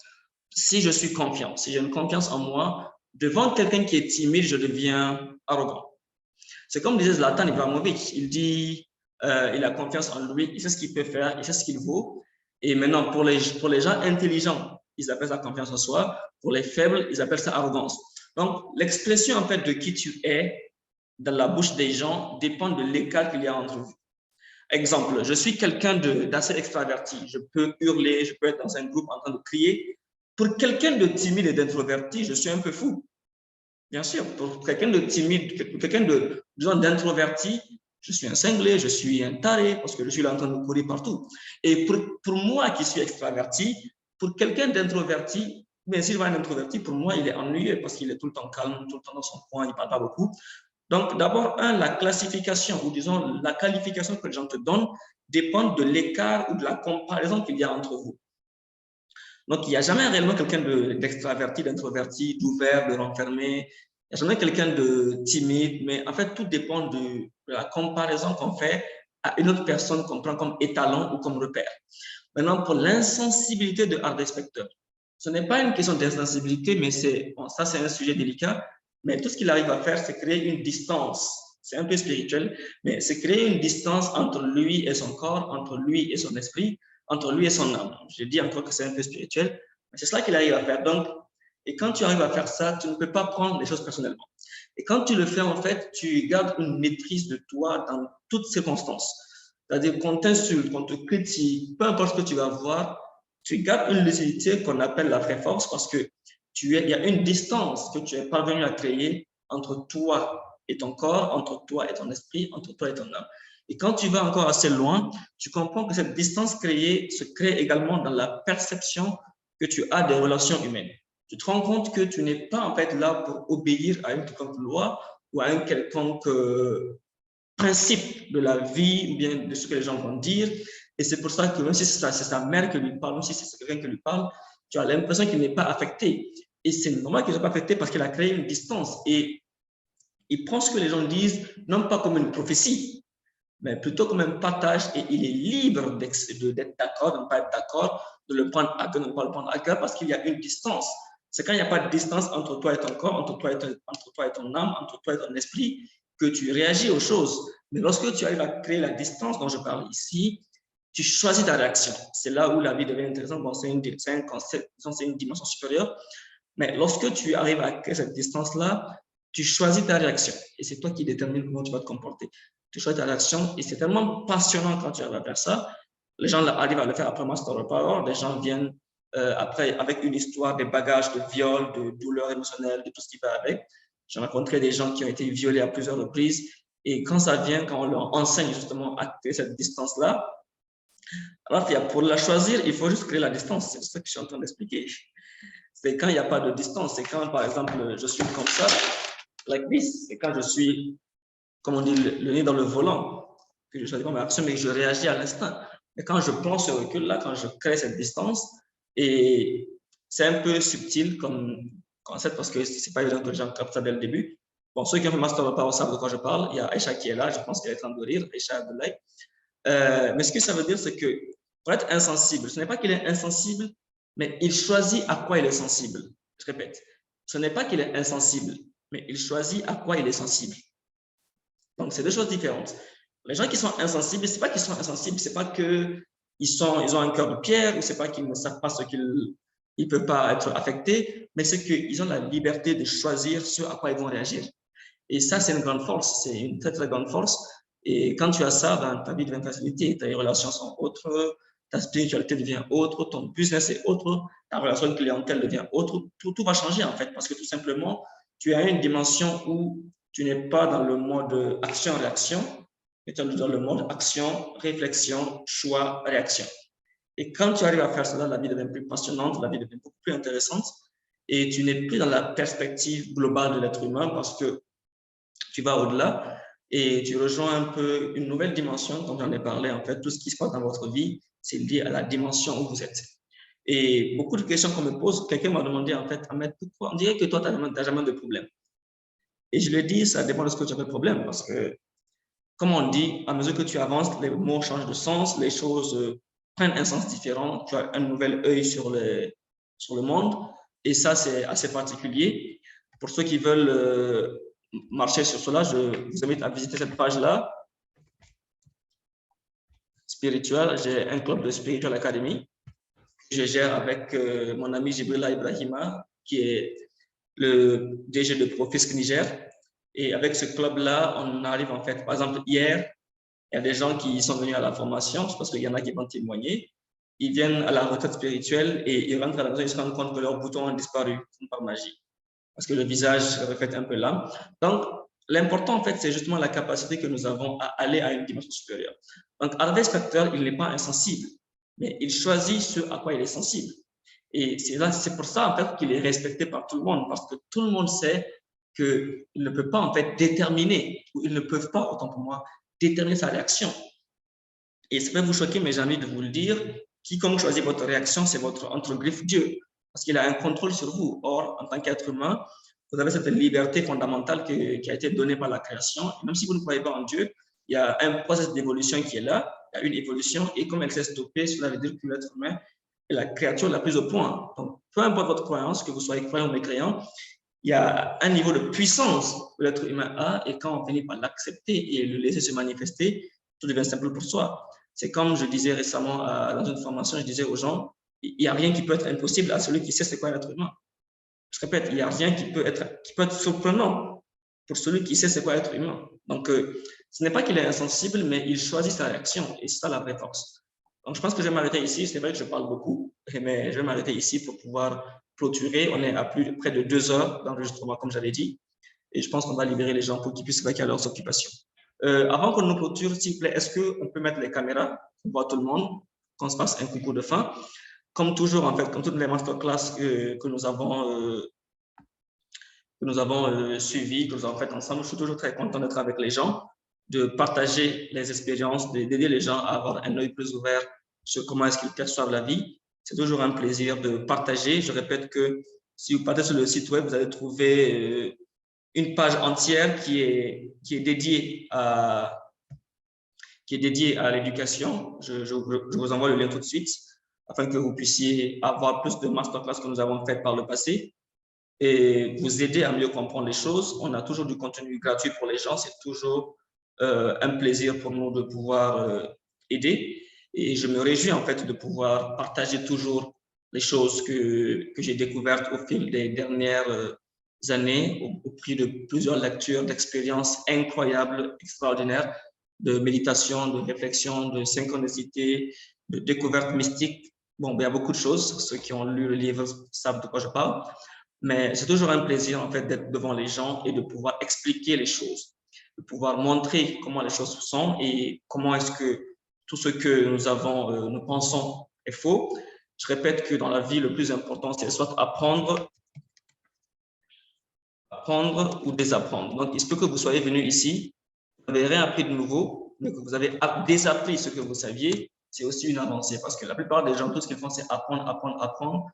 Si je suis confiant, si j'ai une confiance en moi, devant quelqu'un qui est timide, je deviens arrogant. C'est comme disait Zlatan Ibrahimovic, il dit, il a confiance en lui, il sait ce qu'il peut faire, il sait ce qu'il vaut. Et maintenant, pour les gens intelligents, ils appellent ça confiance en soi. Pour les faibles, ils appellent ça arrogance. Donc, l'expression en fait de qui tu es dans la bouche des gens dépend de l'écart qu'il y a entre vous. Exemple, je suis quelqu'un d'assez extraverti. Je peux hurler, je peux être dans un groupe en train de crier. Pour quelqu'un de timide et d'introverti, je suis un peu fou. Bien sûr, pour quelqu'un de timide, pour quelqu'un d'introverti, je suis un cinglé, je suis un taré parce que je suis là en train de courir partout. Et pour moi qui suis extraverti, pour quelqu'un d'introverti, mais s'il va un introverti, pour moi, il est ennuyeux parce qu'il est tout le temps calme, tout le temps dans son coin, il ne parle pas beaucoup. Donc, d'abord, la classification, ou disons la qualification que les gens te donnent dépend de l'écart ou de la comparaison qu'il y a entre vous. Donc, il n'y a jamais réellement quelqu'un d'extraverti, d'introverti, d'ouvert, de renfermé. Il n'y a jamais quelqu'un de timide, mais en fait, tout dépend de la comparaison qu'on fait à une autre personne qu'on prend comme étalon ou comme repère. Maintenant, pour l'insensibilité de Harvey Specter, ce n'est pas une question d'insensibilité, mais ça, c'est un sujet délicat. Mais tout ce qu'il arrive à faire, c'est créer une distance. C'est un peu spirituel, mais c'est créer une distance entre lui et son corps, entre lui et son esprit, entre lui et son âme. Je dis encore que c'est un peu spirituel, mais c'est cela qu'il arrive à faire. Donc, et quand tu arrives à faire ça, tu ne peux pas prendre les choses personnellement. Et quand tu le fais, en fait, tu gardes une maîtrise de toi dans toutes circonstances. C'est-à-dire qu'on t'insulte, qu'on te critique, peu importe ce que tu vas voir, tu gardes une lucidité qu'on appelle la vraie force parce que il y a une distance que tu es parvenu à créer entre toi et ton corps, entre toi et ton esprit, entre toi et ton âme. Et quand tu vas encore assez loin, tu comprends que cette distance créée se crée également dans la perception que tu as des relations humaines. Tu te rends compte que tu n'es pas en fait là pour obéir à une quelconque loi ou à un quelconque principe de la vie ou bien de ce que les gens vont dire. Et c'est pour ça que même si c'est sa mère qui lui parle, même si c'est quelqu'un qui lui parle, tu as l'impression qu'il n'est pas affecté. Et c'est normal qu'il ne soit pas affecté parce qu'il a créé une distance. Et il prend ce que les gens disent, non pas comme une prophétie, mais plutôt comme un partage. Et il est libre d'être d'accord, de ne pas être d'accord, de le prendre à cœur, de ne pas le prendre à cœur, parce qu'il y a une distance. C'est quand il n'y a pas de distance entre toi et ton corps, entre toi et ton âme, entre toi et ton esprit, que tu réagis aux choses. Mais lorsque tu arrives à créer la distance dont je parle ici, tu choisis ta réaction. C'est là où la vie devient intéressante. Bon, c'est un concept, c'est une dimension supérieure. Mais lorsque tu arrives à créer cette distance-là, tu choisis ta réaction. Et c'est toi qui détermines comment tu vas te comporter. Tu choisis ta réaction et c'est tellement passionnant quand tu arrives à faire ça. Les gens arrivent à le faire après Master of Power. Les gens viennent après avec une histoire, des bagages de viol, de douleur émotionnelle, de tout ce qui va avec. J'ai rencontré des gens qui ont été violés à plusieurs reprises. Et quand ça vient, quand on leur enseigne justement à créer cette distance-là, alors pour la choisir, il faut juste créer la distance. C'est ce que je suis en train d'expliquer. C'est quand il n'y a pas de distance. C'est quand, par exemple, je suis comme ça, like this. C'est quand je suis, comme on dit, le nez dans le volant, que je choisis pas ma action, mais je réagis à l'instant. Et quand je prends ce recul-là, quand je crée cette distance, et c'est un peu subtil comme concept parce que c'est pas évident que les gens captent ça dès le début. Bon, ceux qui ont fait Master of Power savent de quoi je parle. Il y a Aïcha qui est là, je pense qu'elle est en train de rire, Aïcha Abdoulaye. Mais ce que ça veut dire, c'est que pour être insensible, ce n'est pas qu'il est insensible, mais il choisit à quoi il est sensible. Je répète, ce n'est pas qu'il est insensible, mais il choisit à quoi il est sensible. Donc, c'est deux choses différentes. Les gens qui sont insensibles, ce n'est pas qu'ils sont insensibles, ce n'est pas qu'ils ont un cœur de pierre, ou ce n'est pas qu'ils ne savent pas ce qu'ils ne peuvent pas être affectés, mais c'est qu'ils ont la liberté de choisir ce à quoi ils vont réagir. Et ça, c'est une grande force, c'est une très, très grande force. Et quand tu as ça, ben, ta vie devient facilité, tes relations sont autres, ta spiritualité devient autre, ton business est autre, ta relation clientèle devient autre, tout va changer en fait, parce que tout simplement, tu as une dimension où tu n'es pas dans le mode action-réaction, mais tu es dans le mode action, réflexion, choix, réaction. Et quand tu arrives à faire cela, la vie devient plus passionnante, la vie devient beaucoup plus intéressante, et tu n'es plus dans la perspective globale de l'être humain parce que tu vas au-delà et tu rejoins un peu une nouvelle dimension, comme j'en ai parlé, en fait, tout ce qui se passe dans votre vie, c'est lié à la dimension où vous êtes. Et beaucoup de questions qu'on me pose, quelqu'un m'a demandé, en fait, Ahmed, pourquoi on dirait que toi, tu n'as jamais de problème. Et je lui ai dit, ça dépend de ce que tu as de problème, parce que, comme on dit, à mesure que tu avances, les mots changent de sens, les choses prennent un sens différent, tu as un nouvel œil sur le monde, et ça, c'est assez particulier. Pour ceux qui veulent marcher sur cela, je vous invite à visiter cette page-là. Spirituel, j'ai un club de Spiritual Academy. Je gère avec mon ami Jibrila Ibrahima, qui est le DG de Profisk Niger. Et avec ce club-là, on arrive en fait, par exemple, hier, il y a des gens qui sont venus à la formation, je pense qu'il y en a qui vont témoigner. Ils viennent à la retraite spirituelle et ils rentrent à la maison, ils se rendent compte que leurs boutons ont disparu par magie, parce que le visage reflète un peu l'âme. Donc, l'important, en fait, c'est justement la capacité que nous avons à aller à une dimension supérieure. Donc, Harvey Specter, il n'est pas insensible, mais il choisit ce à quoi il est sensible. Et c'est pour ça, en fait, qu'il est respecté par tout le monde, parce que tout le monde sait qu'ils ne peuvent pas en fait déterminer, ou ils ne peuvent pas, autant pour moi, déterminer sa réaction. Et ça peut vous choquer, mais j'ai envie de vous le dire, quiconque choisit votre réaction, c'est votre entre-griffe Dieu, parce qu'il a un contrôle sur vous. Or, en tant qu'être humain, vous avez cette liberté fondamentale qui a été donnée par la création. Et même si vous ne croyez pas en Dieu, il y a un processus d'évolution qui est là, il y a une évolution, et comme elle s'est stoppée, cela veut dire que l'être humain est la créature la plus au point. Donc, peu importe votre croyance, que vous soyez croyant ou mécréant, il y a un niveau de puissance que l'être humain a, et quand on finit par l'accepter et le laisser se manifester, tout devient simple pour soi. C'est comme je disais récemment dans une formation, je disais aux gens, il n'y a rien qui peut être impossible à celui qui sait c'est quoi l'être humain. Je répète, il n'y a rien qui peut être surprenant pour celui qui sait c'est quoi être humain. Donc, ce n'est pas qu'il est insensible, mais il choisit sa réaction, et c'est ça la vraie force. Donc, je pense que je vais m'arrêter ici. C'est vrai que je parle beaucoup, mais je vais m'arrêter ici pour pouvoir clôturer. On est à près de 2 heures d'enregistrement, comme j'avais dit, et je pense qu'on va libérer les gens pour qu'ils puissent vaquer à leurs occupations. Avant qu'on nous clôture, s'il vous plaît, est-ce qu'on peut mettre les caméras pour voir tout le monde, qu'on se passe un coucou de fin? Comme toujours, en fait, comme toutes les masterclass que nous avons suivies, que nous avons faites ensemble, je suis toujours très content d'être avec les gens, de partager les expériences, d'aider les gens à avoir un œil plus ouvert sur comment est-ce qu'ils perçoivent la vie. C'est toujours un plaisir de partager. Je répète que si vous partez sur le site web, vous allez trouver une page entière qui est dédiée à l'éducation. Je vous envoie le lien tout de suite afin que vous puissiez avoir plus de masterclass que nous avons fait par le passé et vous aider à mieux comprendre les choses. On a toujours du contenu gratuit pour les gens. C'est toujours un plaisir pour nous de pouvoir aider. Et je me réjouis en fait de pouvoir partager toujours les choses que j'ai découvertes au fil des dernières années, au prix de plusieurs lectures, d'expériences incroyables, extraordinaires, de méditation, de réflexion, de synchronicité, de découverte mystique. Bon, il y a beaucoup de choses. Ceux qui ont lu le livre savent de quoi je parle. Mais c'est toujours un plaisir, en fait, d'être devant les gens et de pouvoir expliquer les choses, de pouvoir montrer comment les choses sont et comment est-ce que tout ce que nous pensons est faux. Je répète que dans la vie, le plus important, c'est soit apprendre ou désapprendre. Donc, il se peut que vous soyez venu ici, vous n'avez rien appris de nouveau, mais que vous avez désappris ce que vous saviez, c'est aussi une avancée parce que la plupart des gens, tout ce qu'ils font, c'est apprendre.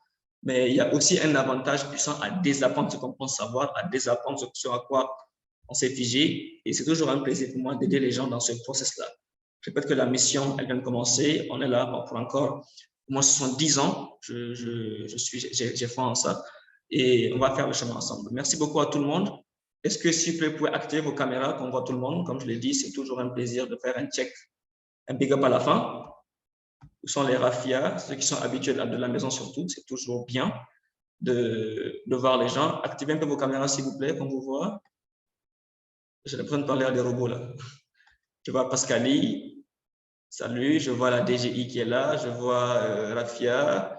Mais il y a aussi un avantage puissant à désapprendre ce qu'on pense savoir, à désapprendre ce à quoi on s'est figé. Et c'est toujours un plaisir pour moi d'aider les gens dans ce process-là. Je répète que la mission, elle vient de commencer. On est là pour encore au moins 70 ans. J'ai foi en ça. Et on va faire le chemin ensemble. Merci beaucoup à tout le monde. Est-ce que s'il vous pouvez activer vos caméras, qu'on voit tout le monde? Comme je l'ai dit, c'est toujours un plaisir de faire un check, un big up à la fin. Où sont les rafias, ceux qui sont habitués de la maison surtout, c'est toujours bien de voir les gens. Activez un peu vos caméras, s'il vous plaît, qu'on vous voit. J'ai l'impression de parler à des robots, là. Je vois Pascali, salut, je vois la DGI qui est là, je vois Rafia,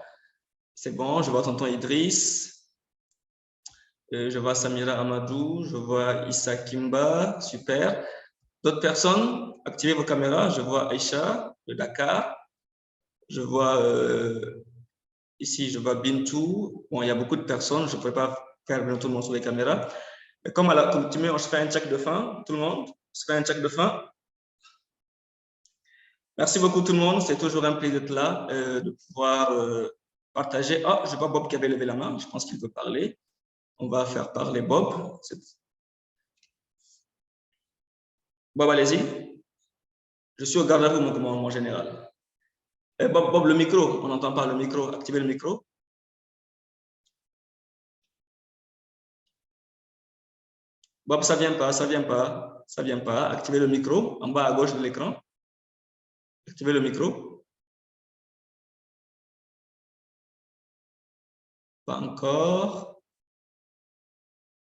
c'est bon, je vois tonton Idriss, je vois Samira Amadou, je vois Issa Kimba, super. D'autres personnes, activez vos caméras, je vois Aïcha de Dakar. Je vois ici, je vois Bintou. Bon, il y a beaucoup de personnes. Je ne pourrais pas faire venir tout le monde sur les caméras. Mais comme à la coutume, on se fait un check de fin. Tout le monde, on se fait un check de fin. Merci beaucoup tout le monde. C'est toujours un plaisir d'être là, de pouvoir partager. Ah, je vois Bob qui avait levé la main. Je pense qu'il veut parler. On va faire parler Bob. Bob, allez-y. Je suis au garde à vous, mon commandement général. Bob, le micro, on n'entend pas le micro. Activez le micro. Bob, ça vient pas. Activez le micro en bas à gauche de l'écran. Activez le micro. Pas encore.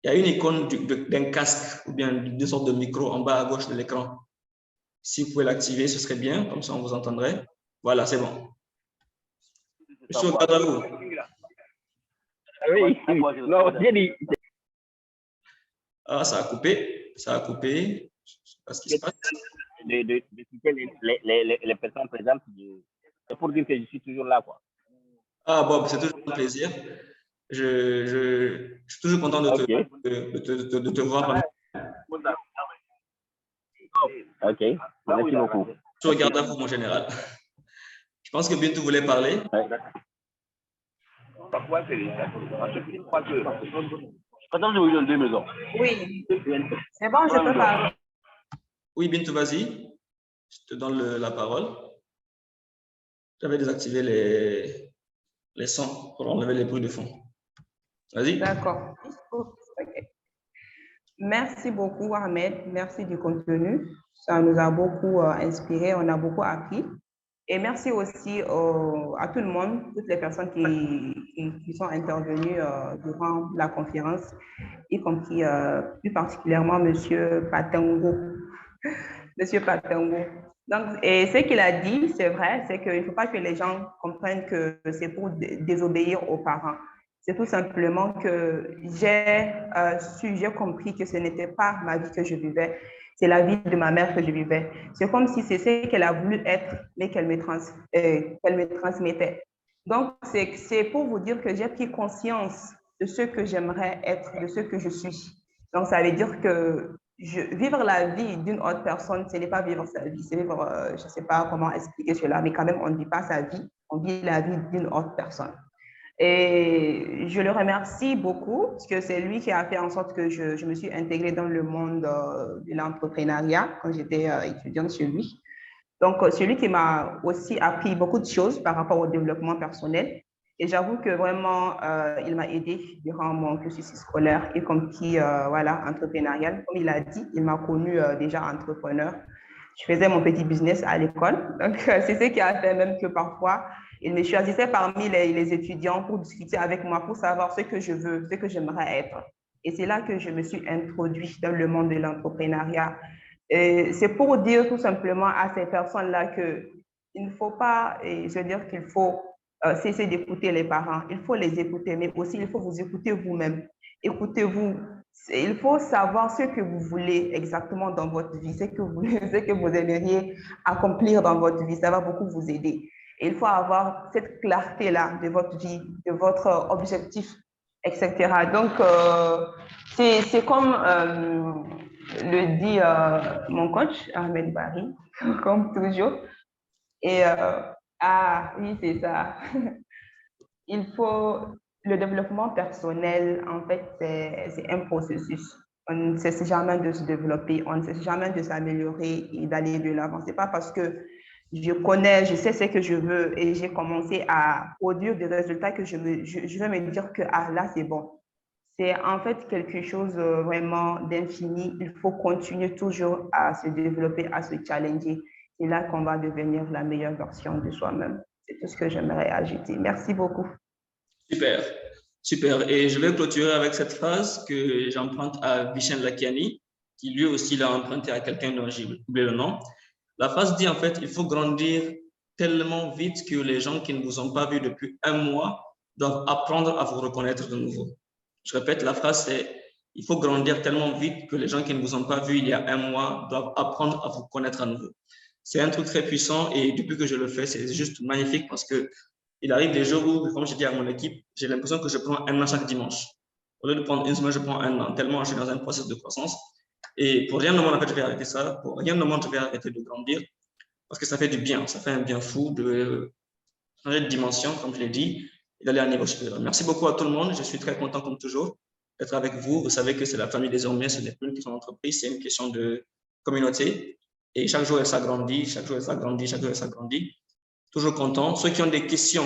Il y a une icône d'un casque ou bien d'une sorte de micro en bas à gauche de l'écran. Si vous pouvez l'activer, ce serait bien, comme ça on vous entendrait. Voilà, c'est bon. Monsieur Gadalou. Oui, non, j'ai dit. Ah, ça a coupé. Je ne sais pas ce qui se passe. De citer les personnes présentes, c'est pour dire que je suis toujours là, quoi. Ah, Bob, c'est toujours un plaisir. Je suis toujours content de te voir. Ok, merci beaucoup. Je regarde à vous, mon général. Je pense que Bintou voulait parler. Oui, c'est bon, je peux parler. Oui, Bintou, vas-y. Je te donne la parole. J'avais désactivé les sons pour enlever les bruits de fond. Vas-y. D'accord. Okay. Merci beaucoup, Ahmed. Merci du contenu. Ça nous a beaucoup inspiré, on a beaucoup appris. Et merci aussi à tout le monde, toutes les personnes qui sont intervenues durant la conférence, y compris plus particulièrement M. Patango. Monsieur Patango. Donc, et ce qu'il a dit, c'est vrai, c'est qu'il ne faut pas que les gens comprennent que c'est pour désobéir aux parents. C'est tout simplement que j'ai compris que ce n'était pas ma vie que je vivais, c'est la vie de ma mère que je vivais. C'est comme si c'est ce qu'elle a voulu être, mais qu'elle me transmettait. Donc, c'est pour vous dire que j'ai pris conscience de ce que j'aimerais être, de ce que je suis. Donc, ça veut dire que vivre la vie d'une autre personne, ce n'est pas vivre sa vie, c'est vivre, je ne sais pas comment expliquer cela, mais quand même, on ne vit pas sa vie, on vit la vie d'une autre personne. Et je le remercie beaucoup, parce que c'est lui qui a fait en sorte que je me suis intégrée dans le monde de l'entrepreneuriat quand j'étais étudiante chez lui. Donc, c'est lui qui m'a aussi appris beaucoup de choses par rapport au développement personnel. Et j'avoue que vraiment, il m'a aidé durant mon cursus scolaire et comme qui, voilà, entrepreneurial. Comme il a dit, il m'a connu déjà entrepreneur. Je faisais mon petit business à l'école. Donc, c'est ce qui a fait même que parfois, il me choisissait parmi les étudiants pour discuter avec moi, pour savoir ce que je veux, ce que j'aimerais être. Et c'est là que je me suis introduite dans le monde de l'entrepreneuriat. C'est pour dire tout simplement à ces personnes-là qu'il ne faut pas se dire qu'il faut cesser d'écouter les parents. Il faut les écouter, mais aussi il faut vous écouter vous-même. Écoutez-vous. Il faut savoir ce que vous voulez exactement dans votre vie, ce que vous aimeriez accomplir dans votre vie. Ça va beaucoup vous aider. Et il faut avoir cette clarté-là de votre vie, de votre objectif, etc. Donc, c'est comme le dit mon coach, Ahmed Barry, comme toujours. Et oui, c'est ça. Il faut, le développement personnel, en fait, c'est un processus. On ne cesse jamais de se développer, on ne cesse jamais de s'améliorer et d'aller de l'avant. Ce n'est pas parce que je sais ce que je veux et j'ai commencé à produire des résultats que je vais me dire que là, c'est bon. C'est en fait quelque chose vraiment d'infini. Il faut continuer toujours à se développer, à se challenger. C'est là qu'on va devenir la meilleure version de soi-même. C'est tout ce que j'aimerais ajouter. Merci beaucoup. Super, super. Et je vais clôturer avec cette phrase que j'emprunte à Vishen Lakiani, qui lui aussi l'a emprunté à quelqu'un dont j'ai oublié le nom. La phrase dit en fait, il faut grandir tellement vite que les gens qui ne vous ont pas vu depuis un mois doivent apprendre à vous reconnaître de nouveau. Je répète, la phrase c'est, il faut grandir tellement vite que les gens qui ne vous ont pas vu il y a un mois doivent apprendre à vous connaître à nouveau. C'est un truc très puissant et depuis que je le fais, c'est juste magnifique parce que il arrive des jours où, comme je dis à mon équipe, j'ai l'impression que je prends un an chaque dimanche. Au lieu de prendre une semaine, je prends un an, tellement je suis dans un processus de croissance. Et pour rien au monde, en fait, je vais arrêter ça. Pour rien au monde, je vais arrêter de grandir parce que ça fait du bien. Ça fait un bien fou de changer de dimension, comme je l'ai dit, et d'aller à un niveau supérieur. Merci beaucoup à tout le monde. Je suis très content, comme toujours, d'être avec vous. Vous savez que c'est la famille désormais. Ce n'est plus une question d'entreprise, c'est une question de communauté. Et chaque jour, elle s'agrandit, chaque jour, elle s'agrandit, chaque jour, elle s'agrandit. Toujours content. Ceux qui ont des questions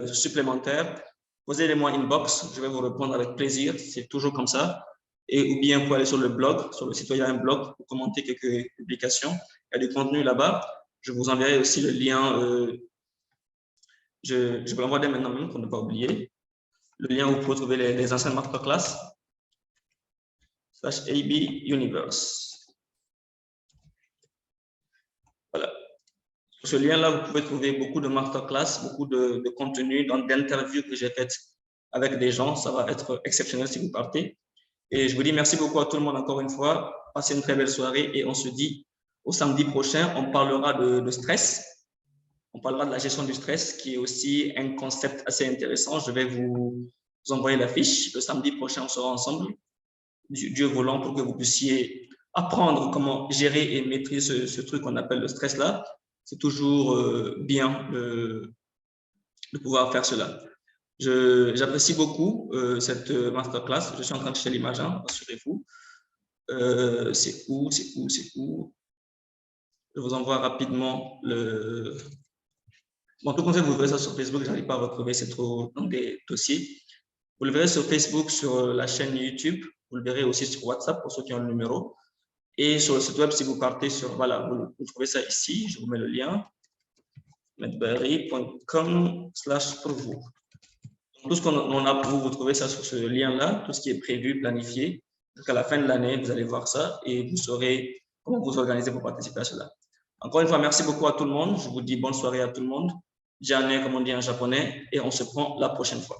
supplémentaires, posez-les-moi inbox. Je vais vous répondre avec plaisir. C'est toujours comme ça. Et ou bien, vous pouvez aller sur le blog, sur le site, il y a un blog pour commenter quelques publications. Il y a du contenu là-bas. Je vous enverrai aussi le lien. Je vous l'envoie dès maintenant même pour ne pas oublier. Le lien où vous pouvez trouver les anciennes masterclass. /AB Universe. Voilà. Sur ce lien-là, vous pouvez trouver beaucoup de masterclass, beaucoup de contenu, d'interviews que j'ai faites avec des gens. Ça va être exceptionnel si vous partez. Et je vous dis merci beaucoup à tout le monde encore une fois. Passez une très belle soirée et on se dit au samedi prochain. On parlera de stress. On parlera de la gestion du stress qui est aussi un concept assez intéressant. Je vais vous vous envoyer la fiche. Le samedi prochain, on sera ensemble, Dieu voulant, pour que vous puissiez apprendre comment gérer et maîtriser ce truc qu'on appelle le stress là. C'est toujours bien de pouvoir faire cela. J'apprécie beaucoup cette masterclass. Je suis en train de chercher l'image, hein, rassurez-vous. C'est où? Je vous envoie rapidement le... Bon, tout conseil, vous verrez ça sur Facebook. Je n'arrive pas à retrouver, c'est trop dans des dossiers. Vous le verrez sur Facebook, sur la chaîne YouTube. Vous le verrez aussi sur WhatsApp pour ceux qui ont le numéro. Et sur le site web, si vous partez sur... Voilà, vous trouvez ça ici. Je vous mets le lien. medberry.com/pour-vous. Tout ce qu'on a pour vous, vous trouvez ça sur ce lien-là, tout ce qui est prévu, planifié. Jusqu'à la fin de l'année, vous allez voir ça et vous saurez comment vous organiser pour participer à cela. Encore une fois, merci beaucoup à tout le monde. Je vous dis bonne soirée à tout le monde. Jane, comme on dit en japonais, et on se prend la prochaine fois.